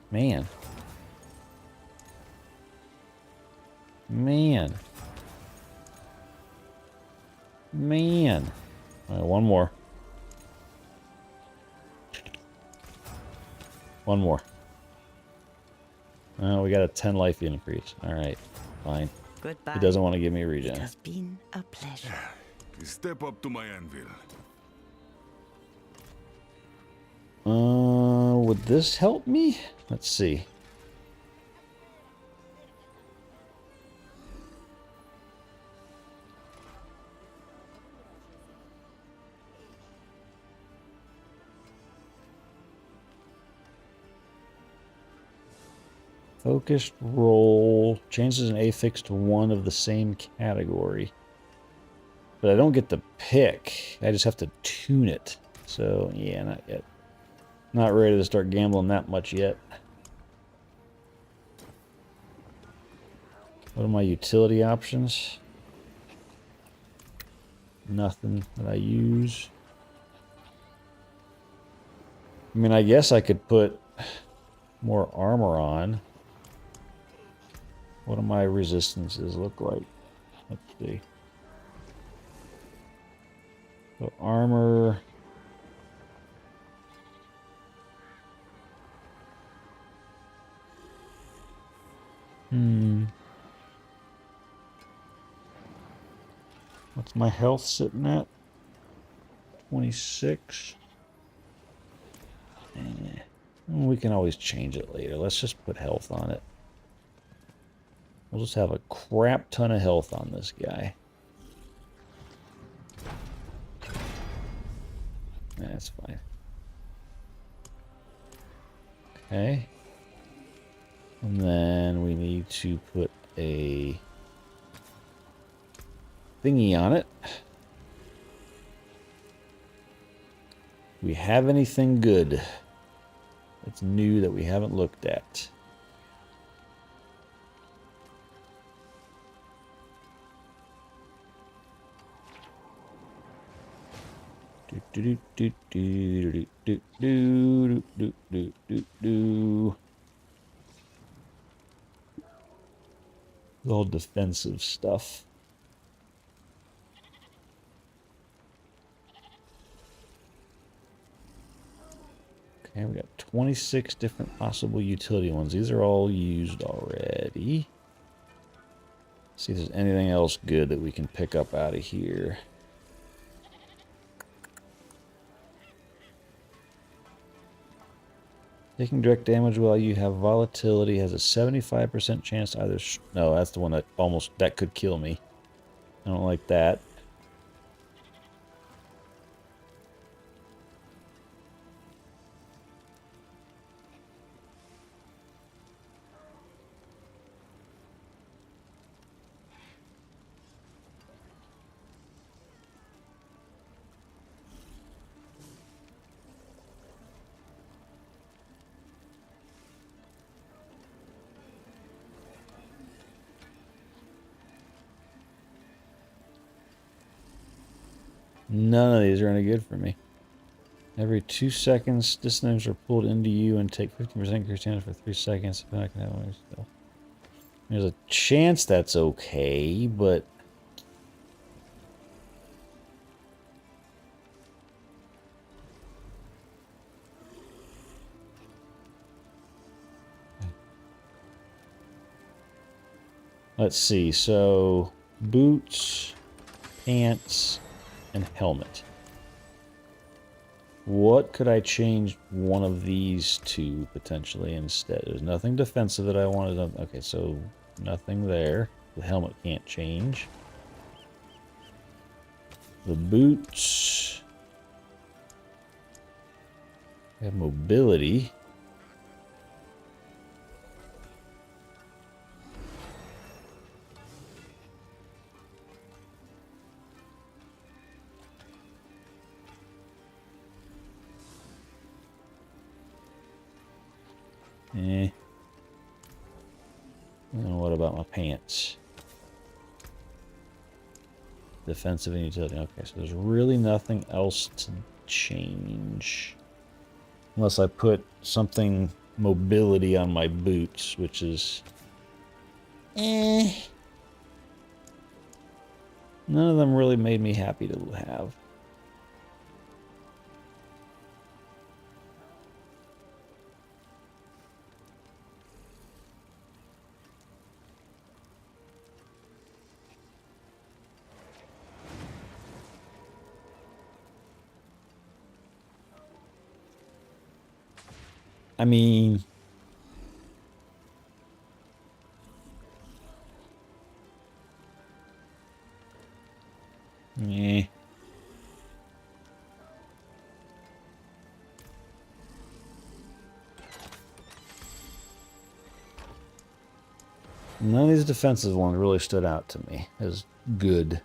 Man. Man. Man. All right, one more. One more. Oh, we got a 10 life increase. All right, fine. Goodbye. He doesn't want to give me a It regen. has been a pleasure. Step up to my anvil. Would this help me? Let's see. Focused roll changes an affix to one of the same category. But I don't get to pick. I just have to tune it. So, yeah, not yet. Not ready to start gambling that much yet. What are my utility options? Nothing that I use. I mean, I guess I could put more armor on. What do my resistances look like? Let's see. So armor. What's my health sitting at? 26. We can always change it later. Let's just put health on it. We'll just have a crap ton of health on this guy. That's fine. Okay. And then we need to put a thingy on it. Do we have anything good that's new that we haven't looked at? All defensive stuff. Okay, we got 26 different possible utility ones. These are all used already. See if there's anything else good that we can pick up out of here. Taking direct damage while you have volatility has a 75% chance to either... No, that's the one that almost... That could kill me. I don't like that. None of these are any good for me. Every 2 seconds, distance are pulled into you and take 15% increased damage for 3 seconds. If I can have one still. There's a chance that's okay, but... Let's see, so... Boots, pants, and helmet. What could I change one of these to potentially instead? There's nothing defensive that I wanted to... Okay, so nothing there. The helmet can't change. The boots... have mobility. And what about my pants? Defensive and utility. Okay, so there's really nothing else to change. Unless I put something mobility on my boots, which is... None of them really made me happy to have. I mean... Eh. None of these defensive ones really stood out to me as good.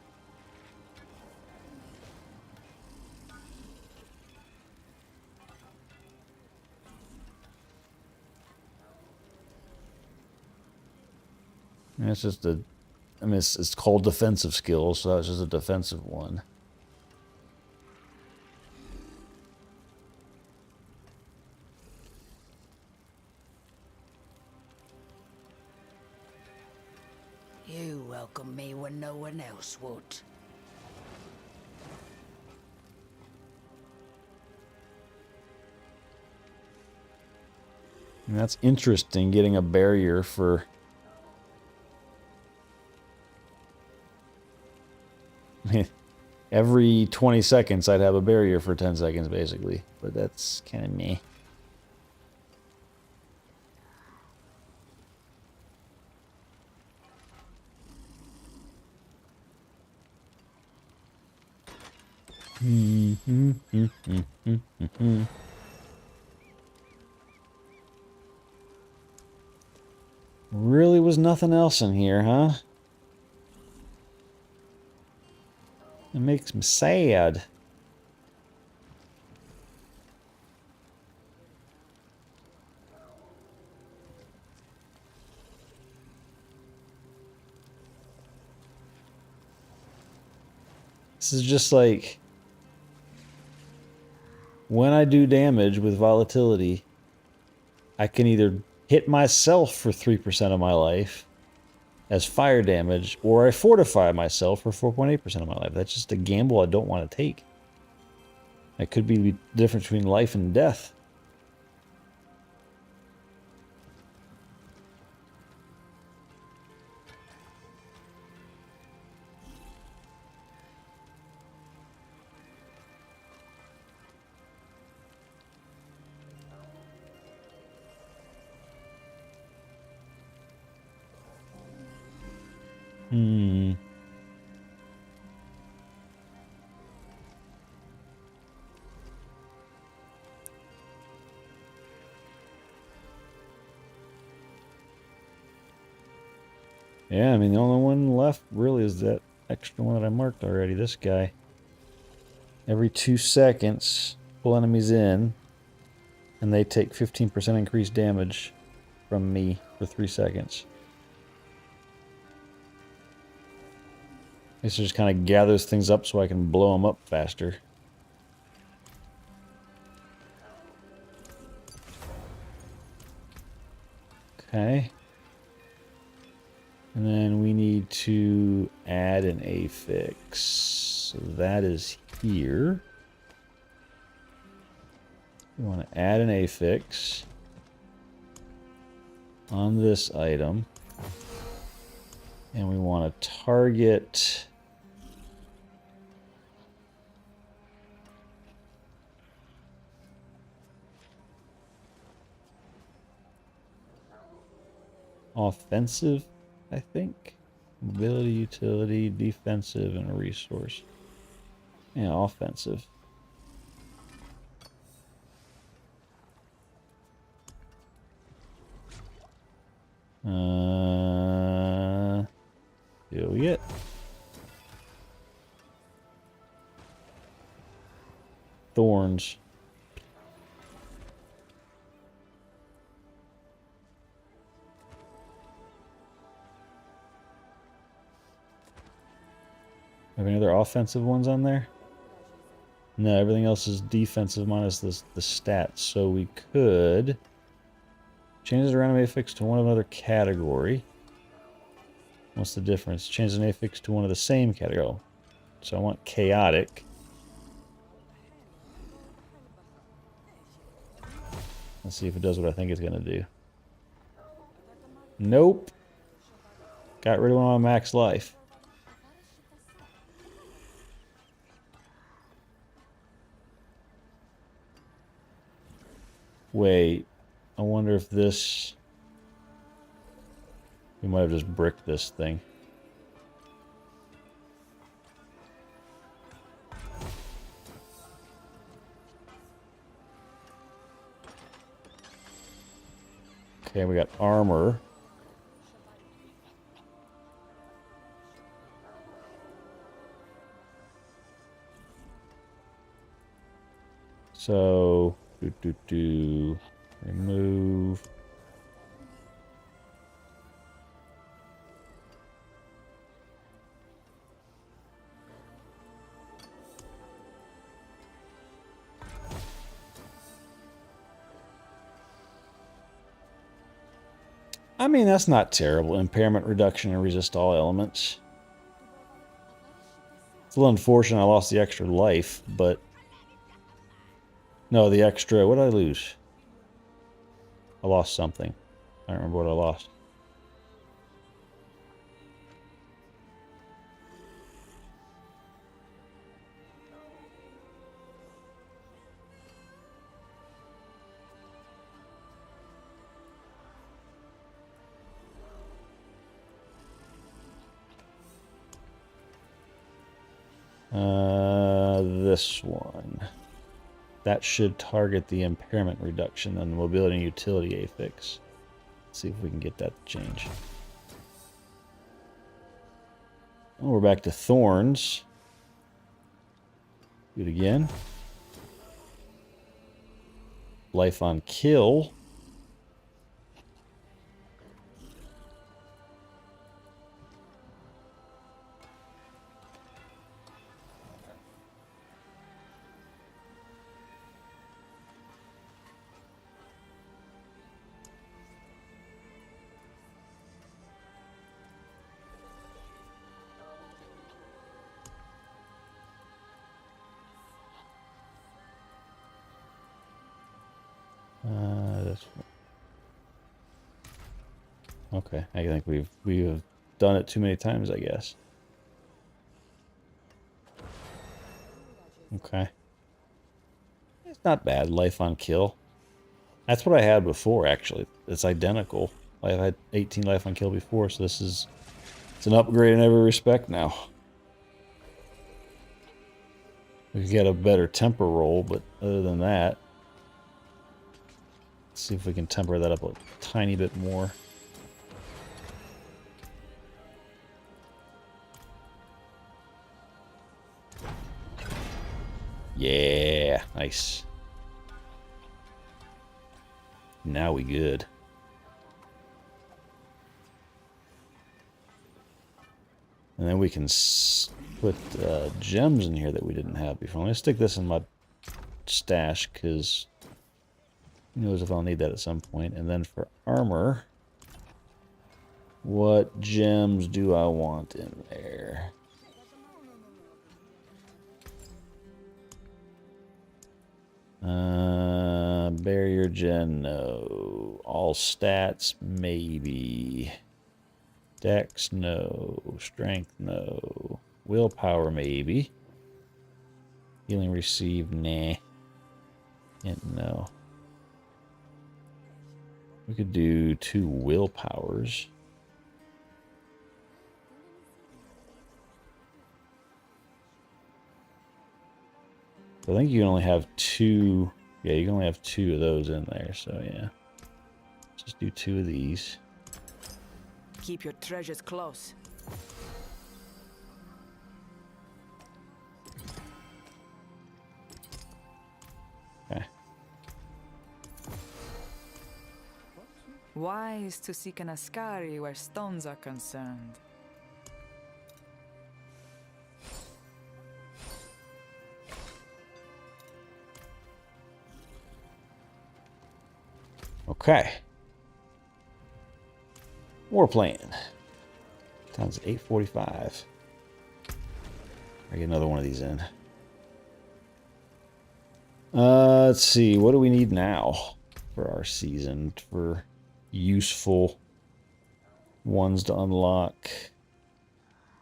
And it's just a... I mean, it's called defensive skills, so that's just a defensive one. You welcome me when no one else would. And that's interesting, getting a barrier for... Every 20 seconds I'd have a barrier for 10 seconds, basically. But that's kind of meh. Really was nothing else in here, huh? It makes me sad. This is just like... When I do damage with volatility, I can either hit myself for 3% of my life as fire damage, or I fortify myself for 4.8% of my life. That's just a gamble I don't want to take. That could be the difference between life and death. Yeah, I mean, the only one left really is that extra one that I marked already. This guy. Every 2 seconds, pull enemies in, and they take 15% increased damage from me for 3 seconds. This just kind of gathers things up so I can blow them up faster. Okay. And then we need to add an affix. So that is here. We want to add an affix on this item. And we want to target offensive, I think. Ability, utility, defensive, and a resource. Yeah, offensive. Do we get? Thorns. Have any other offensive ones on there? No, everything else is defensive minus the stats. So we could change the random affix to one of another category. What's the difference? Change an affix to one of the same category. So I want chaotic. Let's see if it does what I think it's going to do. Nope. Got rid of one of my max life. Wait. I wonder if this... We might have just bricked this thing. Okay, we got armor. So, remove. I mean, that's not terrible. Impairment reduction and resist all elements. It's a little unfortunate I lost the extra life, but... No, the extra... What did I lose? I lost something. I don't remember what I lost. This one. That should target the impairment reduction and the mobility and utility affix. Let's see if we can get that to change. Oh, we're back to thorns. Do it again. Life on kill. This one. Okay, I think we've done it too many times, I guess. Okay. It's not bad. Life on kill. That's what I had before, actually. It's identical. I had 18 life on kill before, so it's an upgrade in every respect now. We could get a better temper roll, but other than that, let's see if we can temper that up a tiny bit more. Yeah, nice. Now we good. And then we can put gems in here that we didn't have before. I'm going to stick this in my stash because who knows if I'll need that at some point. And then for armor, what gems do I want in there? Barrier gen, no. All stats, maybe. Dex, no. Strength, no. Willpower, maybe. Healing received, nah. No. We could do 2 willpowers. I think you can only have 2. Yeah, you can only have 2 of those in there, so yeah. Just do 2 of these. Keep your treasures close. Okay. Wise to seek an Ascari where stones are concerned. Okay. War plan. Time's 8:45. I get another one of these in. Let's see. What do we need now for our season for useful ones to unlock?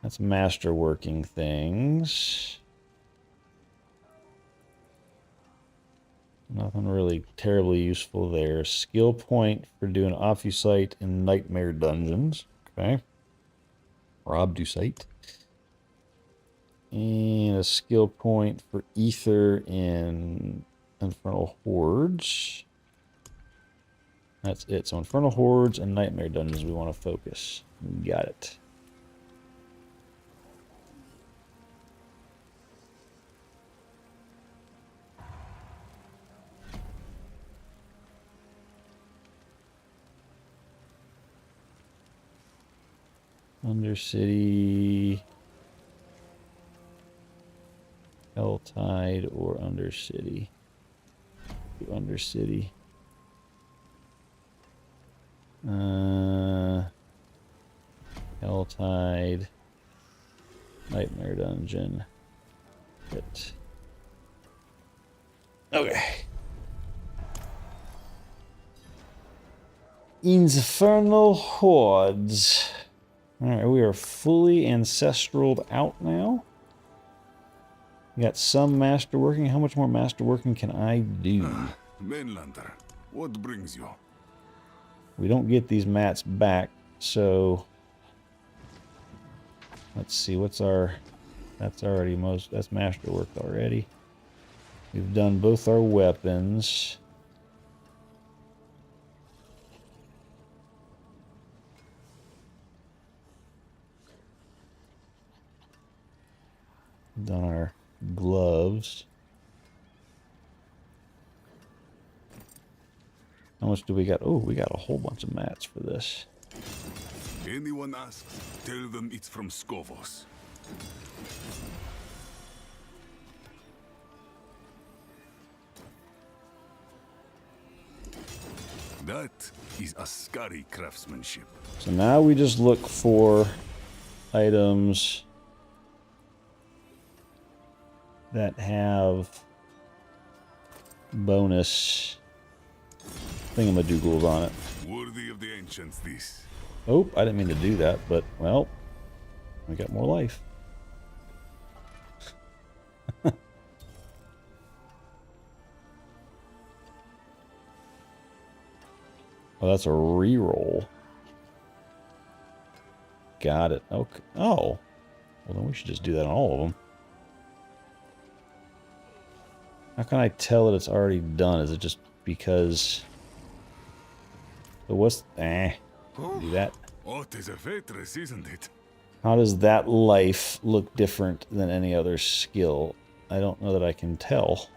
That's masterworking things. Nothing really terribly useful there. Skill point for doing Ophusite in Nightmare Dungeons. Okay. Or Obdusite. And a skill point for Ether in Infernal Hordes. That's it. So Infernal Hordes and Nightmare Dungeons we want to focus. Got it. Undercity, Helltide, or Undercity. Do Undercity. Helltide, Nightmare Dungeon. Hit. Okay. Infernal Hordes. Alright, we are fully ancestraled out now. We got some masterworking. How much more masterworking can I do? Mainlander, what brings you? We don't get these mats back, so let's see, what's our, that's already most, that's masterworked already. We've done both our weapons. Done our gloves. How much do we got? Oh, we got a whole bunch of mats for this. Anyone asks, tell them it's from Skovos. That is Ascari craftsmanship. So now we just look for items that have bonus thingamadoogles on it. Worthy of the ancients, this. Oh, I didn't mean to do that, but, well, we got more life. Oh, that's a reroll. Got it. Okay. Oh. Well, then we should just do that on all of them. How can I tell that it's already done? Is it just because... So what's... do that. Oh, it is a Vetress, isn't it? How does that life look different than any other skill? I don't know that I can tell.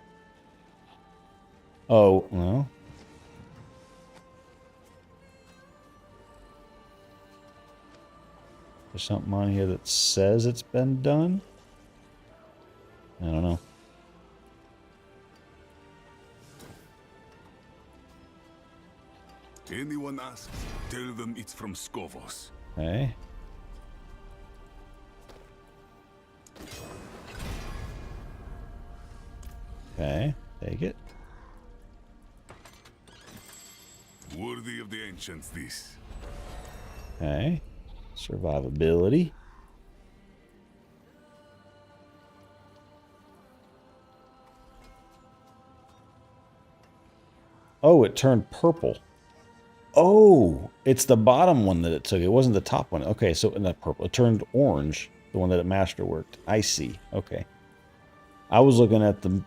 Oh, no. There's something on here that says it's been done? I don't know. Anyone asks, tell them it's from Skovos. Okay. Okay, take it. Worthy of the ancients, this. Okay. Survivability. Oh, it turned purple. Oh, it's the bottom one that it took. It wasn't the top one. Okay, so in that purple, it turned orange, the one that it masterworked. I see. Okay. I was looking at the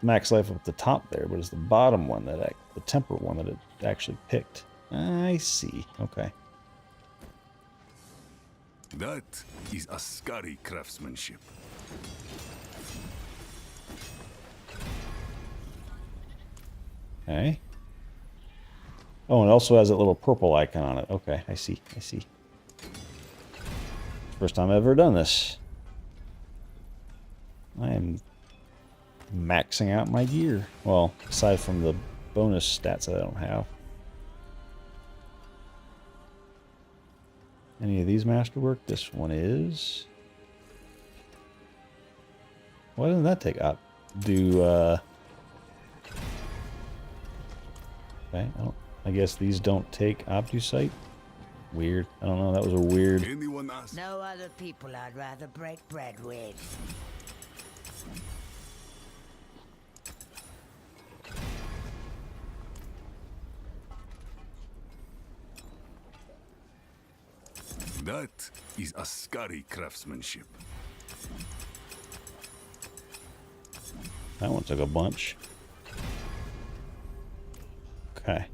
max life up at the top there, but it's the bottom one that the temper one that it actually picked. I see. Okay. That is Ascari craftsmanship. Okay. Oh, and it also has that little purple icon on it. Okay, I see. I see. First time I've ever done this. I am maxing out my gear. Well, aside from the bonus stats that I don't have. Any of these masterwork? This one is. Why doesn't that take up? Okay, I guess these don't take Obdusite. Weird. I don't know. That was a weird. Anyone asks? No other people I'd rather break bread with. That is Ascari craftsmanship. That one took a bunch. Okay.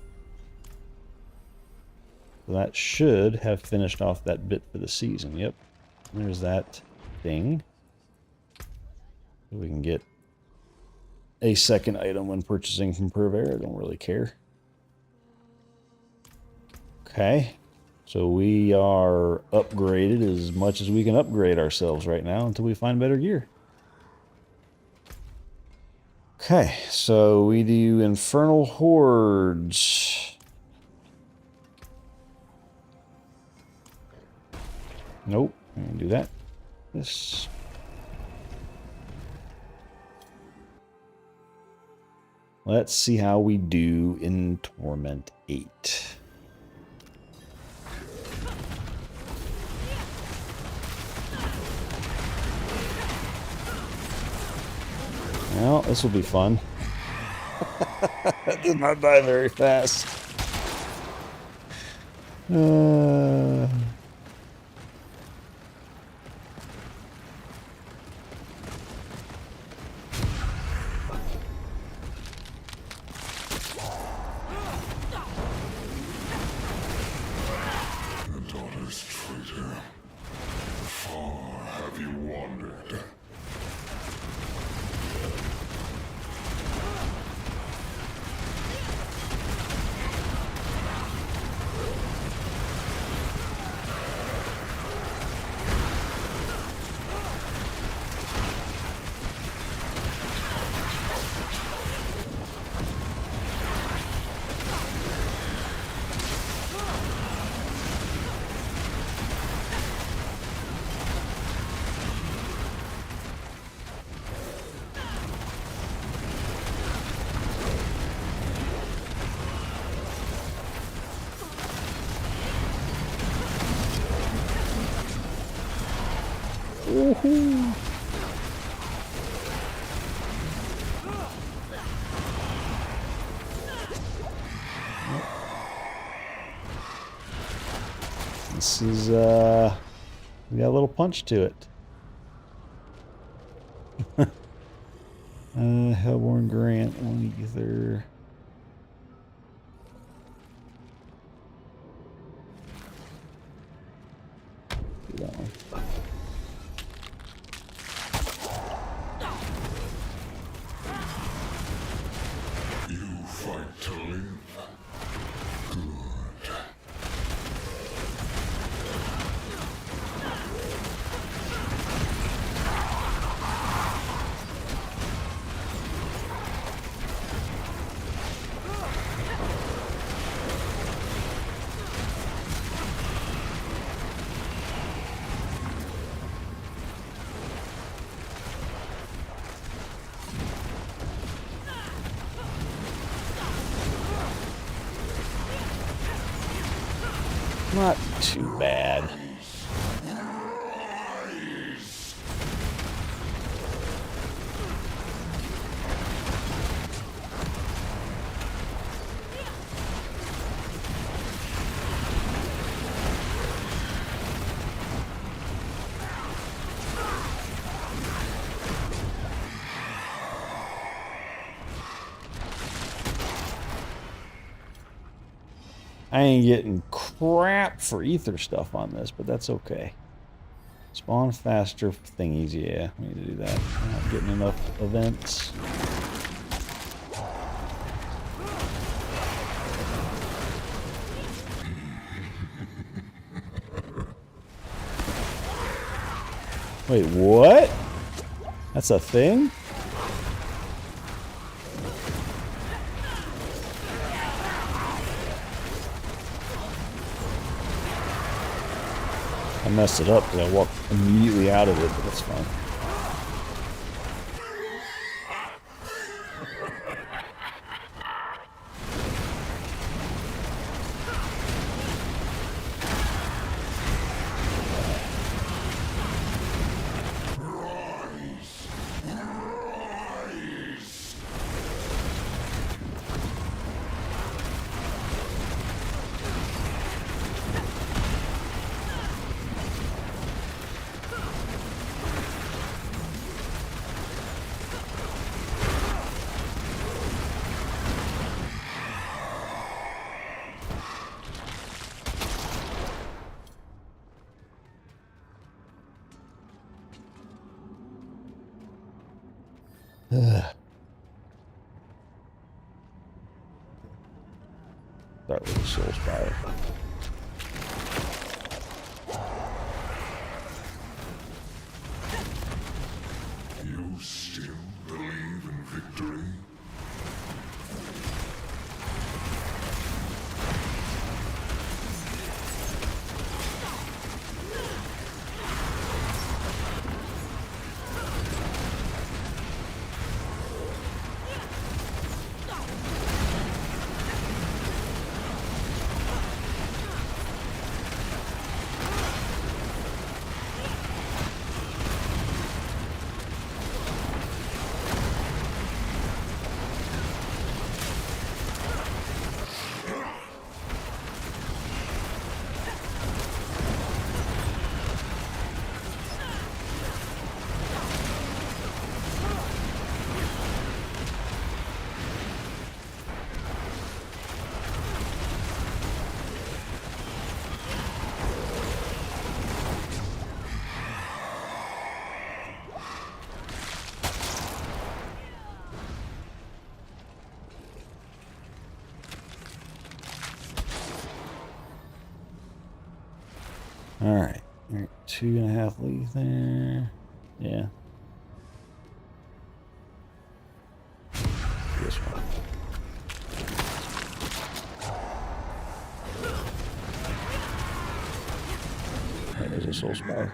That should have finished off that bit for the season. Yep. There's that thing. We can get a second item when purchasing from Purveyor. I don't really care. Okay. So we are upgraded as much as we can upgrade ourselves right now until we find better gear. Okay, so we do Infernal Hordes. Nope, I'm gonna do that. This. Let's see how we do in Torment 8. Well, this will be fun. That did not die very fast. Daughter's traitor. Far have you wandered? Woohoo! This is, we got a little punch to it. Hellborn Grant, one ether. Do that one. You fight to live. Good. Not too bad. I ain't getting crap for ether stuff on this, but that's okay. Spawn faster thingies, yeah, we need to do that. I'm not getting enough events. Wait, what? That's a thing? I messed it up because I walked immediately out of it, but that's fine. Start with the soul spire. You still believe in victory? Alright. 2.5 leave there. Yeah. This one. There's a soul spire.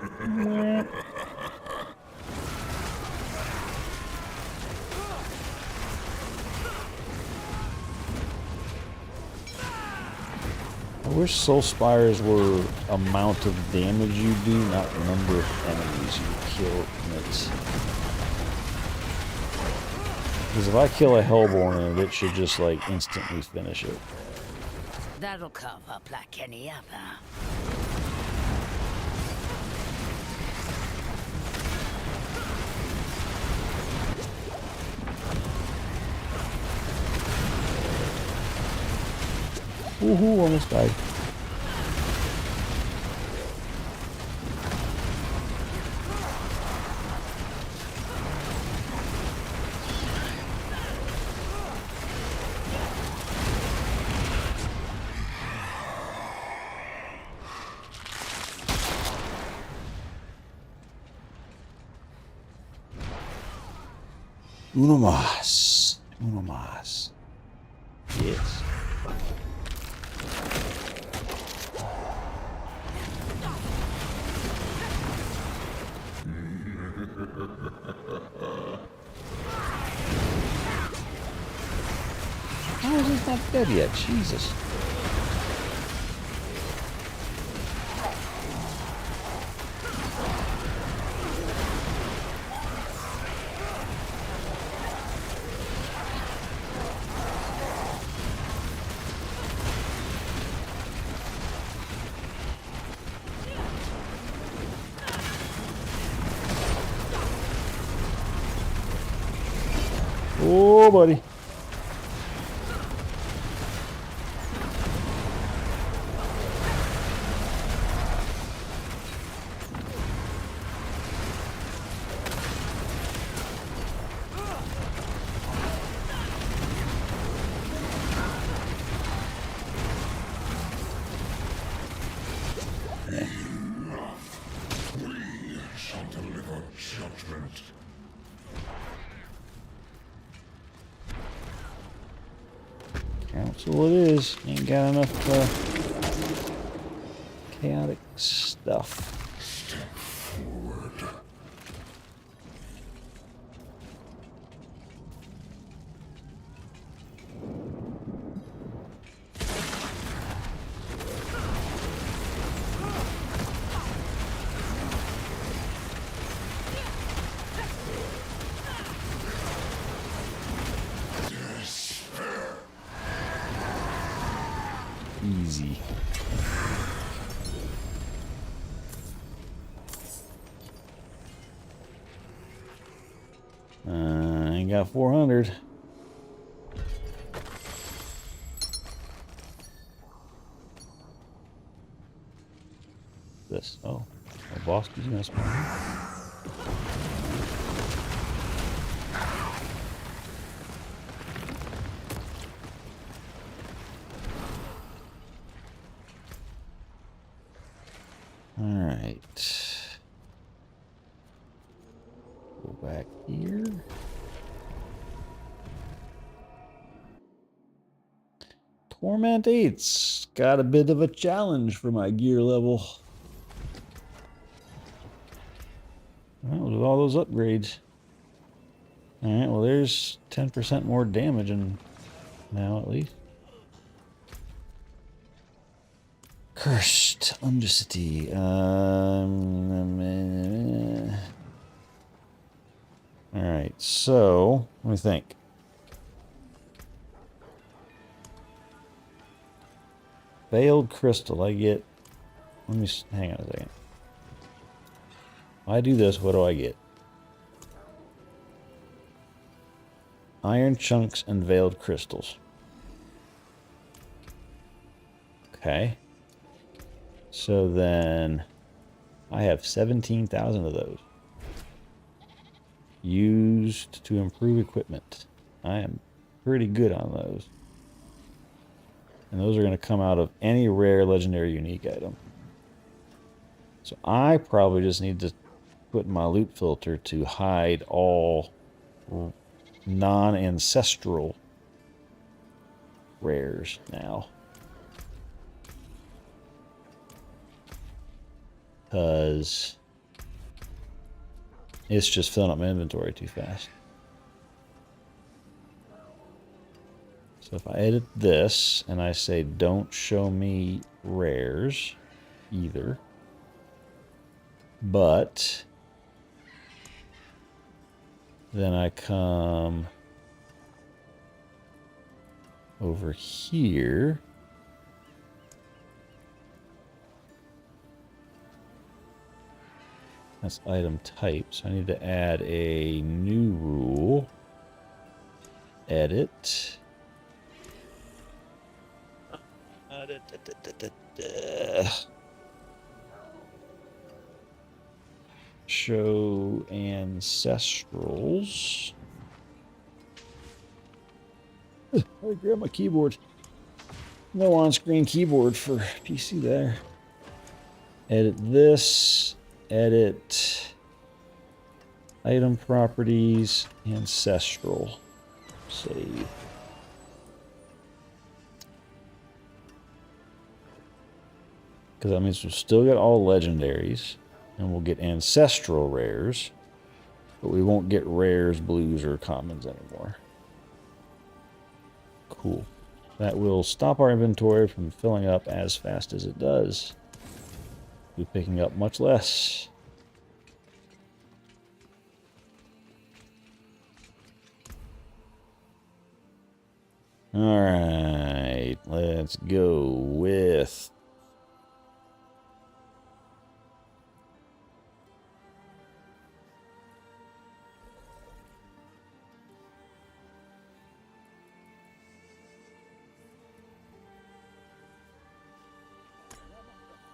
I wish soul spires were amount of damage you do, not number of enemies you kill. Because if I kill a Hellborn, it should just like instantly finish it. That'll carve up like any other. Woohoo, almost died. Uno más. Uno más. Yes. How is this not dead yet? Jesus. Oh, buddy. We shall deliver judgment. Council it is. Ain't got enough chaotic stuff. Step forward. Easy. Ain't got 400. This. Oh, a boss is gonna spawn. Alright. Go back here. Torment 8's got a bit of a challenge for my gear level. Well, with all those upgrades. Alright, well there's 10% more damage and now at least. Cursed Undercity. Alright, so let me think. Veiled Crystal, I get. Let me hang on a second. If I do this, what do I get? Iron chunks and veiled crystals. Okay. So then I have 17,000 of those. Used to improve equipment. I am pretty good on those. And those are going to come out of any rare, legendary, unique item. So I probably just need to put my loot filter to hide all non-ancestral rares now. Because it's just filling up my inventory too fast. So if I edit this and I say don't show me rares either, but then I come over here. That's item type, so I need to add a new rule. Edit. Show ancestrals. I grab my keyboard. No on-screen keyboard for PC there. Edit this. Edit item properties, ancestral. Save. Because that means we've still got all legendaries, and we'll get ancestral rares, but we won't get rares, blues, or commons anymore. Cool. That will stop our inventory from filling up as fast as it does. We're picking up much less. All right, let's go with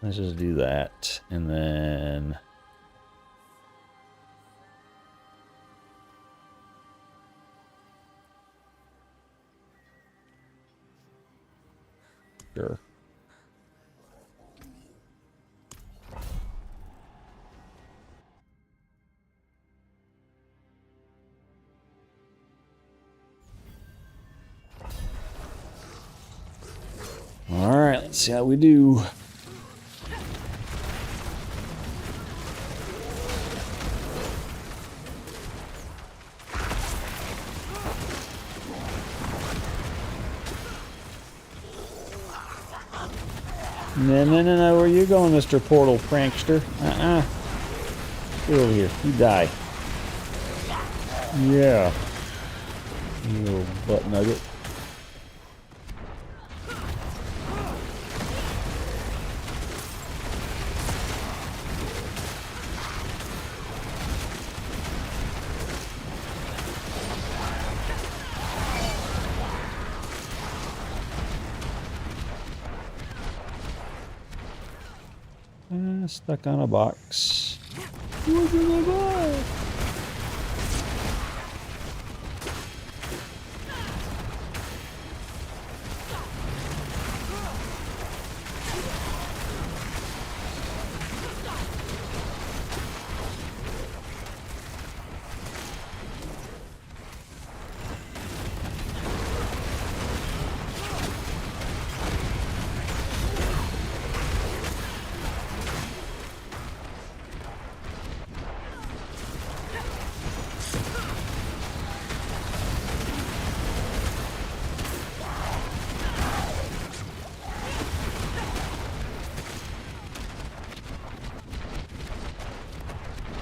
let's just do that, and then sure. All right, let's see how we do. No, where you going, Mr. Portal Prankster? Get over here. You die. Yeah. You little butt nugget. Stuck on a box. What's in the box?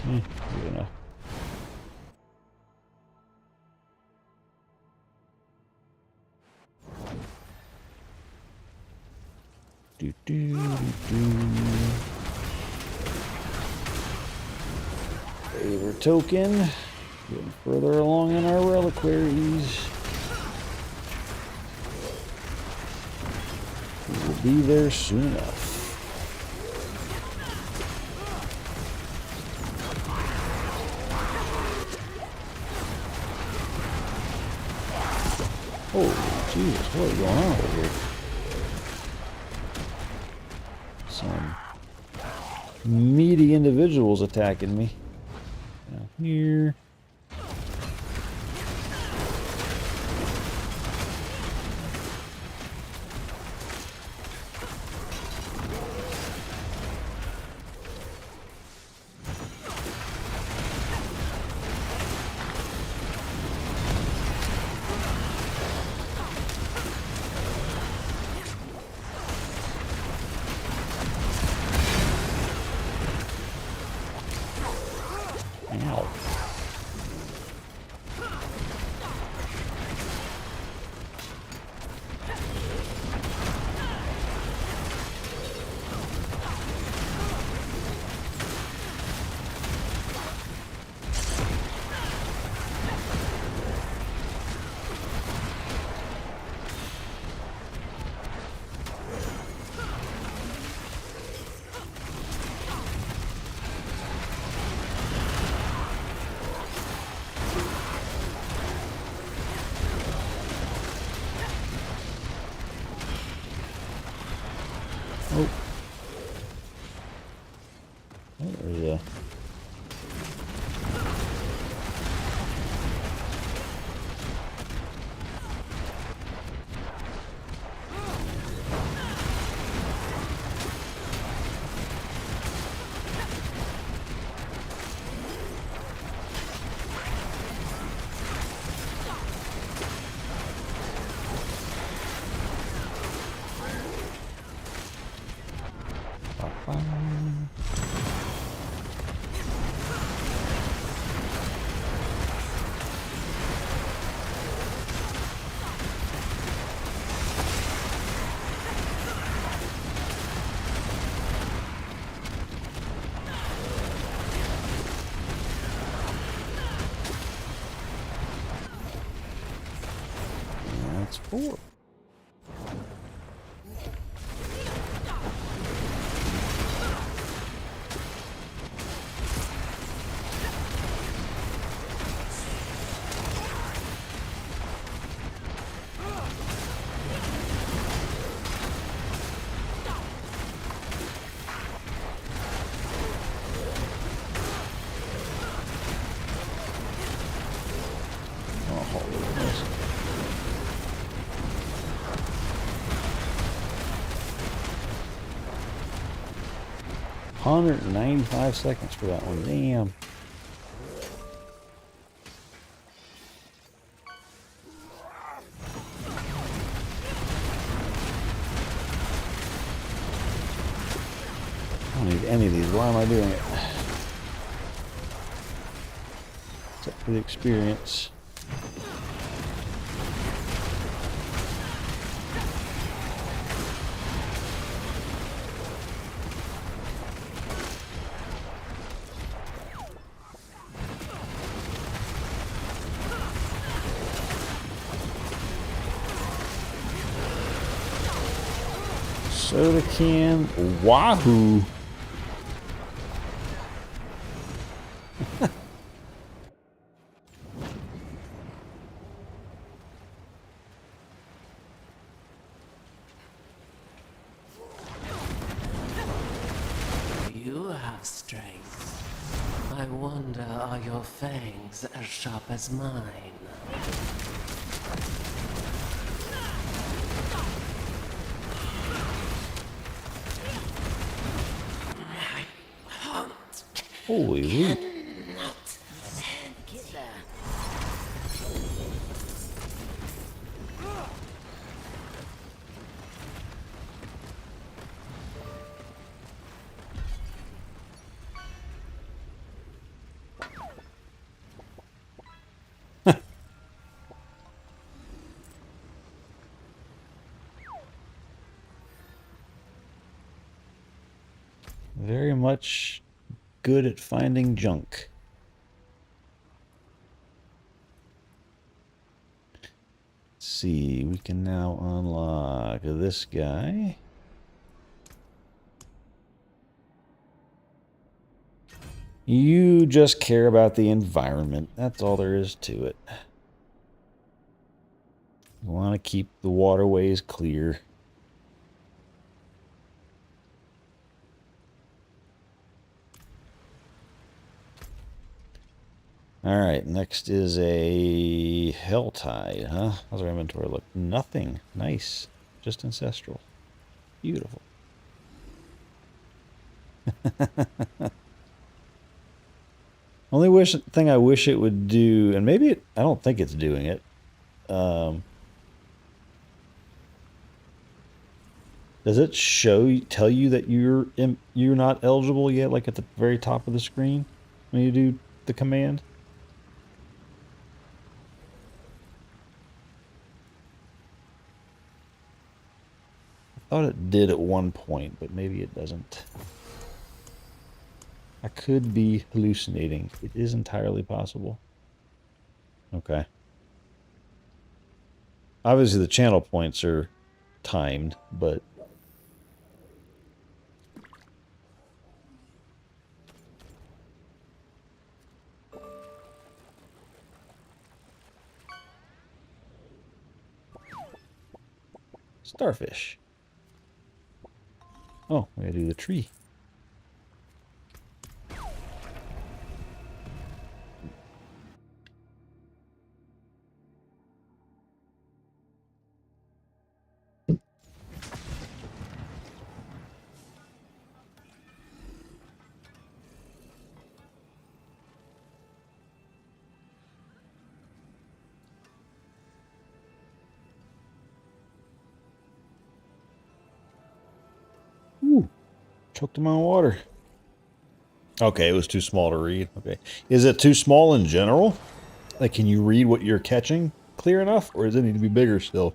Good enough. Do, do, do. Favor token. Getting further along in our reliquaries. We will be there soon enough. Oh, Jesus, what is going on over here? Some meaty individuals attacking me. Down here. Ow. Oh. Oh, there's a... That's 4. Oh, goodness. 195 seconds for that one. Damn. I don't need any of these. Why am I doing it? Except for the experience. Soda can. Wahoo! You have strength. I wonder, are your fangs as sharp as mine? Holy loot. Get there. very much good at finding junk. Let's see, we can now unlock this guy. You just care about the environment. That's all there is to it. You want to keep the waterways clear. Alright, next is a Helltide, huh? How's our inventory look? Nothing. Nice. Just ancestral. Beautiful. Only thing I wish it would do, and maybe I don't think it's doing it. Does it tell you that you're not eligible yet, like at the very top of the screen when you do the command? I thought it did at one point, but maybe it doesn't. I could be hallucinating. It is entirely possible. Okay. Obviously, the channel points are timed, but... Starfish. Oh, we gotta do the tree. Ooh, choked him on water. Okay, it was too small to read. Okay. Is it too small in general? Like, can you read what you're catching clear enough? Or does it need to be bigger still?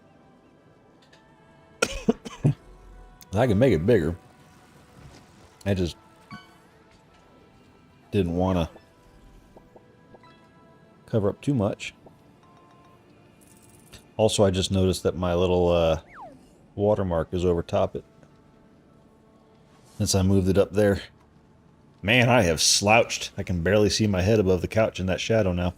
I can make it bigger. I just didn't want to cover up too much. Also, I just noticed that my little watermark is over top it. Since I moved it up there. Man, I have slouched. I can barely see my head above the couch in that shadow now.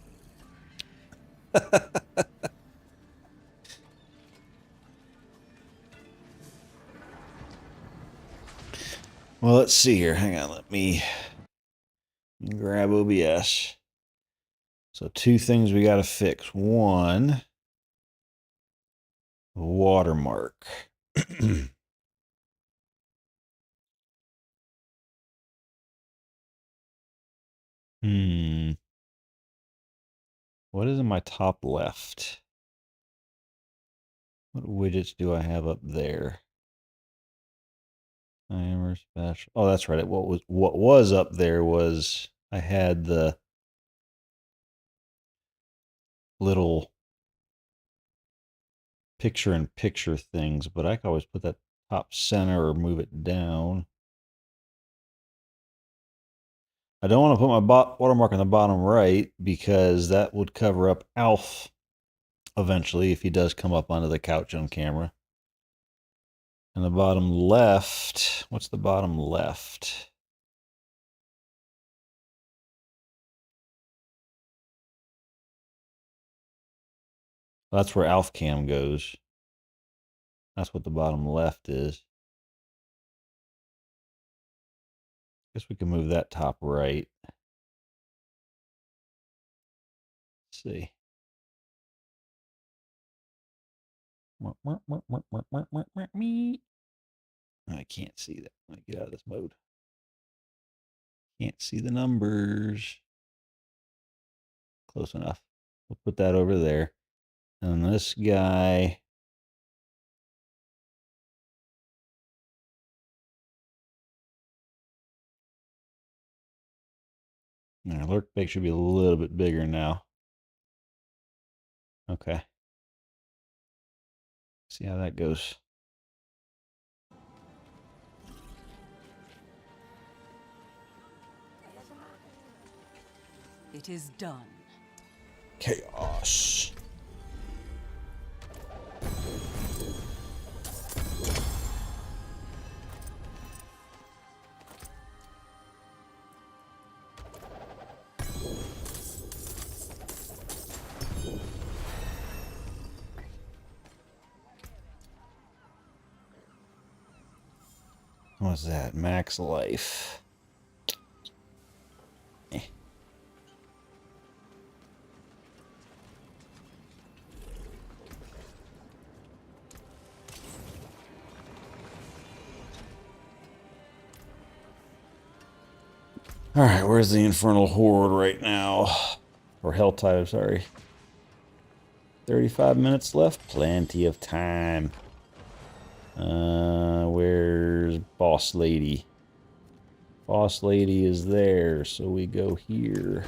Well, let's see here. Hang on, let me grab OBS. So 2 things we got to fix. 1, watermark. What is in my top left? What widgets do I have up there? Timer special. Oh, that's right. What was up there was I had the little picture-in-picture things, but I can always put that top center or move it down. I don't want to put my watermark on the bottom right because that would cover up Alf eventually if he does come up onto the couch on camera. And the bottom left, what's the bottom left? That's where Alf Cam goes. That's what the bottom left is. Guess we can move that top right. Let's see. I can't see that. Let me get out of this mode. Can't see the numbers. Close enough. We'll put that over there. And this guy. Our lurk bait should be a little bit bigger now. Okay. See how that goes. It is done. Chaos. What's that? Max life. Alright, where's the Infernal Horde right now? Or Helltide, I'm sorry. 35 minutes left. Plenty of time. Where's Boss Lady? Boss Lady is there, so we go here.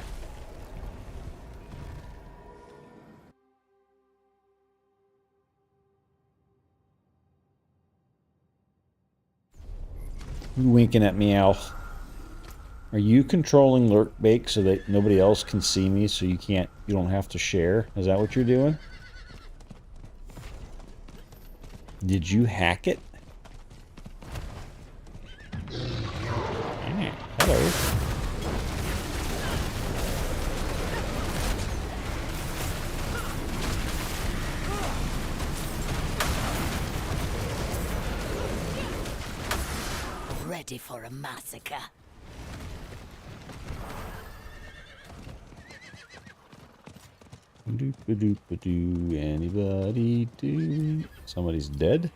You winking at me, Alf? Are you controlling lurk bake so that nobody else can see me, so you don't have to share? Is that what you're doing? Did you hack it? Yeah, hello. Ready for a massacre. Doop-a-doop-a-doo. Anybody do? Somebody's dead?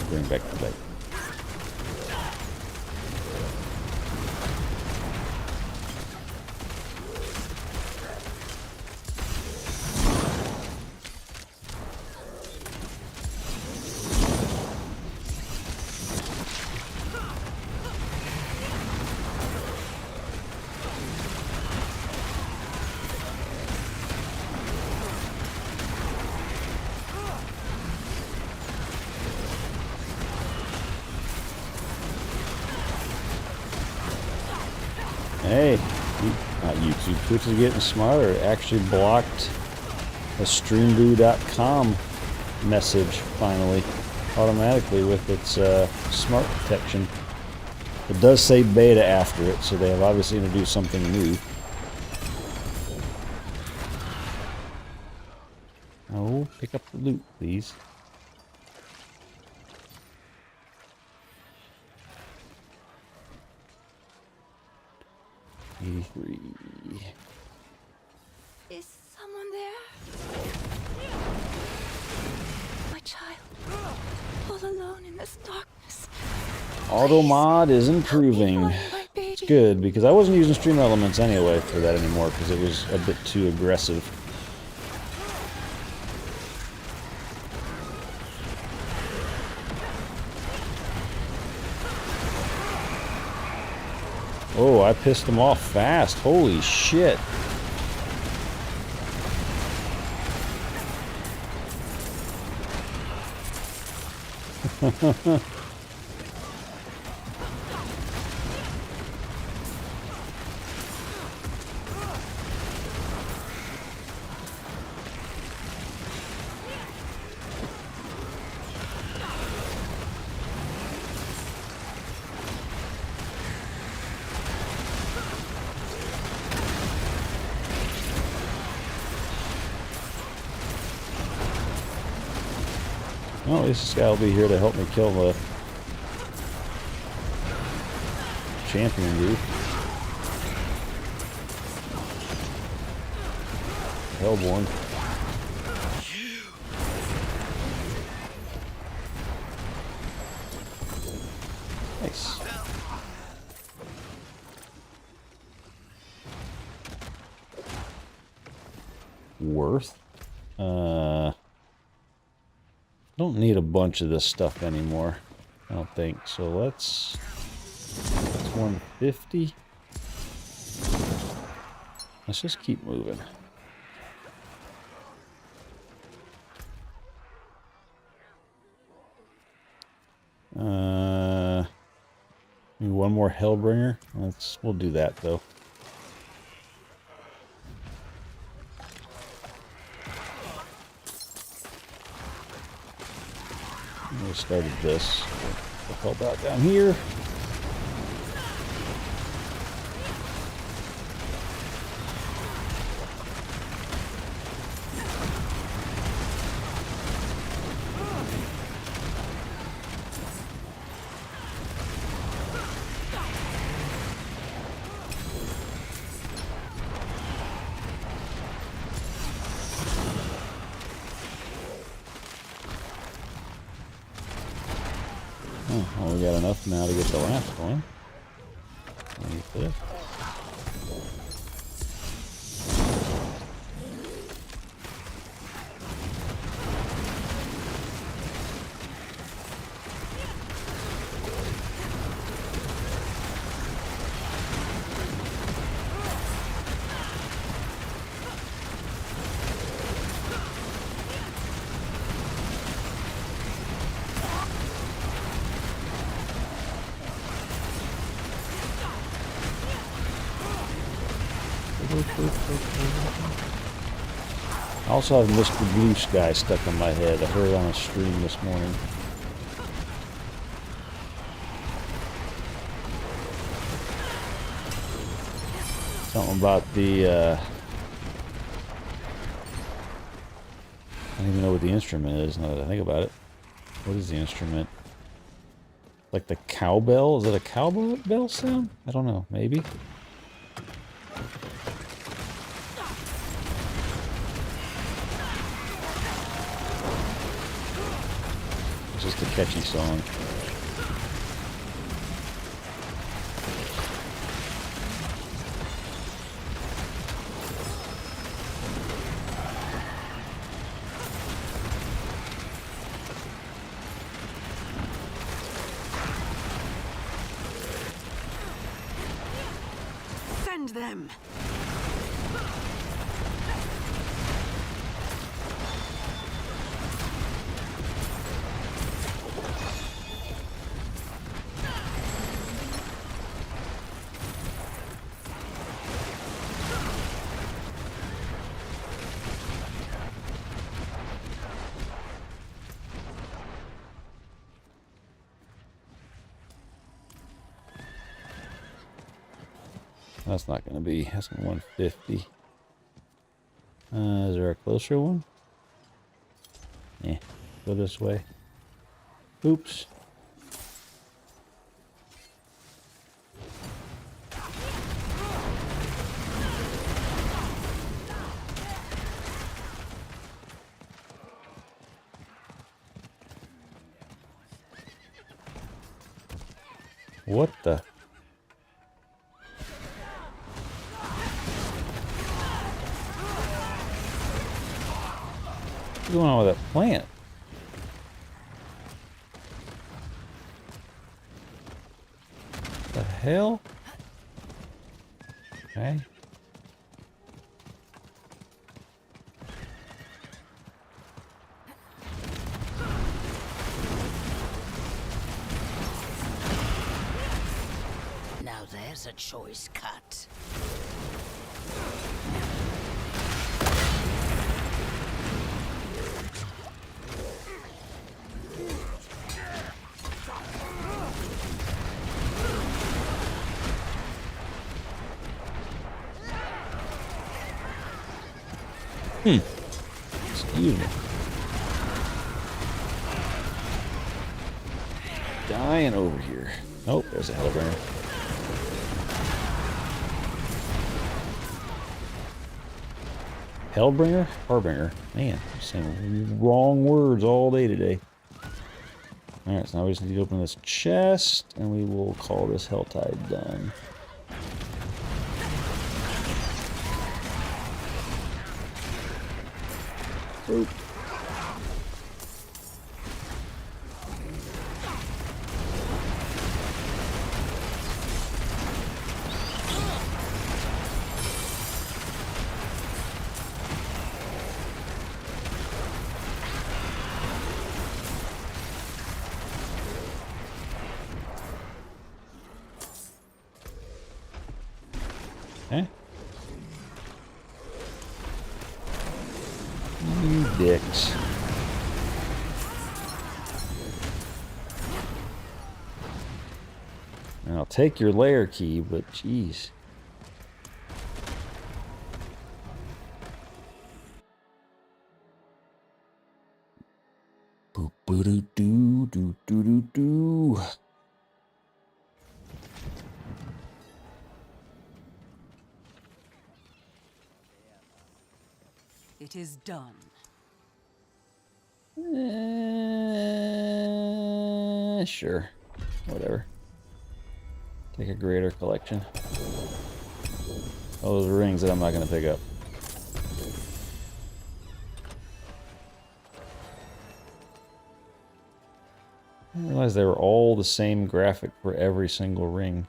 Bring back the light. Hey, not YouTube. Twitch is getting smarter. It actually blocked a streamboo.com message finally, automatically with its smart detection. It does say beta after it, so they have obviously introduced something new. Oh, pick up the loot, please. Is someone there? My child, all alone in this darkness. Auto mod is improving. It's good because I wasn't using Stream Elements anyway for that anymore because it was a bit too aggressive. Oh, I pissed him off fast. Holy shit. Well, at least this guy will be here to help me kill the champion dude. Hellborn. Nice. Worth. Don't need a bunch of this stuff anymore. I don't think. So let's 150. Let's just keep moving. One more Hellbringer. We'll do that though. We started this. We'll help out down here. Well, we got enough now to get the last one. I also have Mr. Blue Sky stuck in my head. I heard it on a stream this morning. Something about the, I don't even know what the instrument is now that I think about it. What is the instrument? Like the cowbell? Is it a cowbell sound? I don't know. Maybe. It's just a catchy song. Send them! That's not going to be. That's 150. Is there a closer one? Yeah. Go this way. Oops. What the? What's going on with that plant? The hell? Okay. Now there's a choice cut. Excuse me. Dying over here. Oh, there's a Hellbringer. Hellbringer? Harbinger. Man, I'm saying wrong words all day today. Alright, so now we just need to open this chest, and we will call this Helltide done. Oop. Okay. You dicks. And I'll take your lair key, but jeez. Boop boo doo doo doo doo doo doo. It is done. Sure. Whatever. Take a greater collection. All those rings that I'm not going to pick up. I didn't realize they were all the same graphic for every single ring.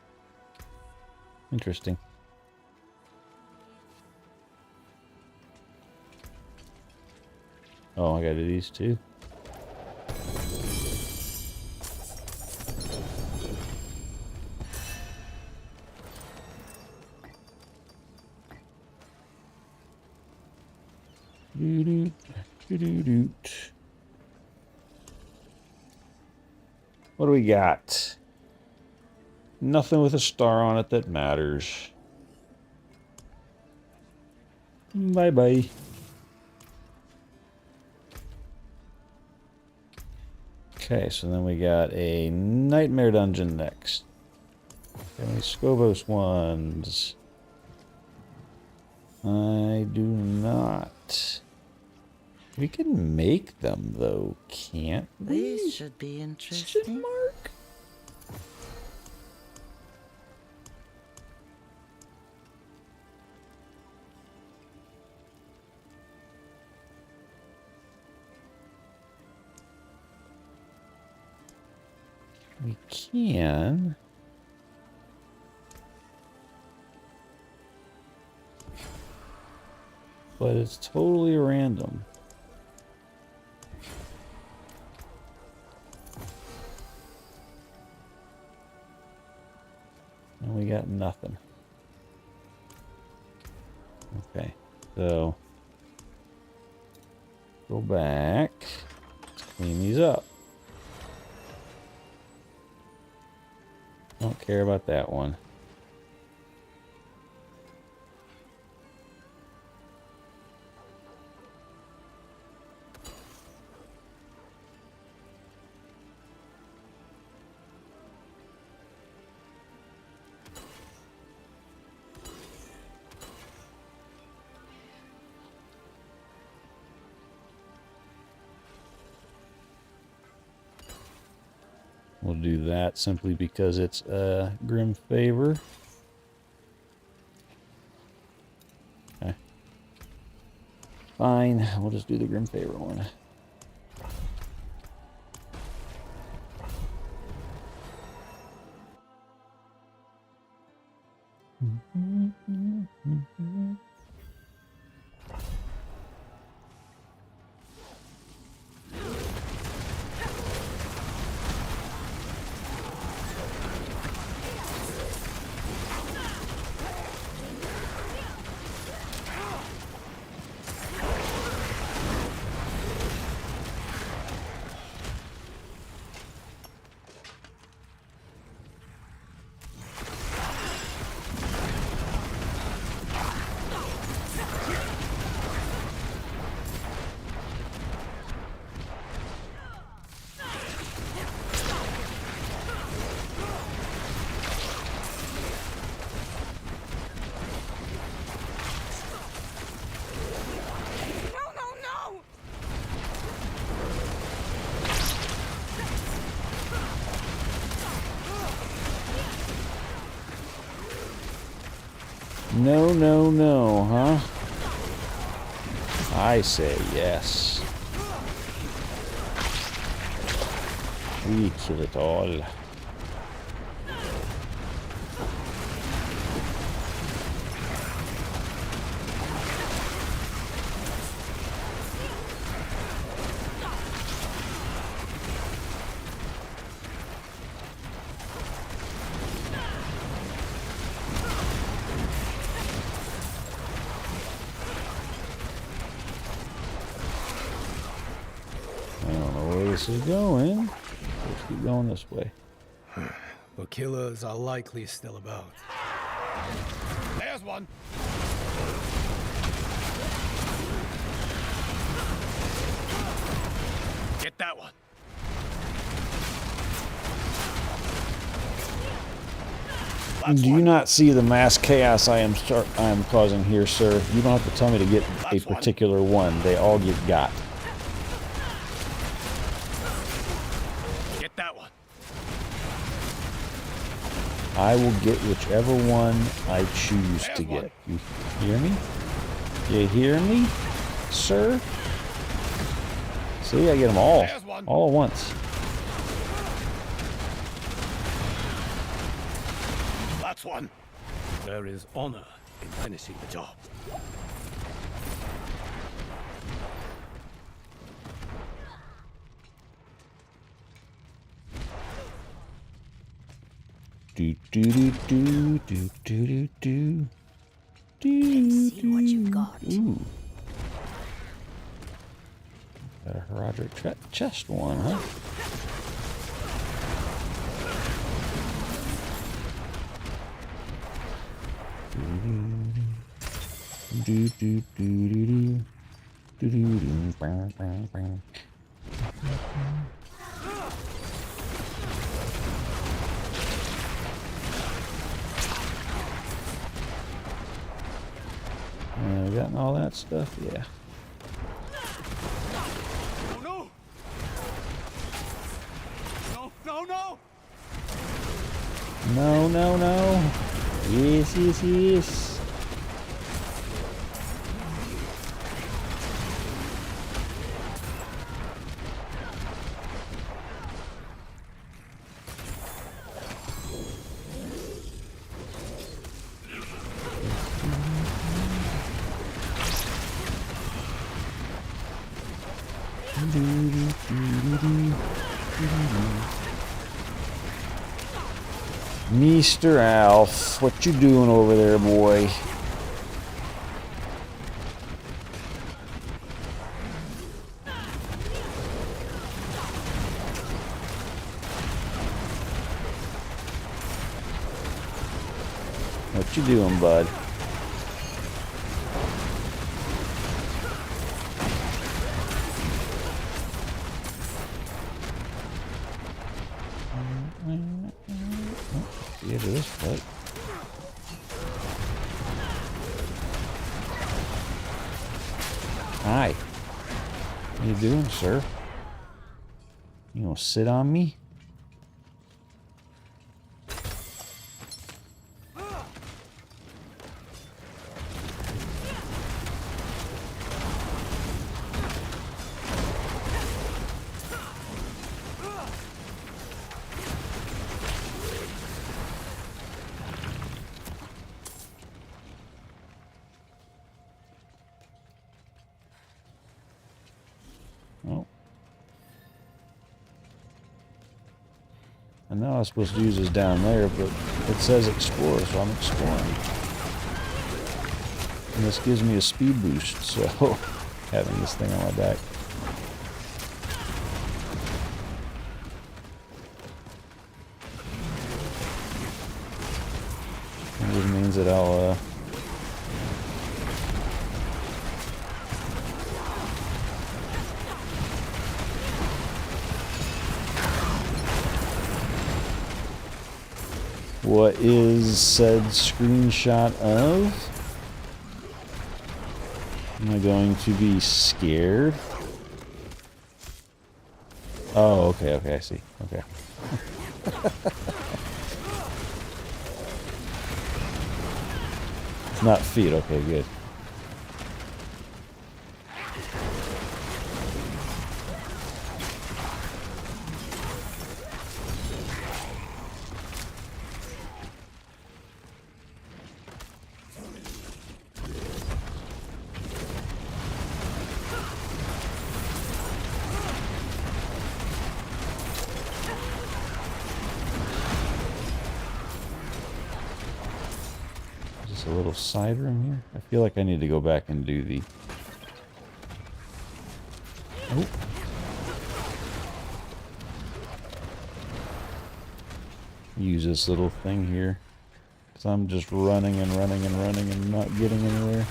Interesting. Oh, I gotta do these too. Doo-doo, doo-doo-doo. What do we got? Nothing with a star on it that matters. Bye-bye. Okay, so then we got a nightmare dungeon next. Any Scovos ones? I do not. We can make them though, can't we? These should be interesting. Question mark? We can. But it's totally random. And we got nothing. Okay, so go back. Let's clean these up. Don't care about that one. We'll do that simply because it's a Grim Favor. Okay. Fine, we'll just do the Grim Favor one. No, no, no, huh? I say yes. We kill it all. this is going. Let's keep going this way. But killers are likely still about. There's one! Get that one! Do you not see the mass chaos I am causing here, sir? You don't have to tell me to get a particular one. They all get got. Get that one! I will get whichever one I choose to get. You hear me? You hear me, sir? See, I get them all at once. That's one. There is honor in finishing the job. Do do do do do do do do. Let's see what you got. Ooh. Got a Roderick chest one, huh? Do do do do do do do do bang bang bang. Gotten all that stuff, yeah. Oh no! No, no, no! No, no, no. Yes, yes, yes. Mr. Alf, what you doing over there, boy? What you doing, bud? Get to this fight. Hi. How you doing, sir? You gonna sit on me? Oh. I know I was supposed to use this down there, but it says explore, so I'm exploring. And this gives me a speed boost, so having this thing on my back. It just means that I'll what is said screenshot of? Am I going to be scared? Oh, okay, okay, I see. Okay. It's not feet, okay, good. A little side room here. I feel like I need to go back and do the... Oh. use this little thing here. Because I'm just running and running and running and not getting anywhere.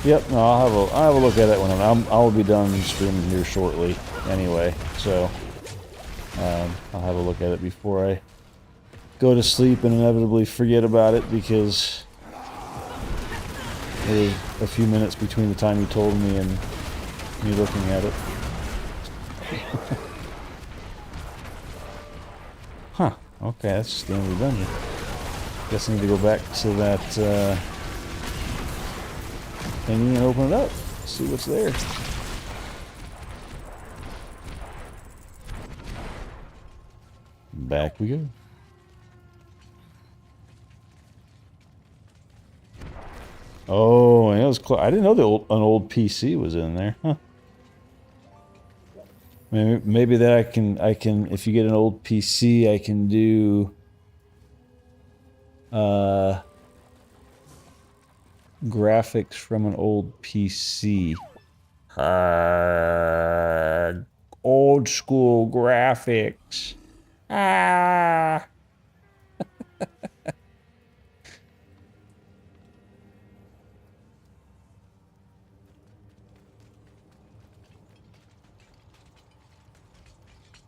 Yep, no, I'll have a look at it when I'll be done streaming here shortly anyway. So I'll have a look at it before I go to sleep and inevitably forget about it, because there was a few minutes between the time you told me and me looking at it. Huh. Okay, that's just the end of the dungeon. Guess I need to go back to that thingy and open it up. See what's there. Back we go. Oh, and it was I didn't know an old PC was in there. Huh. Maybe that I can if you get an old PC, I can do graphics from an old PC. Old school graphics. Ah.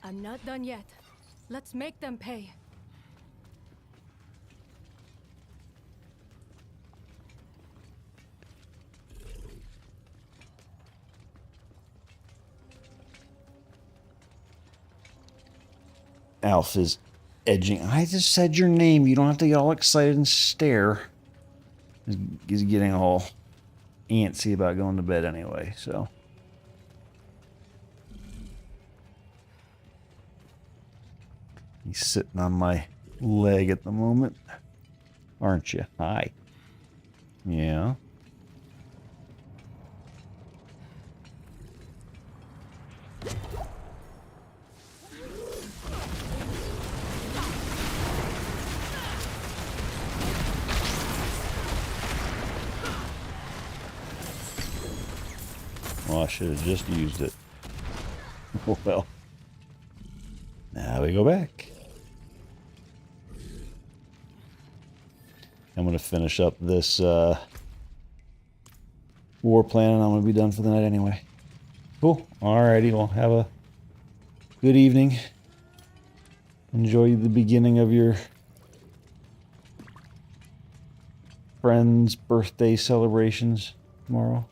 I'm not done yet. Let's make them pay. Alf is edging. I just said your name. You don't have to get all excited and stare. He's getting all antsy about going to bed anyway, so. He's sitting on my leg at the moment. Aren't you? Hi. Yeah. Well, I should have just used it. Well. Now we go back. I'm going to finish up this war plan, and I'm going to be done for the night anyway. Cool. Alrighty, well, have a good evening. Enjoy the beginning of your friend's birthday celebrations tomorrow.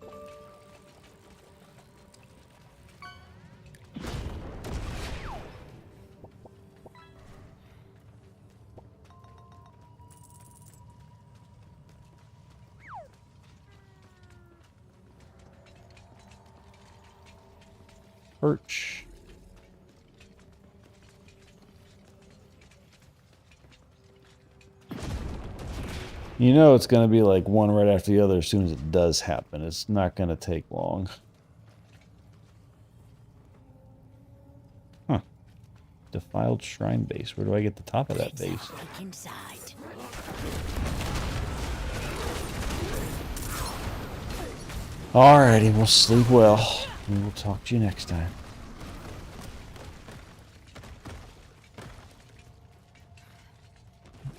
Perch. You know it's going to be like one right after the other as soon as it does happen. It's not going to take long. Huh. Defiled shrine base. Where do I get the top of that base? Alrighty, we'll sleep well. We will talk to you next time.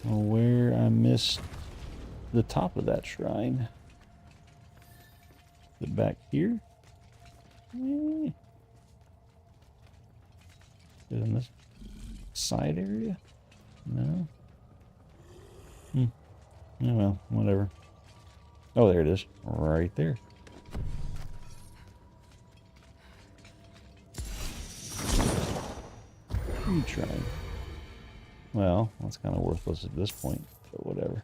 Well, where I missed the top of that shrine. Is it back here? Is it in this side area? No. Oh well, whatever. Oh, there it is. Right there. You try. Well, that's kind of worthless at this point, but whatever.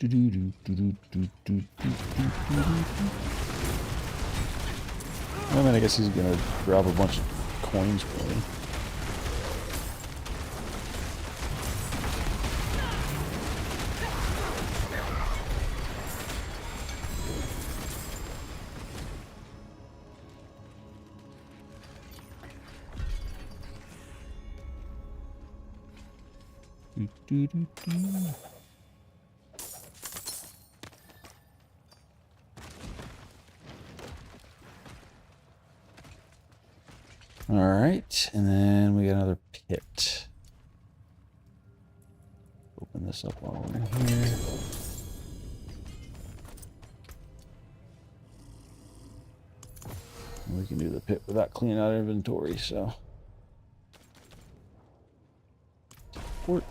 I mean, I guess he's gonna drop a bunch of coins for me. All right, and then we got another pit. Open this up while we're in here. And we can do the pit without cleaning out our inventory, so. Port.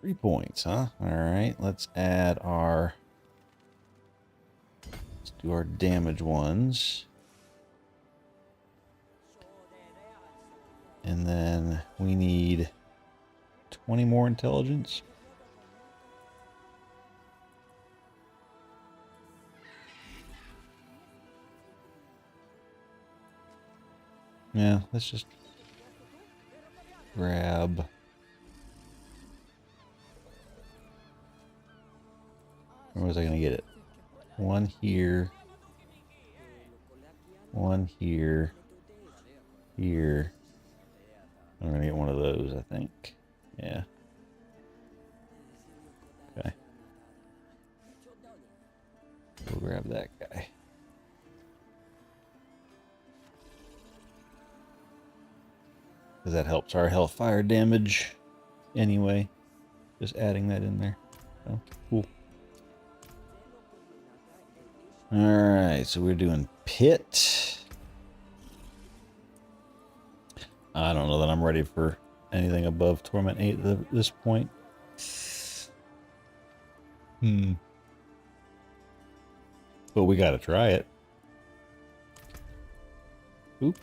3 points, huh? All right, let's add our. Let's do our damage ones. And then we need 20 more intelligence. Yeah, let's just grab. Where was I going to get it? One here. One here. Here. I'm going to get one of those, I think. Yeah. Okay. We'll grab that guy. Because that helps our hellfire damage anyway. Just adding that in there. So, cool. Alright, so we're doing pit. I don't know that I'm ready for anything above Torment 8 at this point. But we gotta try it. Oop.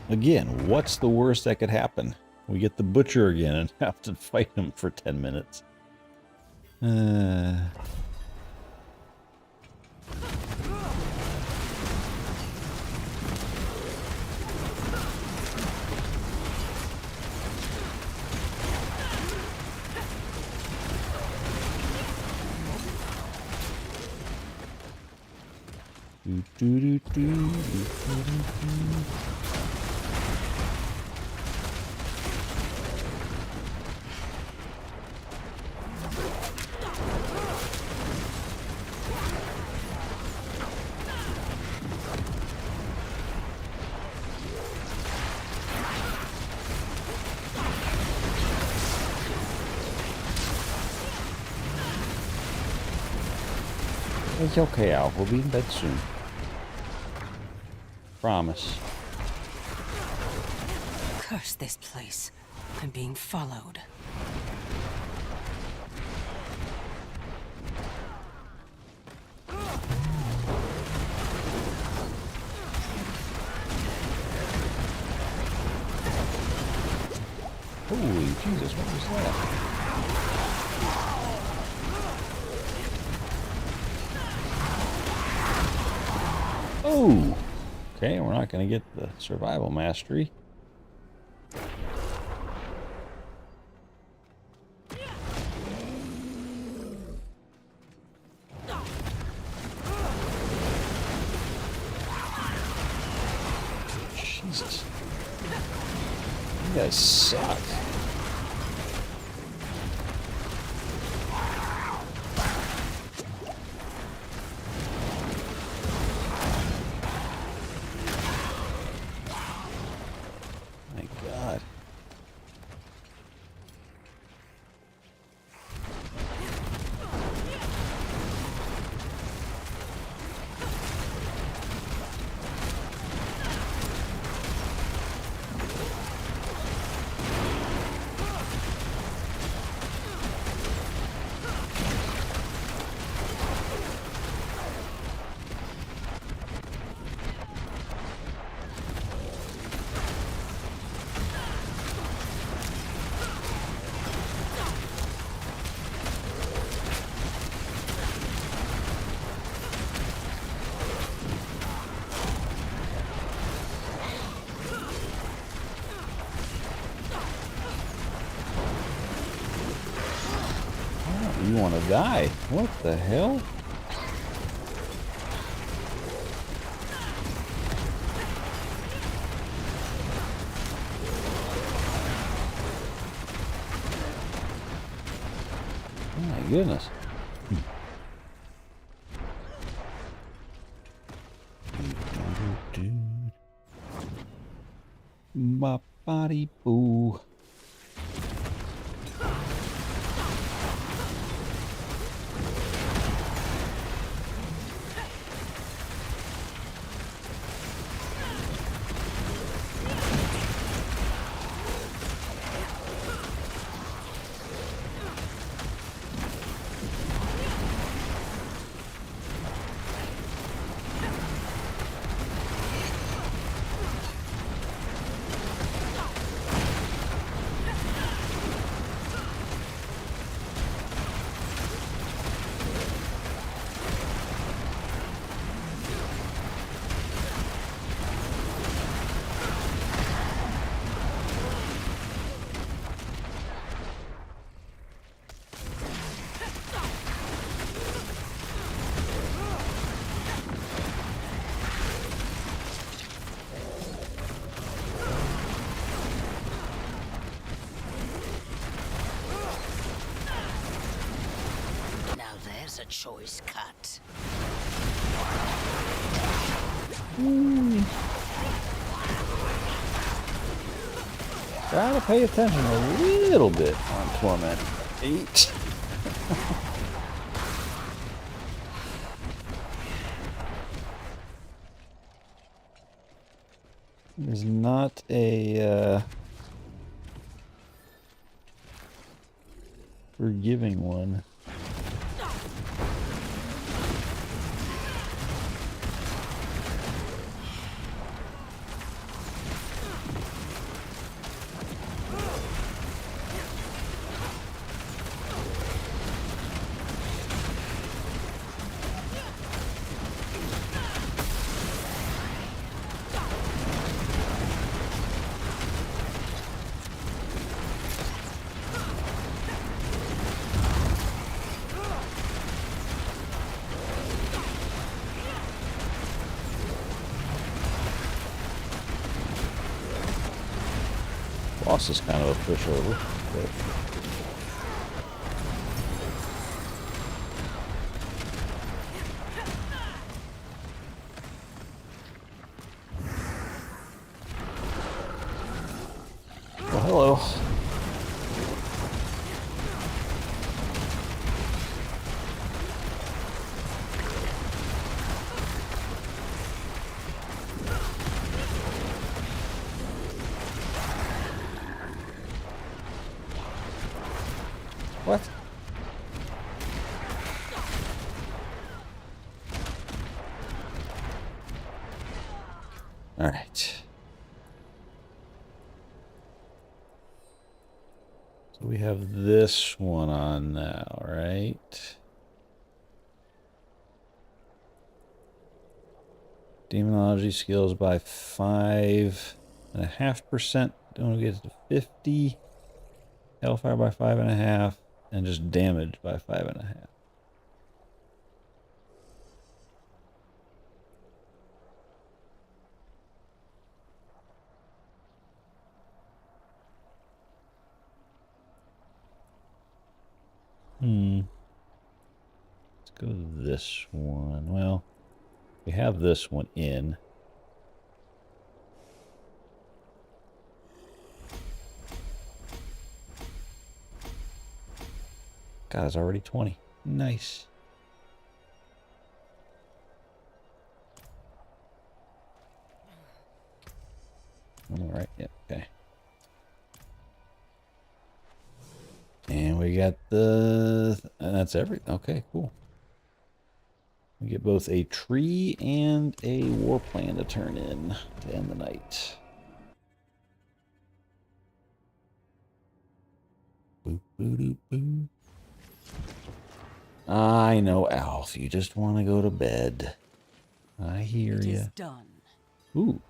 Again, what's the worst that could happen? We get the butcher again and have to fight him for 10 minutes. It's okay, Al. We'll be in bed soon. Promise. Curse this place. I'm being followed. Holy Jesus, what was that? Oh! Okay, we're not going to get the survival mastery. Jesus. You guys suck. My God. want to die. What the hell? Oh my goodness. My body boo. Now there's a choice cut. Gotta pay attention a little bit on Torment 8. There's not a forgiving one. Boss is kind of a pushover. But well, hello. What? All right. So we have this one on now, right? Demonology skills by 5.5%. Don't get to 50. Hellfire by 5.5, and just damage by 5.5. Let's go to this one. Well, we have this one in. God, it's already 20. Nice. All right, yeah, okay. And we got and that's everything. Okay, cool. We get both a tree and a war plan to turn in to end the night. Boop, boop, boop, boop. I know, Alf. You just want to go to bed. I hear you. It is done. Ooh.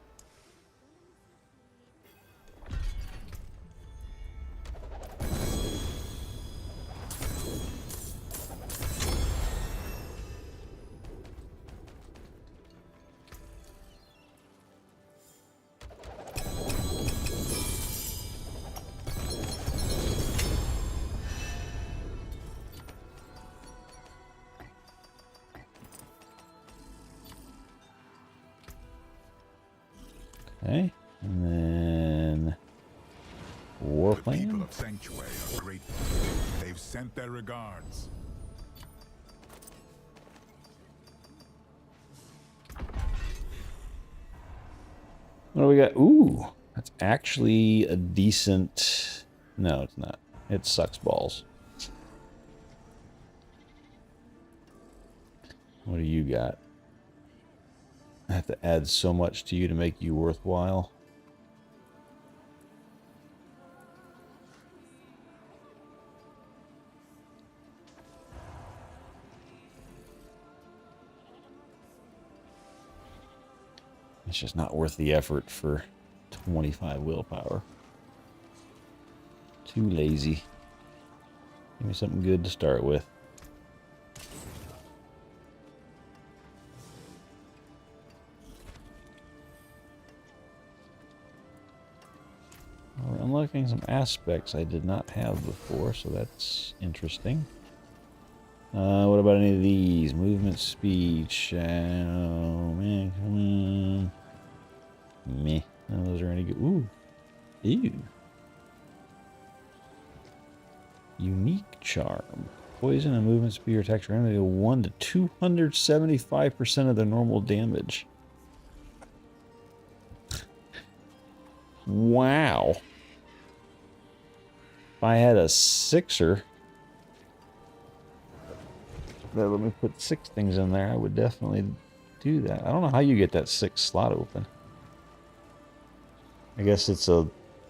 Okay. And then war The people plan. of Sanctuary are grateful. They've sent their regards. What do we got? Ooh, that's actually a decent... No, it's not. It sucks balls. What do you got? I have to add so much to you to make you worthwhile. It's just not worth the effort for 25 willpower. Too lazy. Give me something good to start with. We're unlocking some aspects I did not have before, so that's interesting. What about any of these? Movement, speech. Oh, man, come on. Meh. None of those are any good. Ooh. Ew. Unique charm. Poison and movement speed or attack randomly 1 to 275% of their normal damage. Wow. If I had a sixer, that let me put 6 things in there, I would definitely do that. I don't know how you get that 6th slot open. I guess it's a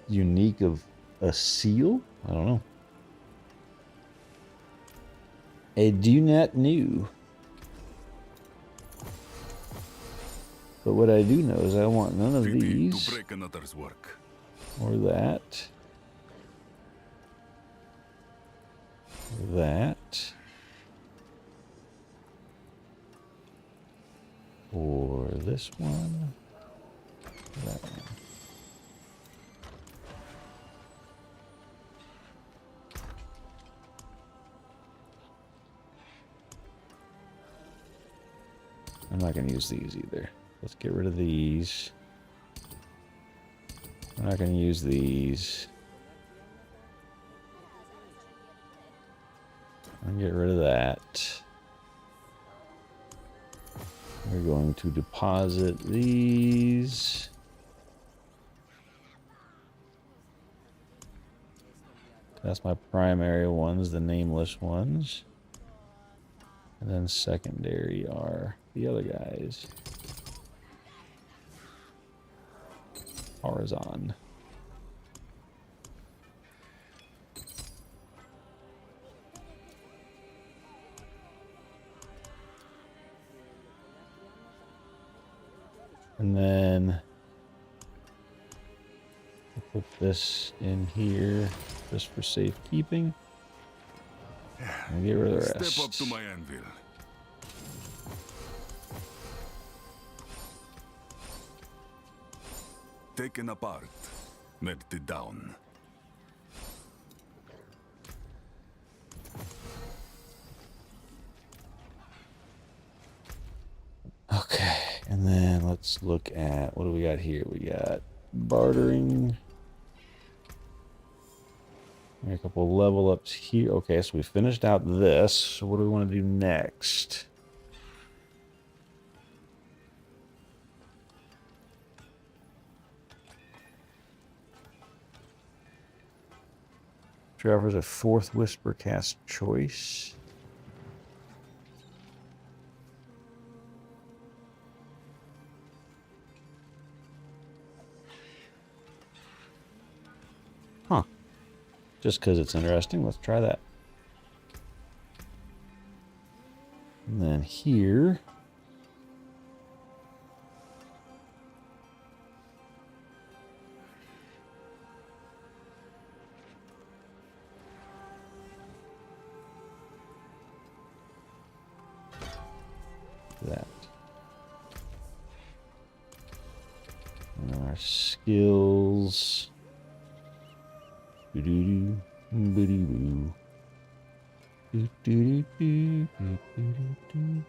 unique of a seal? I don't know. I do not know. But what I do know is I want none of these. To break another's work. Or that. That. Or this one. That one. I'm not going to use these either. Let's get rid of these. I'm not going to use these. I'll get rid of that. We're going to deposit these. That's my primary ones, the nameless ones. And then secondary are the other guys. Horizon. And then I'll put this in here just for safekeeping. And get rid of the rest. Step up to my anvil. Taken apart, melted down. Okay, and then let's look at, what do we got here? We got bartering. A couple level ups here. Okay, so we finished out this. So what do we want to do next? Offers a 4th whisper cast choice. Huh. Just because it's interesting, let's try that. And then here. That. And our skills. Boo-doo-doo, boo-doo-boo. Boo-doo-doo-doo, boo-doo-doo-doo.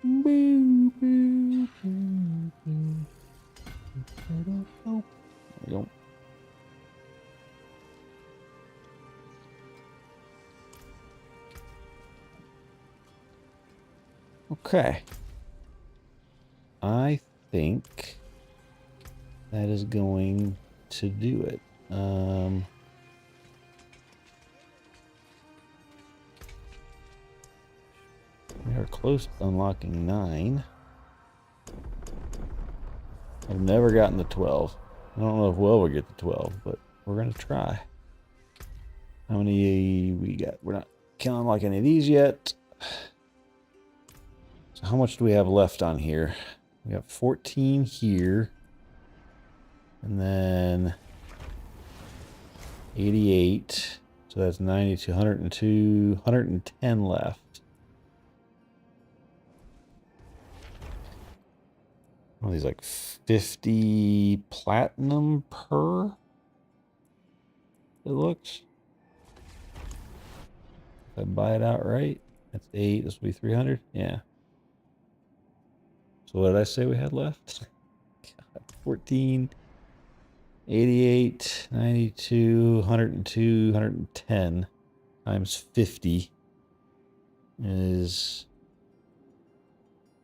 Boo-doo-doo-doo. Okay. I think that is going to do it. We are close to unlocking 9. I've never gotten to 12. I don't know if we'll ever get to 12, but we're going to try. How many we got? We're not counting like any of these yet. So how much do we have left on here? We got 14 here. And then 88. So that's 92, 102, 110 left. What are these, like 50 platinum per? It looks. If I buy it outright, that's 8. This will be 300. Yeah. So what did I say we had left? God, 14, 88, 92, 102, 110 times 50 is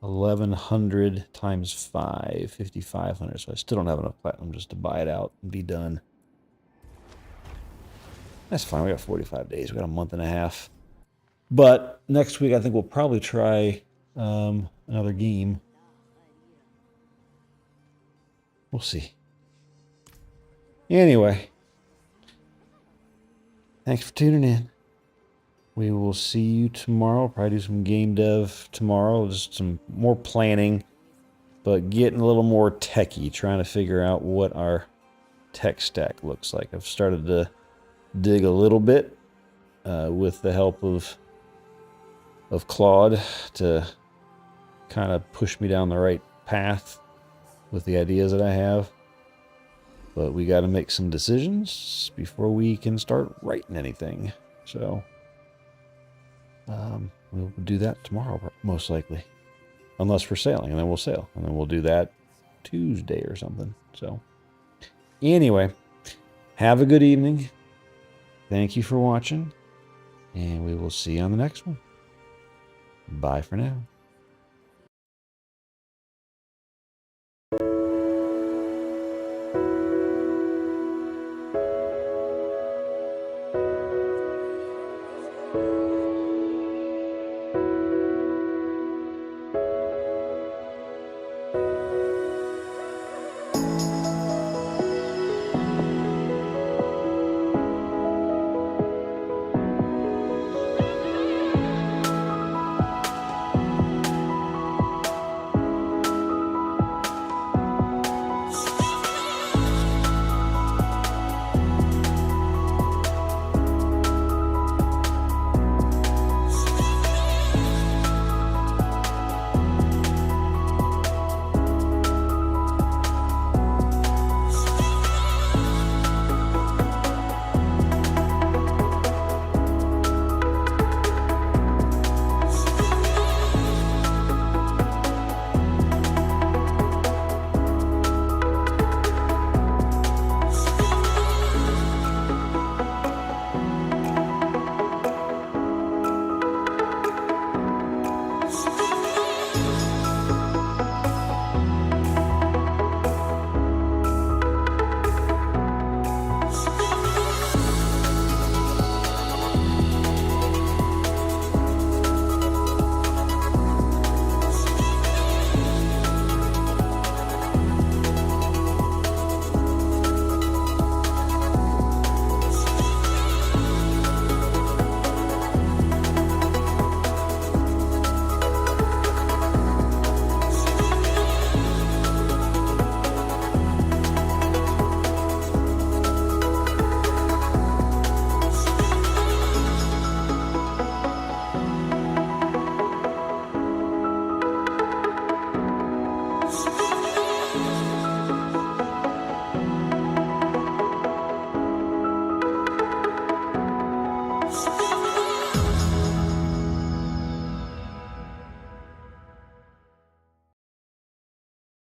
1,100 times 5, 5,500. So I still don't have enough platinum just to buy it out and be done. That's fine. We got 45 days. We got a month and a half. But next week, I think we'll probably try another game. We'll see. Anyway, thanks for tuning in. We will see you tomorrow. Probably do some game dev tomorrow. Just some more planning, but getting a little more techie, trying to figure out what our tech stack looks like. I've started to dig a little bit with the help of Claude to kind of push me down the right path with the ideas that I have. But we got to make some decisions before we can start writing anything. So we'll do that tomorrow, most likely. Unless we're sailing, and then we'll sail. And then we'll do that Tuesday or something. So anyway, have a good evening. Thank you for watching. And we will see you on the next one. Bye for now.